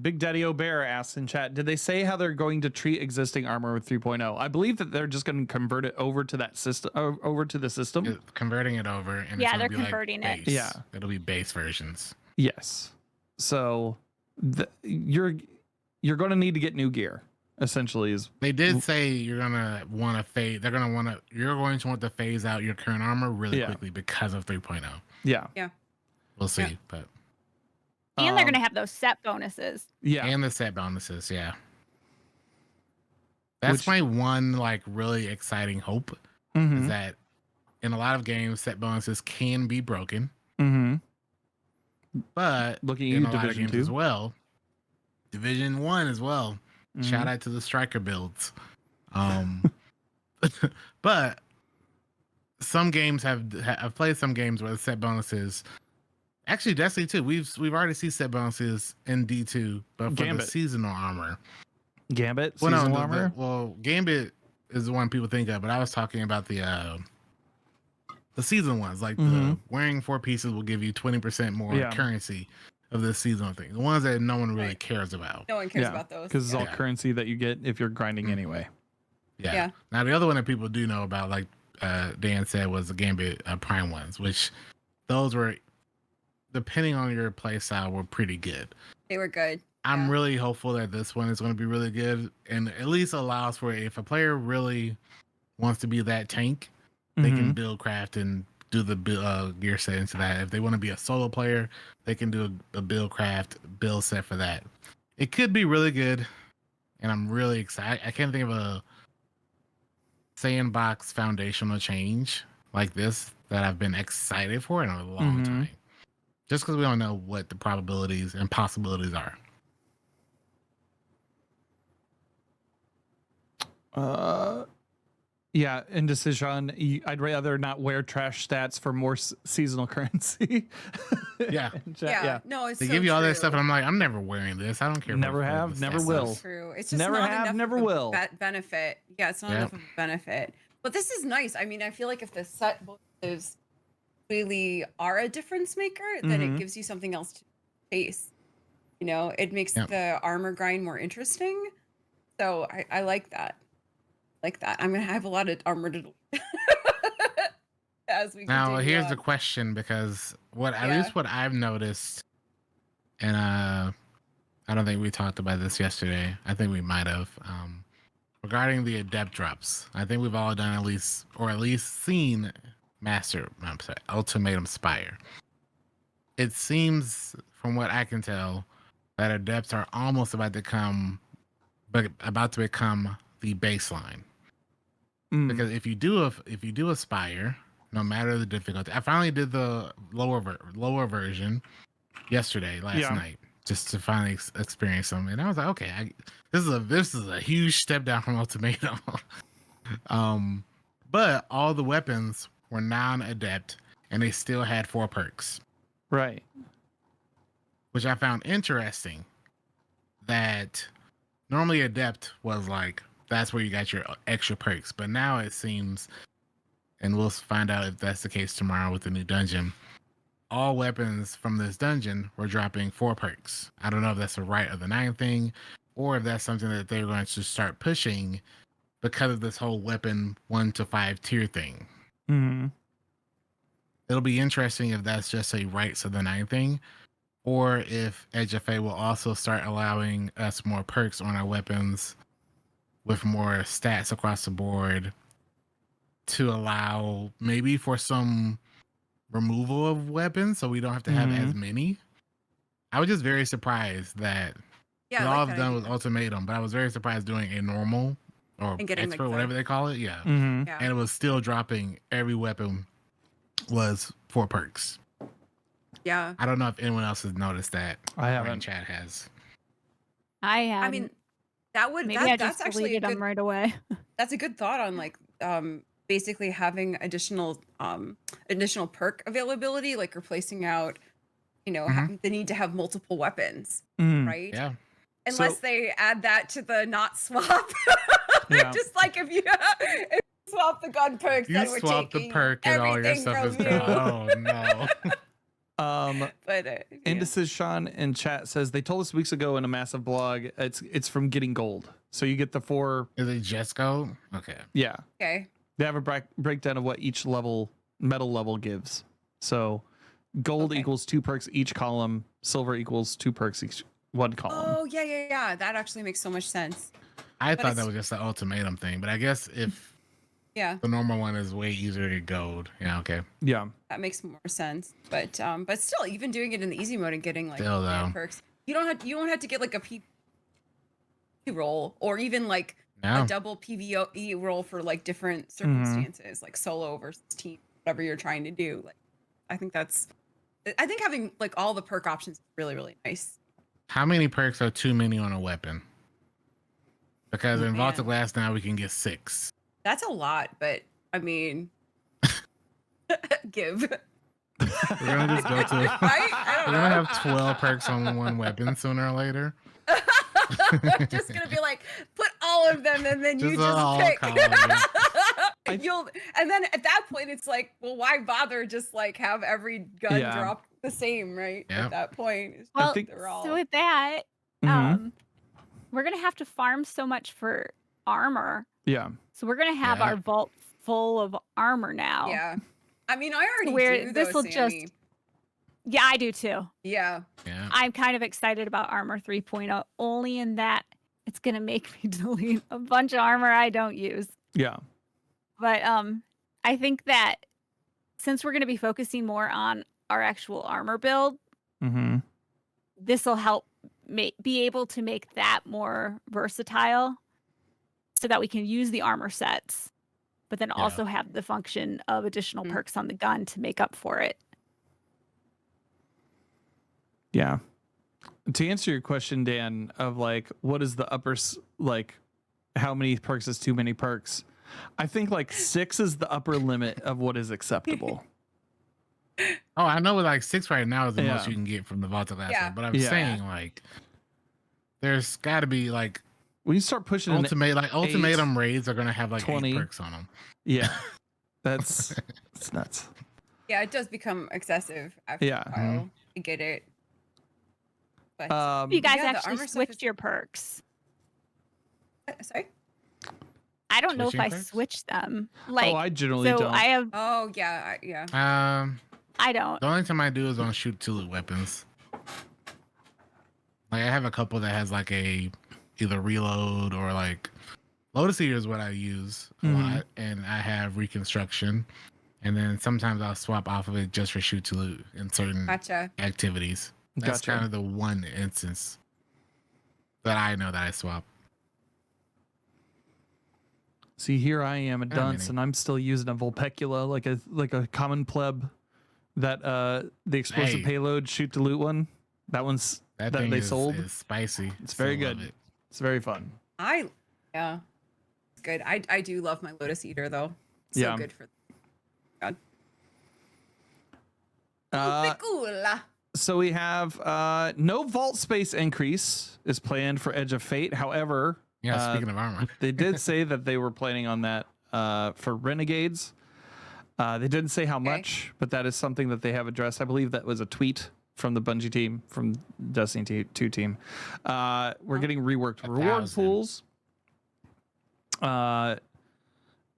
Big Daddy O'Bear asks in chat, did they say how they're going to treat existing Armor 3.0? I believe that they're just going to convert it over to that system, over to the system. Converting it over. And Yeah, it's they're be converting like it. base. Yeah. It'll be base versions. Yes. So you're going to need to get new gear. Essentially, is they did say you're gonna want to phase. You're going to want to phase out your current armor really quickly because of 3.0. Yeah. Yeah. We'll see, but And they're going to have those set bonuses. Yeah. And the set bonuses, yeah. That's my one like really exciting hope is that in a lot of games, set bonuses can be broken. But looking in at a lot of Division games 2 as well, Division 1 as well. Shout out to the striker builds. But some games I've played some games where the set bonuses. Actually, Destiny 2, we've already seen set bonuses in D2, but for Gambit. the seasonal armor. Gambit Well, seasonal no, armor. Gambit is the one people think of, but I was talking about the season ones. Like the wearing 4 pieces will give you 20% more currency of this seasonal thing. The ones that no one really cares about. No one cares about those. Because it's all currency that you get if you're grinding anyway. Yeah. Now the other one that people do know about, like Dan said, was the Gambit Prime ones, which those were, depending on your play style, were pretty good. They were good. I'm really hopeful that this one is going to be really good and at least allows for, if a player really wants to be that tank, they can build craft and do the gear set into that. If they want to be a solo player, they can do a build craft build set for that. It could be really good, and I'm really excited. I can't think of a sandbox foundational change like this that I've been excited for in a long time. Just because we don't know what the probabilities and possibilities are. Yeah, indecision. I'd rather not wear trash stats for more seasonal currency. Yeah. In chat, yeah. No, it's They so give you all that true. stuff, and I'm like, I'm never wearing this. I don't care. Never for have, the never stats will. stuff. True. It's just Never not have, enough never of a will. benefit. Yeah, it's not Yep. enough of a benefit. But this is nice. I mean, I feel like if the set bonuses really are a difference maker, then Mhm. it gives you something else to face. You know, it makes Yep. the armor grind more interesting. So I like that. Like that. I'm gonna have a lot of armor to as we Now continue here's on. the question, because at Yeah. least what I've noticed, and I don't think we talked about this yesterday. I think we might have. Regarding the adept drops, I think we've all done at least seen Ultimatum Spire. It seems, from what I can tell, that adepts are almost about to become the baseline. Mm. Because if you do aspire, no matter the difficulty, I finally did the lower version yesterday, last night, just to finally experience them, and I was like, okay, this is a huge step down from Ultimatum. But all the weapons were non-adept, and they still had 4 perks, Right. which I found interesting. That normally adept was like, that's where you got your extra perks, but now it seems, and we'll find out if that's the case tomorrow with the new dungeon, all weapons from this dungeon were dropping 4 perks. I don't know if that's a Rite of the 9 thing, or if that's something that they're going to start pushing because of this whole weapon 1 to 5 tier thing. Mm-hmm. It'll be interesting if that's just a Rites of the 9 thing, or if Edge of Fate will also start allowing us more perks on our weapons with more stats across the board to allow maybe for some removal of weapons, so we don't have to have as many. I was just very surprised that Yeah, all I I've like done that was Ultimatum, but I was very surprised doing a normal or And getting, like, expert, the- whatever they call it. Yeah. Mm-hmm. Yeah. And it was still dropping, every weapon was 4 perks. Yeah. I don't know if anyone else has noticed that. I or in haven't. chat has. I have. I mean, that would maybe I that's just actually a deleted good them right away. that's a good thought on, like, basically having additional perk availability, like replacing out, you know, the need to have multiple weapons, Mm. right? Yeah. Unless So- they add that to the not swap. They're Yeah. just like, if you swap the gun perks, You then we're swap the taking perk and all your everything stuff is from you. gone. Oh no. But yeah. Indecision in chat says they told us weeks ago in a massive blog it's from getting gold. So you get the 4. Is it just go? Okay. Yeah. Okay. They have a breakdown of what each metal level gives. So gold Okay. equals 2 perks each column. Silver equals 2 perks each one column. Oh yeah. That actually makes so much sense. I But thought that it's- was just the ultimatum thing, but I guess if Yeah, the normal one is way easier to get gold. Yeah, okay. Yeah. that makes more sense. But still, even doing it in the easy mode and getting like Still, damn though. perks, you don't have to get like a P roll or even like No. a double PvE roll for like different circumstances, like solo versus team, whatever you're trying to do. Like, I think having like all the perk options is really, really nice. How many perks are too many on a weapon? Because in Vault of Man. Glass now we can get 6. That's a lot, but I mean, give. We're gonna just go to Right? I we're don't gonna know. have 12 perks on one weapon sooner or later. Just gonna be like, put all of them, and then you Just all just pick. colors. And then at that point, it's like, well, why bother? Just like have every gun Yeah. drop the same, right? Yeah. At that point, it's I Well, think- they're all. so with that, Mhm. we're gonna have to farm so much for armor. Yeah. So we're gonna have Yeah. our vault full of armor now. Yeah, I mean, I already Where do. this'll Though, just- Sammy. Yeah, I do too. Yeah. Yeah. I'm kind of excited about armor 3.0, only in that it's gonna make me delete a bunch of armor I don't use. Yeah. But I think that since we're gonna be focusing more on our actual armor build, Mm-hmm. this will help be able to make that more versatile so that we can use the armor sets, but then Yeah. also have the function of additional perks on the gun to make up for it. Yeah. To answer your question, Dan, of like, what is the upper, like, how many perks is too many perks? I think like 6 is the upper limit of what is acceptable. Oh, I know like 6 right now is the most Yeah. you can get from the Vault of Last Yeah. one, but I'm Yeah. saying like there's got to be like When you start pushing in, ultimatum raids are gonna have like 20. 8 perks on them. yeah, it's nuts. Yeah, it does become excessive after Yeah. a while. I get it. But You guys yeah, the actually armor stuff switched is- your perks. Sorry. I don't know if Switching I perks? switched them. Like, I generally so don't. I have. Oh yeah, yeah. I don't. The only time I do is on shoot to loot weapons. Like I have a couple that has like a either reload or like Lotus Eater is what I use a Mhm. lot, and I have reconstruction, and then sometimes I'll swap off of it just for shoot to loot in certain Gotcha. activities. That's Gotcha. kind of the one instance that I know that I swap. See, here I am a Not dunce, many. and I'm still using a Vulpecula, like a common pleb. That the explosive Hey. payload shoot to loot one. That one's That that thing they is, sold. is spicy. It's very Still love good. it. It's very fun. Yeah. It's good. I do love my Lotus Eater though. So Yeah. good for God. Uh, Cool. So we have no vault space increase is planned for Edge of Fate. However, Yeah, speaking of armor. they did say that they were planning on that for Renegades. They didn't say how much, but that is something that they have addressed. I believe that was a tweet from the Bungie team, from Destiny 2 team. We're getting reworked reward 1,000. pools.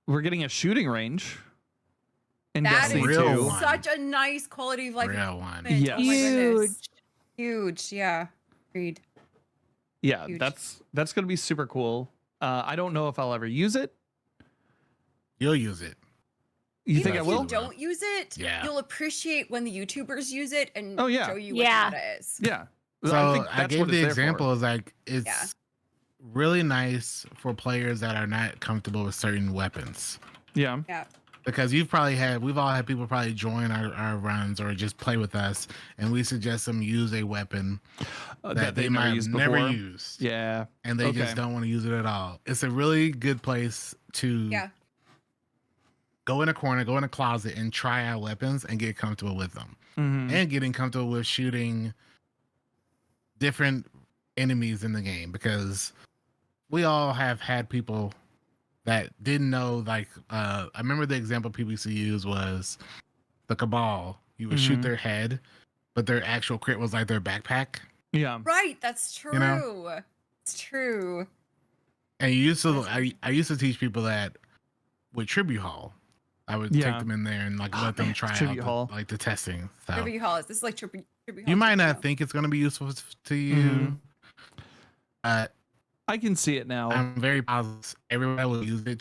We're getting a shooting range in That Destiny is 2. Real one. such a nice quality of life. Real one. improvement. Yes. Oh my goodness. Huge. Huge. Yeah. Agreed. Yeah, Huge. that's going to be super cool. I don't know if I'll ever use it. You'll use it. You Even think I if will? you don't use it, Yeah. you'll appreciate when the YouTubers use it and Oh, yeah. show you what Yeah. the meta is. Yeah. So I that's gave what the it's there for. example is like it's really nice for players that are not comfortable with certain weapons. Yeah. Yeah. Because we've all had people probably join our runs or just play with us, and we suggest them use a weapon that they might have never before. used. Yeah. And they Okay. just don't want to use it at all. It's a really good place to Yeah. go in a corner, go in a closet, and try out weapons and get comfortable with them. Mhm. And getting comfortable with shooting different enemies in the game, because we all have had people that didn't know, like I remember the example people used to use was the Cabal. You would shoot Mhm. their head, but their actual crit was like their backpack. Yeah. Right. That's true. know? It's true. And you used to I used to teach people that with Tribute Hall. I would Yeah. take them in there and like let them man, try out Tribute Hall. like the testing stuff. Tribute Hall is this is like Tribute Hall. You might not 2.0. think it's going to be useful to you. Mhm. I I can see it now. I'm very positive everybody will use it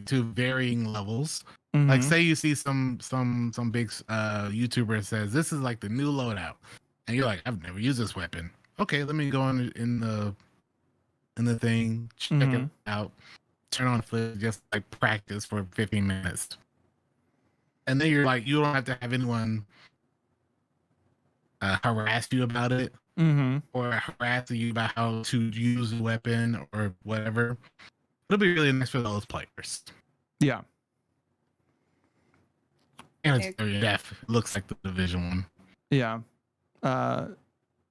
to varying levels. Like Mhm. say you see some big YouTuber says this is like the new loadout, and you're like, I've never used this weapon. Okay, let me go in the thing, check it Mhm. out, turn on flip, just like practice for 15 minutes, and then you're like, you don't have to have anyone harass you about it Mhm. or harass you about how to use the weapon or whatever. It'll be really nice for those players. Yeah. And it's very def. It looks like the Division one. Yeah.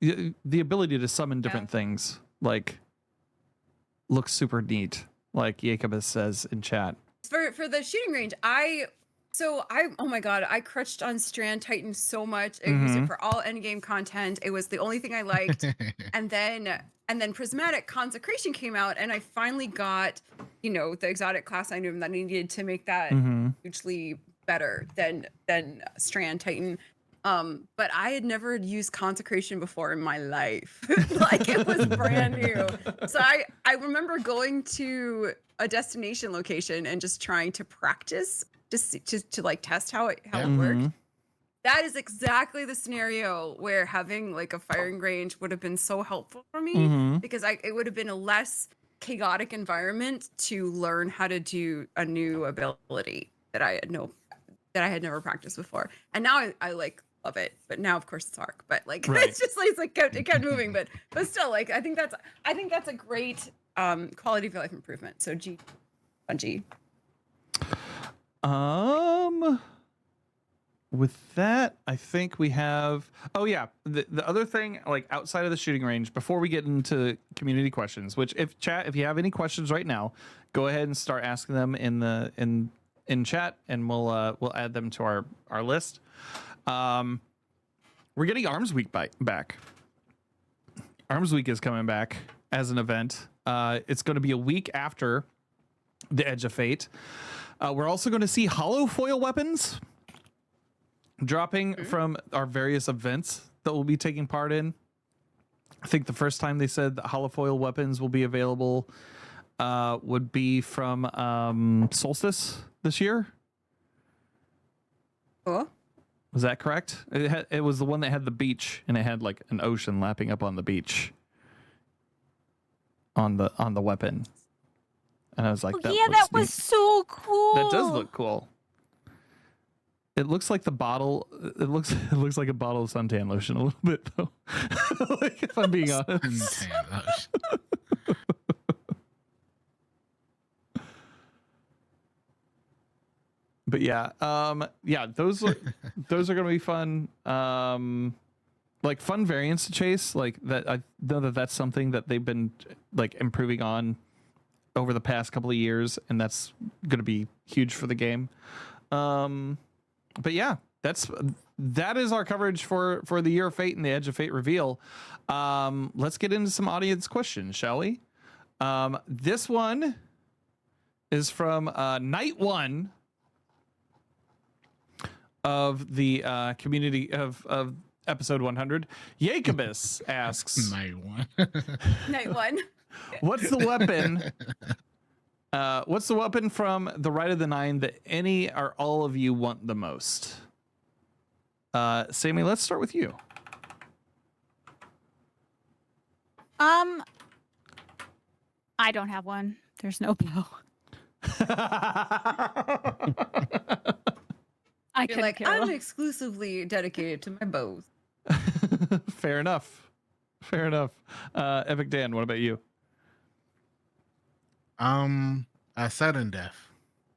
The ability to summon different things like looks super neat. Like Jacobus says in chat. For the shooting range, oh my god, I crutched on Strand Titan so much. I used it for all endgame content. It was the only thing I liked. and then Prismatic Consecration came out, and I finally got, the exotic class item that I needed to make that Mhm. hugely better than Strand Titan. But I had never used Consecration before in my life. Like it was brand new. So I remember going to a destination location and just trying to practice just to like test how it worked. Mhm. That is exactly the scenario where having like a firing range would have been so helpful for me Mhm. because it would have been a less chaotic environment to learn how to do a new ability that I had never practiced before. And now I like love it. But now of course it's arc. But like Right. it's just like it kept moving. But still, like I think that's a great quality of life improvement. So Bungie. With that, I think we have. Oh yeah, the other thing, like outside of the shooting range, before we get into community questions, which if you have any questions right now, go ahead and start asking them in chat, and we'll add them to our list. We're getting Arms Week back. Arms Week is coming back as an event. It's going to be a week after the Edge of Fate. We're also going to see hollow foil weapons dropping from our various events that we'll be taking part in. I think the first time they said that holofoil weapons will be available would be from Solstice this year. Cool. Was that correct? It was the one that had the beach, and it had like an ocean lapping up on the beach on the weapon. And I was like, that was so cool. That does look cool. It looks like the bottle. It looks like a bottle of suntan lotion a little bit, though. Like, if I'm being honest. Suntan lotion. But yeah, those are gonna be fun. Like fun variants to chase. Like that, I know that's something that they've been like improving on over the past couple of years, and that's gonna be huge for the game. But yeah, that is our coverage for the Year of Fate and the Edge of Fate reveal. Let's get into some audience questions, shall we? This one is from night one of the community of episode 100. Jacobus asks, Night one. Night one. what's the weapon? What's the weapon from the Rite of the Nine that any or all of you want the most? Sammy, let's start with you. I don't have one. There's no bow. I You're could like, kill. I'm exclusively dedicated to my bows. Fair enough. Epic Dan, what about you? A sudden death.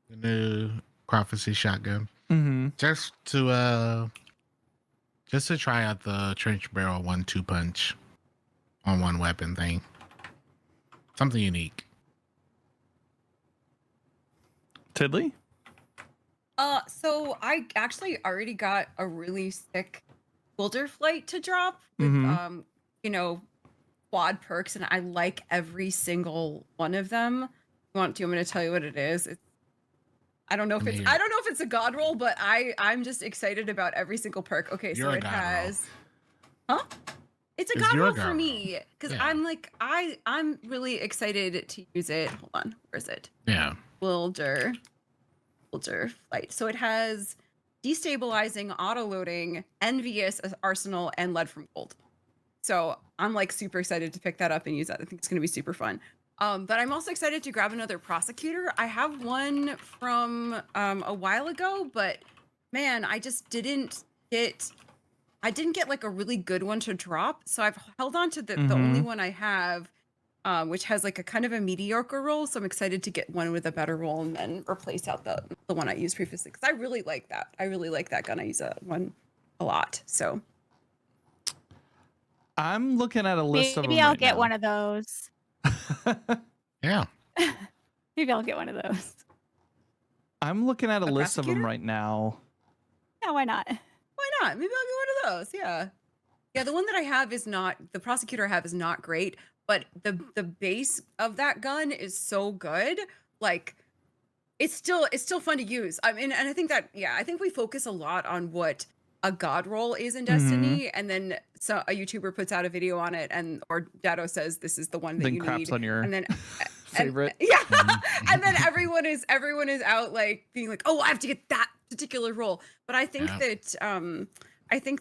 The new prophecy shotgun. Mm-hmm. Just to try out the trench barrel 1-2 punch on one weapon thing. Something unique. Tiddly? So I actually already got a really sick Boulder Flight to drop with quad perks, and I like every single one of them. Do you want me to tell you what it is? I don't know if it's a god roll, but I'm just excited about every single perk. Okay, so it has It's a god roll for me because I'm really excited to use it. Hold on, where is it? Yeah. Boulder Flight. So it has destabilizing, auto-loading, envious arsenal, and lead from gold. So I'm like super excited to pick that up and use that. I think it's going to be super fun. But I'm also excited to grab another prosecutor. I have one from a while ago, but man, I didn't get like a really good one to drop. So I've held on to the only one I have, which has like a kind of a mediocre roll. So I'm excited to get one with a better roll and then replace out the one I used previously. Because I really like that. I really like that gun. I use that one a lot. So I'm looking at a list of them. Maybe I'll right get now. one of those. Yeah. Maybe I'll get one of those. I'm looking at a list of them prosecutor? right now. Yeah, why not? why not? Maybe I'll get one of those. Yeah. Yeah, the one that I have is not, the prosecutor I have is not great, but the base of that gun is so good. Like it's still fun to use. I mean, and I think that, I think we focus a lot on what a god roll is in Destiny, and then a YouTuber puts out a video on it, or Dado says this is the one that Then you craps need, on your and then favorite. and then everyone is out like being like, oh, I have to get that particular roll. But I think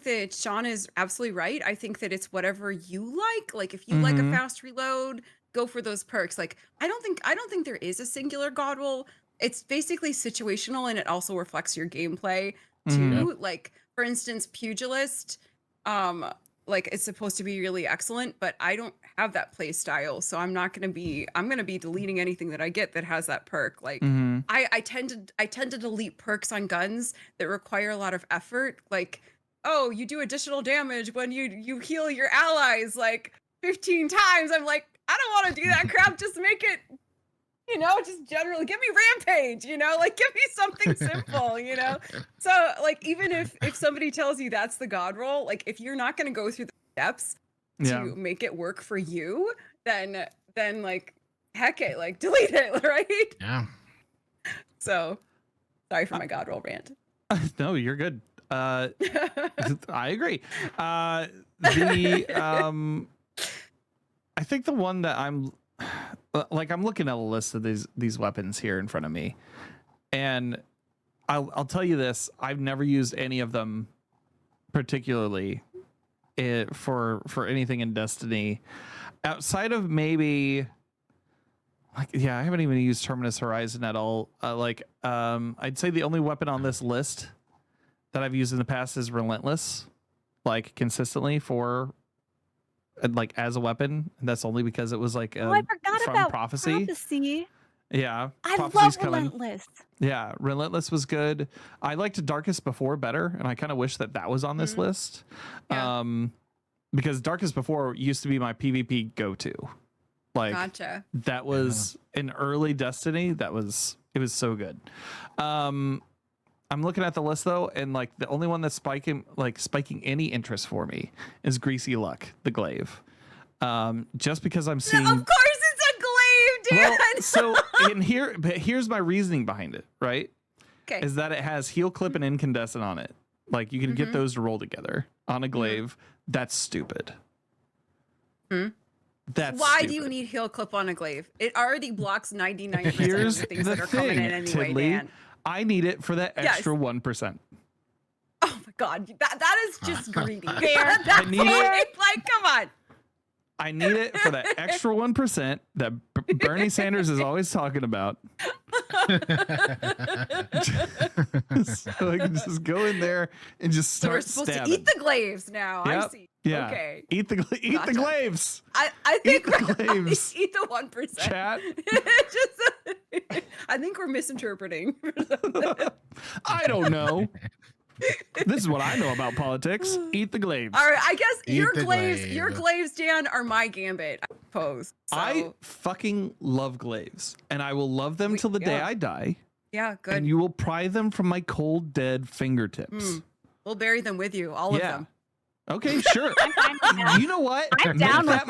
that Sean is absolutely right. I think that it's whatever you like. Like if you like a fast reload, go for those perks. Like I don't think there is a singular god roll. It's basically situational, and it also reflects your gameplay too. Like for instance, Pugilist, like it's supposed to be really excellent, but I don't have that play style, so I'm gonna be deleting anything that I get that has that perk. Like I tend to delete perks on guns that require a lot of effort. Like, oh, you do additional damage when you heal your allies like 15 times. I'm like, I don't want to do that crap. Just make it, just generally give me rampage, like give me something simple, So like, even if somebody tells you that's the god roll, like if you're not going to go through the steps to make it work for you, then like, heck it, like delete it, right? Yeah. So sorry for my god roll rant. No, you're good. I agree. I think the one that I'm looking at a list of these weapons here in front of me, and I'll tell you this: I've never used any of them particularly for anything in Destiny, outside of maybe. I haven't even used Terminus Horizon at all. I'd say the only weapon on this list that I've used in the past is Relentless, like consistently for. Like as a weapon, and that's only because it was like I forgot from about Prophecy. Yeah, I Prophecy's love coming. Relentless. Yeah, Relentless was good. I liked Darkest Before better, and I kind of wish that was on this list. Yeah. Because Darkest Before used to be my PvP go-to. Like Gotcha. that was in early Destiny. It was so good. I'm looking at the list though, and like the only one that's spiking any interest for me is Greasy Luck, the glaive. Just because I'm seeing. No, of course it's a glaive, Dan. Well, but here's my reasoning behind it, right? Okay. Is that it has heal clip and incandescent on it. Like you can get those to roll together on a glaive. That's stupid. That's why stupid. do you need heal clip on a glaive? It already blocks 99% Here's of the things the that are coming in thing, anyway, Tidley. Dan. I need it for that extra 1%. Oh my god, that is just greedy. Fair. That's need it. like, come on. I need it for that extra 1% that Bernie Sanders is always talking about. So I can just go in there and just So we're start supposed stabbing. to eat the glaives now. I Yep. see. Yeah. Okay. Eat the Gotcha. glaives. I think Eat the glaives. eat the 1%. Chat. I think we're misinterpreting. I don't know. This is what I know about politics. Eat the glaives. All right, I guess Eat your the glaives, Dan, are my gambit, I suppose. So, I fucking love glaives, and I will love them till the day I die. yeah, good. And you will pry them from my cold, dead fingertips. We'll bury them with you, all of them. Okay, sure. I'm fine with that. You know what? I'm down with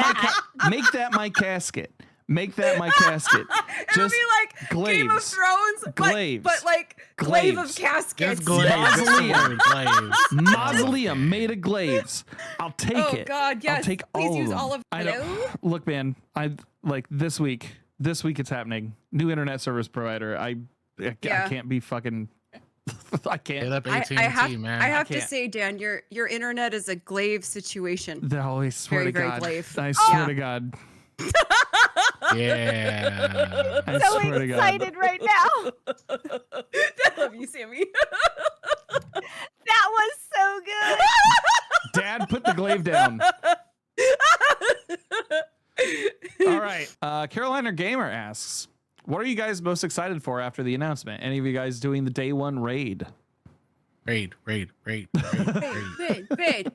Make that my casket. Make that my casket. It'll be like Game of glaives. Thrones, Glaives. but like glaive of Glaives. caskets. Just glaives. Just the word, glaives. Mausoleum made of glaives. I'll take Oh it. God, yes. I'll take Please all use of them. all of I know. Hello? Look, man. I like this week. This week it's happening. New internet service provider. I can't be fucking. I can't. Hit up I AT&T, man. I have to can't. say, Dan, your internet is a glaive situation. No, I swear Very, to very God. glaive. I swear Yeah. to God. Yeah. I So swear to God. excited right now. I love you, Sammy. That was so good. Dad, put the glaive down. All right. Carolina Gamer asks, what are you guys most excited for after the announcement? Any of you guys doing the day one raid? Raid. Raid.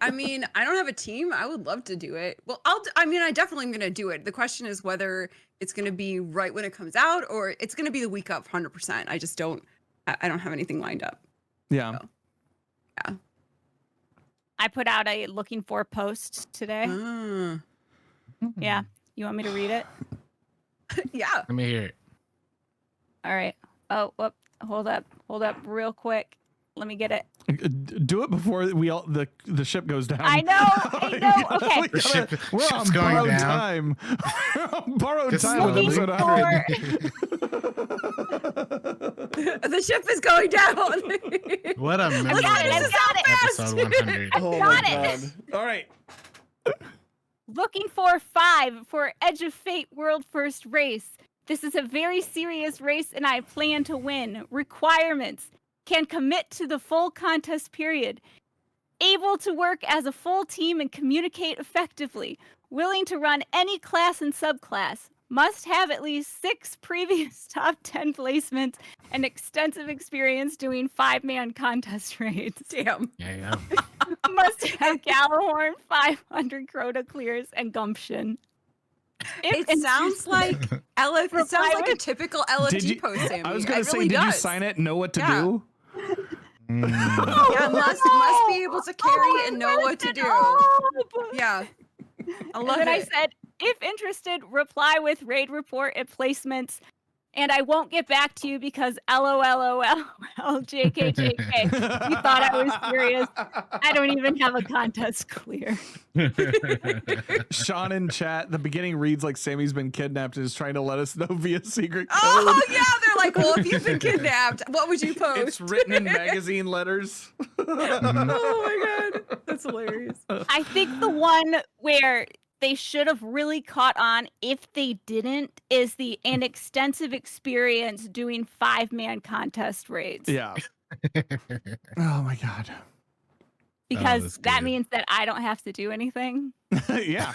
I mean, I don't have a team. I would love to do it. Well, I definitely am going to do it. The question is whether it's going to be right when it comes out or it's going to be the week up 100%. I just don't have anything lined up. Yeah. So, yeah. I put out a looking for post today. Mm. Yeah. You want me to read it? Yeah. Let me hear it. All right. Oh, whoop. Hold up real quick. Let me get it. Do it before the ship goes down. I know. Okay. We're on Ship's going borrowed down. time. We're on borrowed Just time with looking episode for- 100. The ship is going down. What a memorable got it. episode 100. Oh Got my it. God. All right. Looking for 5 for Edge of Fate World First Race. This is a very serious race and I plan to win. Requirements. Can commit to the full contest period. able to work as a full team and communicate effectively, willing to run any class and subclass, must have at least 6 previous top 10 placements and extensive experience doing 5-man contest raids. Damn. Yeah. Must have Gallahorn, 500 Crota clears, and gumption. It sounds like it sounds like a typical LFG post, Sammy. I was going to say, really did you does. sign it? Know what to Yeah. do? Yeah, must be able to carry and know what to do. Yeah. I love And then I it. said, if interested, reply with raid report and placements. And I won't get back to you because LOLOL, JK, JK. You thought I was serious. I don't even have a contest clear. Sean in chat, the beginning reads like Sammy's been kidnapped and is trying to let us know via secret code. Oh yeah, they're like, well, if you've been kidnapped, what would you post? It's written in magazine letters. Oh my god, that's hilarious. I think the one where they should have really caught on if they didn't is an extensive experience doing 5-man contest raids. Yeah. Oh my god. Because that's that good. means that I don't have to do anything. Yeah.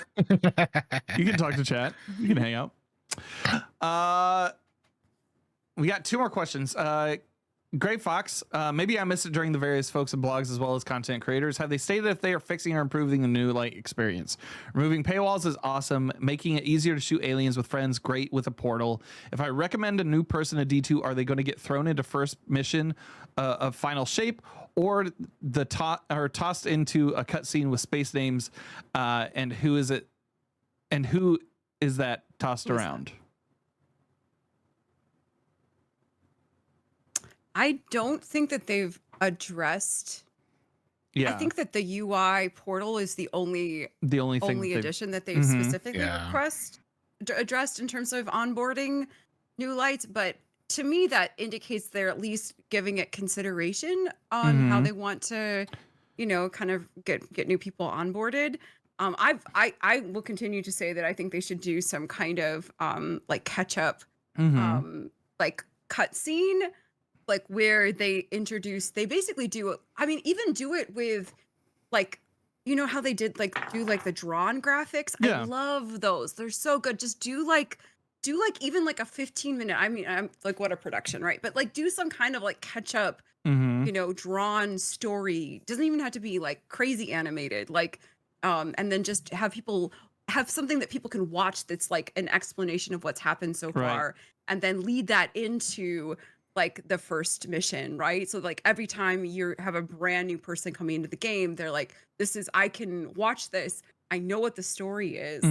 You can talk to chat. You can hang out. We got 2 more questions. Gray Fox, maybe I missed it during the various folks and blogs as well as content creators. Have they stated if they are fixing or improving the new light experience? Removing paywalls is awesome. Making it easier to shoot aliens with friends, great with a portal. If I recommend a new person a D2, are they going to get thrown into first mission of Final Shape, or tossed into a cutscene with space names? And who is it? And who is that tossed around? I don't think that they've addressed. Yeah, I think that the UI portal is the only thing addition that they've Mhm. specifically addressed in terms of onboarding new lights. But to me, that indicates they're at least giving it consideration on how Mhm. they want to, kind of get new people onboarded. I will continue to say that I think they should do some kind of like catch up, like cutscene, like where they basically do. I mean, even do it with like, how they did do the drawn graphics. Yeah. I love those. They're so good. Just do even like a 15-minute. I mean, I'm like, what a production, right? But like do some kind of like catch up, drawn story. Doesn't even have to be like crazy animated. And then just have something that people can watch that's like an explanation of what's happened so far, and then lead that into like the first mission, right? So like every time you have a brand new person coming into the game, they're like, I can watch this. I know what the story is,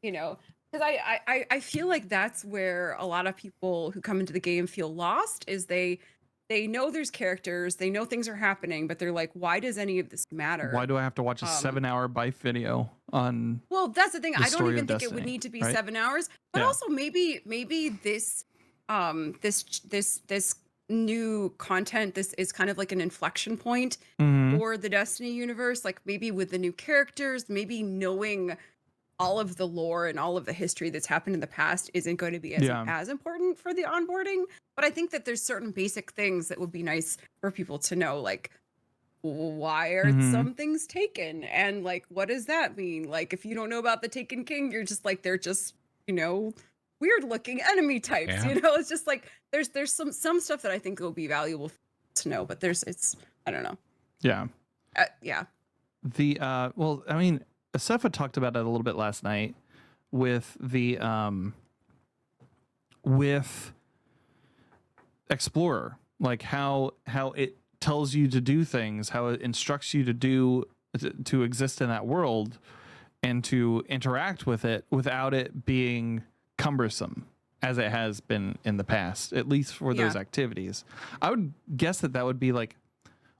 because I feel like that's where a lot of people who come into the game feel lost, is they know there's characters, they know things are happening, but they're like, why does any of this matter? Why do I have to watch a 7-hour Bife video on? Well, that's the thing. the I don't story even of think it would Destiny, need to be right? 7 hours, but Yeah. also maybe this this new content, this is kind of like an inflection point Mhm. for the Destiny universe. Like maybe with the new characters, maybe knowing all of the lore and all of the history that's happened in the past isn't going to be as important for the onboarding. But I think that there's certain basic things that would be nice for people to know, like, why are some things taken, and like, what does that mean? Like, if you don't know about the Taken King, you're just like, they're just weird looking enemy types. Yeah. It's just like there's some stuff that I think will be valuable to know, but I don't know. Yeah. Yeah. The well, I mean, Asefa talked about it a little bit last night with the with Explorer, like how it tells you to do things, how it instructs you to exist in that world and to interact with it without it being cumbersome as it has been in the past, at least for those activities. I would guess that would be like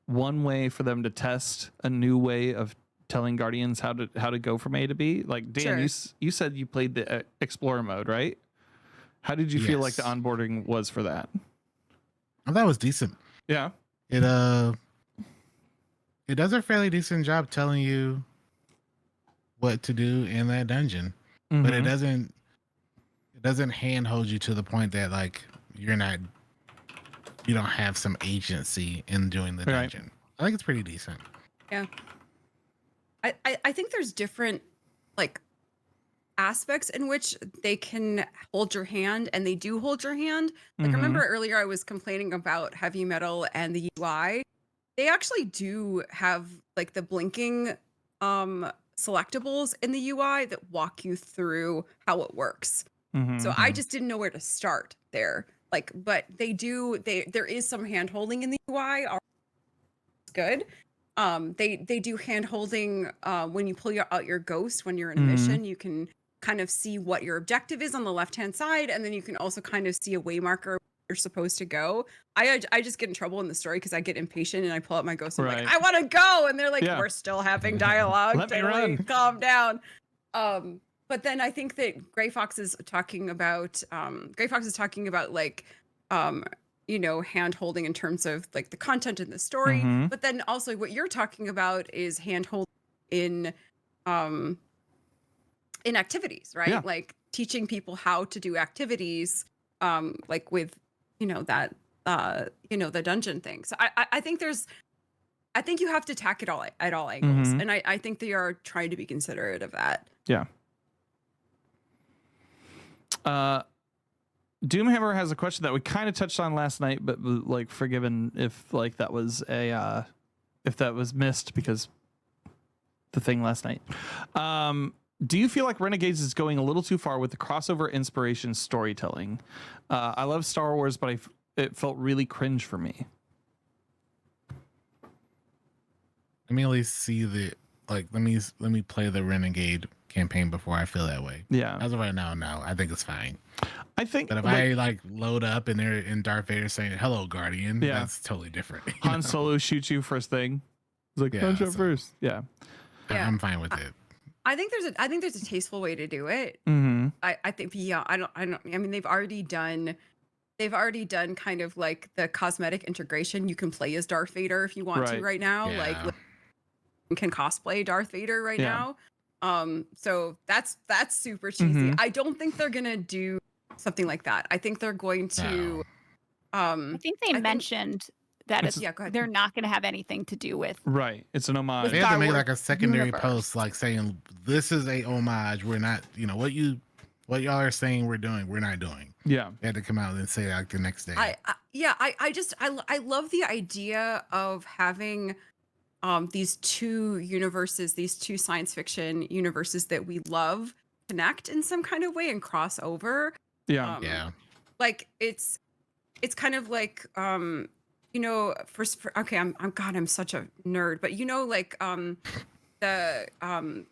one way for them to test a new way of telling Guardians how to go from A to B. Like Dan, you said you played the Explorer mode, right? How did you feel like the onboarding was for that? Oh, that was decent. Yeah. It does a fairly decent job telling you what to do in that dungeon, but it doesn't handhold you to the point that like you don't have some agency in doing the dungeon. I think it's pretty decent. Yeah. I think there's different like aspects in which they can hold your hand, and they do hold your hand. Like Mhm. remember earlier I was complaining about heavy metal and the UI. They actually do have like the blinking selectables in the UI that walk you through how it works. Mhm. So I just didn't know where to start there. Like, but there is some hand holding in the UI. It's good. They do hand holding when you pull out your ghost when you're in a Mhm. mission. You can kind of see what your objective is on the left hand side, and then you can also kind of see a way marker where you're supposed to go. I just get in trouble in the story because I get impatient and I pull out my ghost. And I'm Right. like, I want to go, and they're like, Yeah. we're still having dialogue. Let me Totally run. calm down. But then I think that Gray Fox is talking about like you know, hand holding in terms of like the content in the story. Mhm. But then also what you're talking about is hand holding in activities, right? Yeah. Like teaching people how to do activities, like with, you know, that the dungeon thing. So I think I think you have to attack it all at all angles. Mhm. And I think they are trying to be considerate of that. Yeah. Doomhammer has a question that we kind of touched on last night, but like forgiven if like that was a if that was missed because the thing last night. Do you feel like Renegades is going a little too far with the crossover inspiration storytelling? I love Star Wars, but it felt really cringe for me. Let me at least see the like. Let me play the Renegade campaign before I feel that way. Yeah, As of right now, no, I think it's fine. I think. But if like, I like load up and they're in Darth Vader saying "Hello, Guardian," Yeah. that's totally different. you Han know? Solo shoots you first thing. It's like Yeah, punch up so- first. Yeah. Yeah. I'm fine with it. I think there's a tasteful way to do it. Mm-hmm. I think I mean they've already done kind of like the cosmetic integration. You can play as Darth Vader if you want to Right. right now. Like Yeah. you can cosplay Darth Vader right Yeah. now. So that's super cheesy. Mhm. I don't think they're gonna do something like that. I think they're going to I think they mentioned that It's- yeah, go ahead. they're not going to have anything to do with. Right. It's an homage. They have Star to make Wars like a secondary universe. post, like saying this is a homage. We're not, you know, what y'all are saying we're doing, we're not doing. Yeah. They had to come out and say like the next day. I love the idea of having these two universes, these two science fiction universes that we love connect in some kind of way and cross over. Yeah. Yeah. Like it's kind of like you know, okay, I'm such a nerd, but you know, like the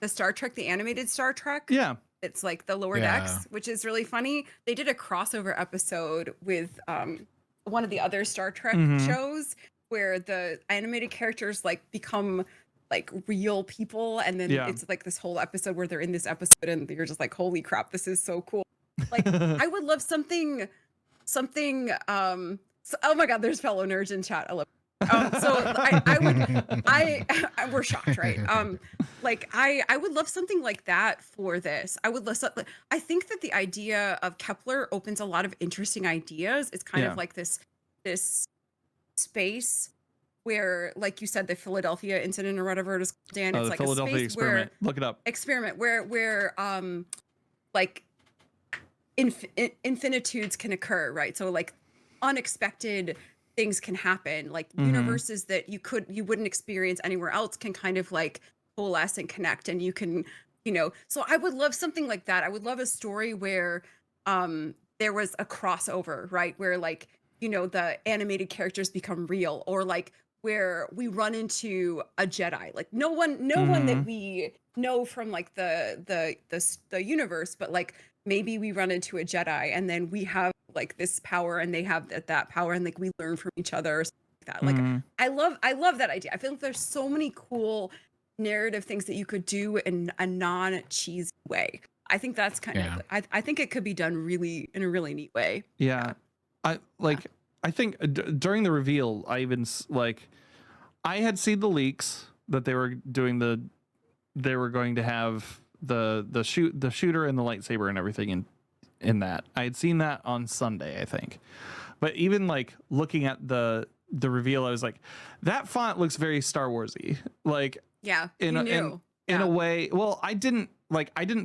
Star Trek, the animated Star Trek. Yeah. It's like the lower Yeah. decks, which is really funny. They did a crossover episode with one of the other Star Trek Mhm. shows where the animated characters like become like real people, and then Yeah. it's like this whole episode where they're in this episode and you're just like, holy crap, this is so cool. Like I would love something oh my god, there's fellow nerds in chat. I love so we're shocked, right? Like I would love something like that for this. I would love I think that the idea of Kepler opens a lot of interesting ideas. It's kind Yeah. of like this space where, like you said, the Philadelphia incident or whatever it is, Dan. It's The like Philadelphia a space experiment. Look it up. where like infinitudes can occur, right? So like unexpected things can happen, like Mhm. universes that you wouldn't experience anywhere else can kind of like coalesce and connect, and you can, you know. So I would love something like that. I would love a story where there was a crossover, right? Where like, you know, the animated characters become real, or like where we run into a Jedi, like no one that Mhm. we know from like the universe, but like maybe we run into a Jedi and then we have like this power and they have that power, and like we learn from each other or something like that. Like Mhm. I love that idea. I feel like there's so many cool narrative things that you could do in a non-cheesy way. I think that's kind Yeah. of I think it could be done really in a really neat way. Yeah. I think during the reveal, I even like I had seen the leaks that they were doing they were going to have the shooter and the lightsaber and everything in that. I had seen that on Sunday, I think. But even like looking at the the reveal, I was like, that font looks very Star Warsy. Like, Yeah, in a way. Well, I didn't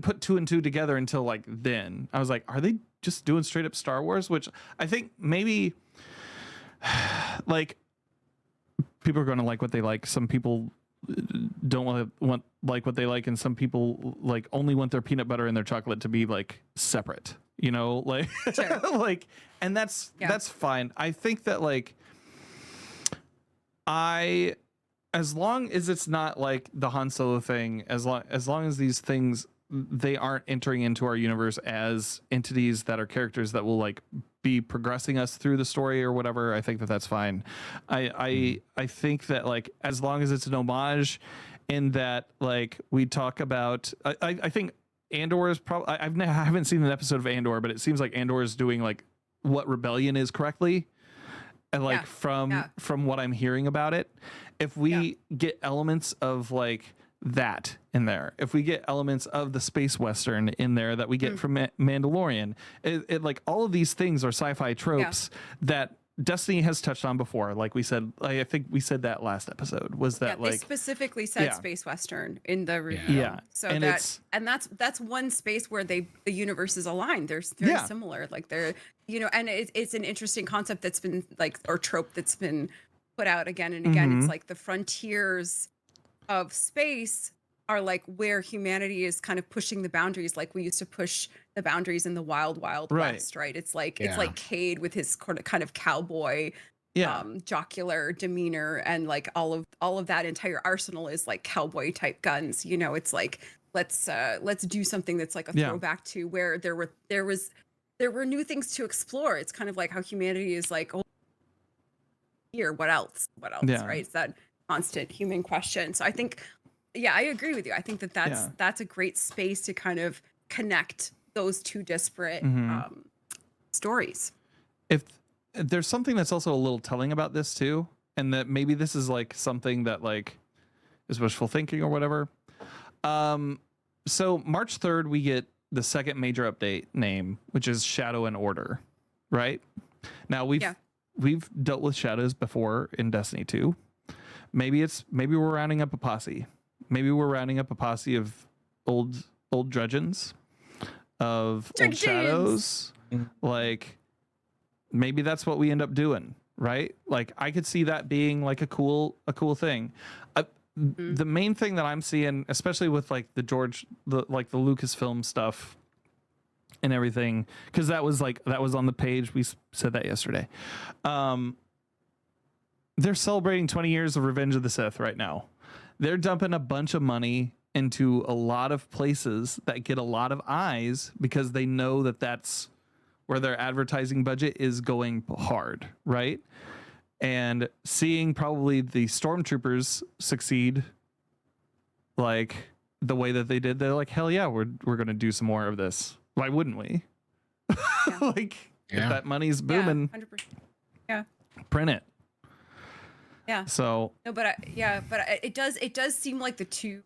put two and two together until like then. I was like, are they just doing straight up Star Wars? Which I think maybe like people are going to like what they like. Some people don't want like what they like, and some people like only want their peanut butter and their chocolate to be like separate, you know, like Sure. like, and that's fine. I think that like as long as it's not like the Han Solo thing, as long as these things, they aren't entering into our universe as entities that are characters that will like be progressing us through the story or whatever, I think that that's fine. I think that like as long as it's an homage in that like we talk about, I think Andor is probably, I haven't seen an episode of Andor, but it seems like Andor is doing like what Rebellion is correctly. And like from what I'm hearing about it, if we get elements of like that in there, if we get elements of the space western in there that we get from Mandalorian, it like all of these things are sci-fi tropes that Destiny has touched on before. Like we said, I think we said that last episode was that they like specifically said space western in the review. Yeah. So and that's one space where the universes align. They're very similar. Like they're, you know, and it's an interesting concept that's been like, or trope that's been put out again and again. It's like the frontiers of space are like where humanity is kind of pushing the boundaries, like we used to push the boundaries in the wild west, right? It's like it's like Cade with his kind of cowboy jocular demeanor, and like all of that entire arsenal is like cowboy type guns, you know. It's like let's do something that's like a throwback to where there were new things to explore. It's kind of like how humanity is like, oh, here, what else, right? It's that constant human question. So I think, I agree with you. I think that that's a great space to kind of connect those two disparate stories. If there's something that's also a little telling about this too, and that maybe this is like something that like is wishful thinking or whatever. So March 3rd, we get the second major update name, which is Shadow and Order, right? Now we've dealt with shadows before in Destiny 2. Maybe we're rounding up a posse. Maybe we're rounding up a posse of old drudgeons, of old shadows. Like maybe that's what we end up doing, right? Like I could see that being like a cool thing. The main thing that I'm seeing, especially with like the Lucasfilm stuff and everything, because that was on the page. We said that yesterday. They're celebrating 20 years of Revenge of the Sith right now. They're dumping a bunch of money into a lot of places that get a lot of eyes because they know that that's where their advertising budget is going hard, right? And seeing probably the stormtroopers succeed like the way that they did, they're like, hell yeah, we're going to do some more of this. Why wouldn't we? Like if that money's booming, 100%. Print it. Yeah. So no, but it does seem like the two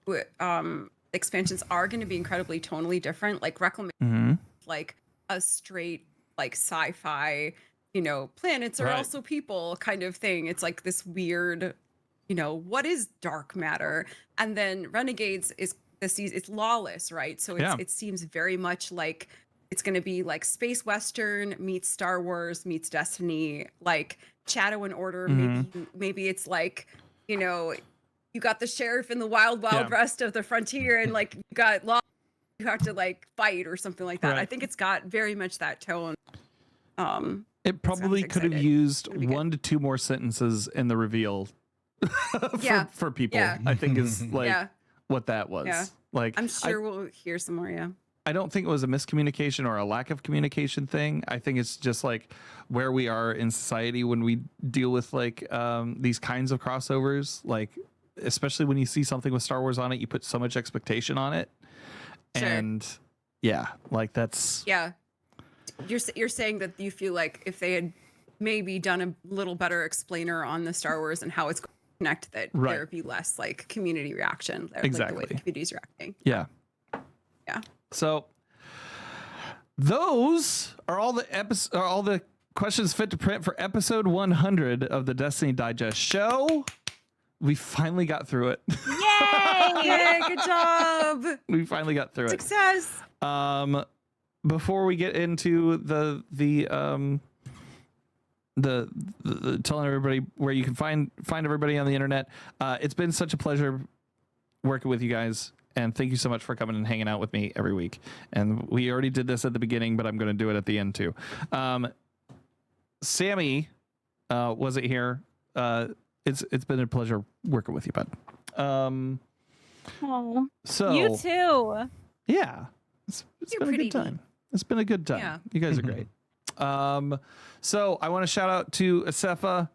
expansions are going to be incredibly tonally different. Like Reclamation, like a straight like sci-fi, you know, planets are also people kind of thing. It's like this weird, you know, what is dark matter? And then Renegades it's lawless, right? So it seems very much like it's going to be like space western meets Star Wars meets Destiny, like Shadow and Order. Maybe it's like, you know, you got the sheriff in the wild west of the frontier, and like you got law, you have to like fight or something like that. I think it's got very much that tone. It probably could have used 1 to 2 more sentences in the reveal for people. I think is like what that was. Like I'm sure we'll hear some more. I don't think it was a miscommunication or a lack of communication thing. I think it's just like where we are in society when we deal with like these kinds of crossovers, like especially when you see something with Star Wars on it, you put so much expectation on it. Sure. And like that's You're saying that you feel like if they had maybe done a little better explainer on the Star Wars and how it's going to connect, that there would be less like community reaction. Like the way the community's reacting. Yeah. So those are all the questions fit to print for episode 100 of the Destiny Digest show. We finally got through it. Yay! Yay, good job. We finally got through it. Success. Before we get into the telling everybody where you can find everybody on the internet, it's been such a pleasure working with you guys, and thank you so much for coming and hanging out with me every week. And we already did this at the beginning, but I'm going to do it at the end too. Sammy wasn't here. It's been a pleasure working with you, bud. Oh, So you too. yeah, it's You're been a pretty good time. It's been a good time. Yeah. You guys are great. So I want to shout out to Asefa,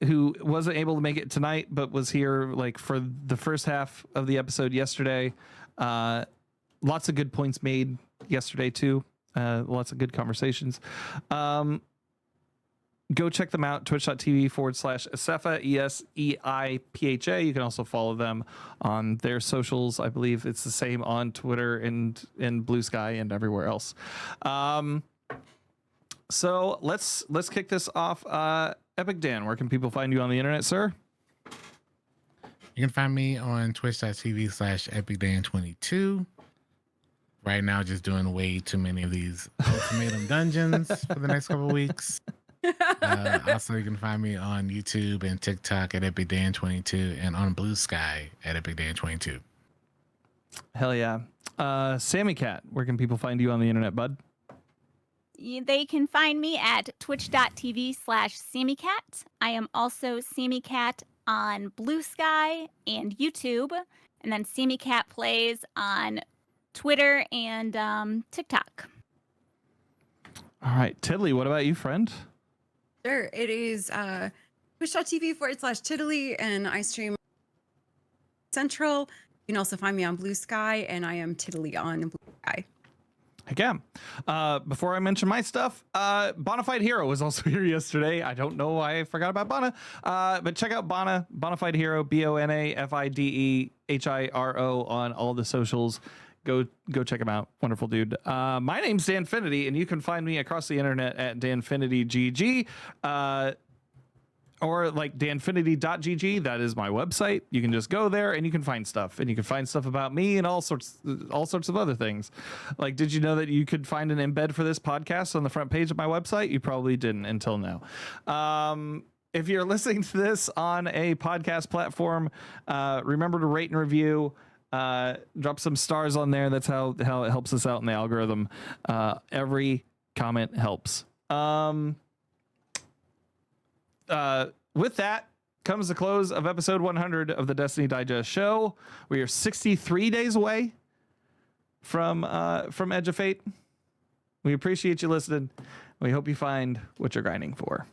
who wasn't able to make it tonight, but was here like for the first half of the episode yesterday. Lots of good points made yesterday too. Lots of good conversations. Go check them out, twitch.tv/Asefa, ESEIPHA. You can also follow them on their socials. I believe it's the same on Twitter and Blue Sky and everywhere else. So let's kick this off. Epic Dan, where can people find you on the internet, sir? You can find me on twitch.tv/EpicDan22. Right now, just doing way too many of these ultimatum dungeons for the next couple of weeks. Also, you can find me on YouTube and TikTok at EpicDan22 and on Blue Sky at EpicDan22. Hell yeah. Sammy Cat, where can people find you on the internet, bud? They can find me at twitch.tv/SammyCat. I am also SammyCat on Blue Sky and YouTube. And then SammyCat plays on Twitter and TikTok. All right. Tiddly, what about you, friend? Sure. It is twitch.tv/Tiddly, and I stream Central. You can also find me on Blue Sky, and I am Tiddly on Blue Sky. Heck yeah. Before I mention my stuff, Bonafide Hero was also here yesterday. I don't know why I forgot about Bana. But check out Bonafide Hero, BONAFIDEHIRO on all the socials. Go check him out. Wonderful dude. My name's Danfinity, and you can find me across the internet at DanfinityGG. Or like danfinity.gg. That is my website. You can just go there and you can find stuff, and you can find stuff about me and all sorts of other things. Like, did you know that you could find an embed for this podcast on the front page of my website? You probably didn't until now. If you're listening to this on a podcast platform, remember to rate and review. Drop some stars on there. That's how it helps us out in the algorithm. Every comment helps. With that comes the close of episode 100 of the Destiny Digest show. We are 63 days away from Edge of Fate. We appreciate you listening. We hope you find what you're grinding for.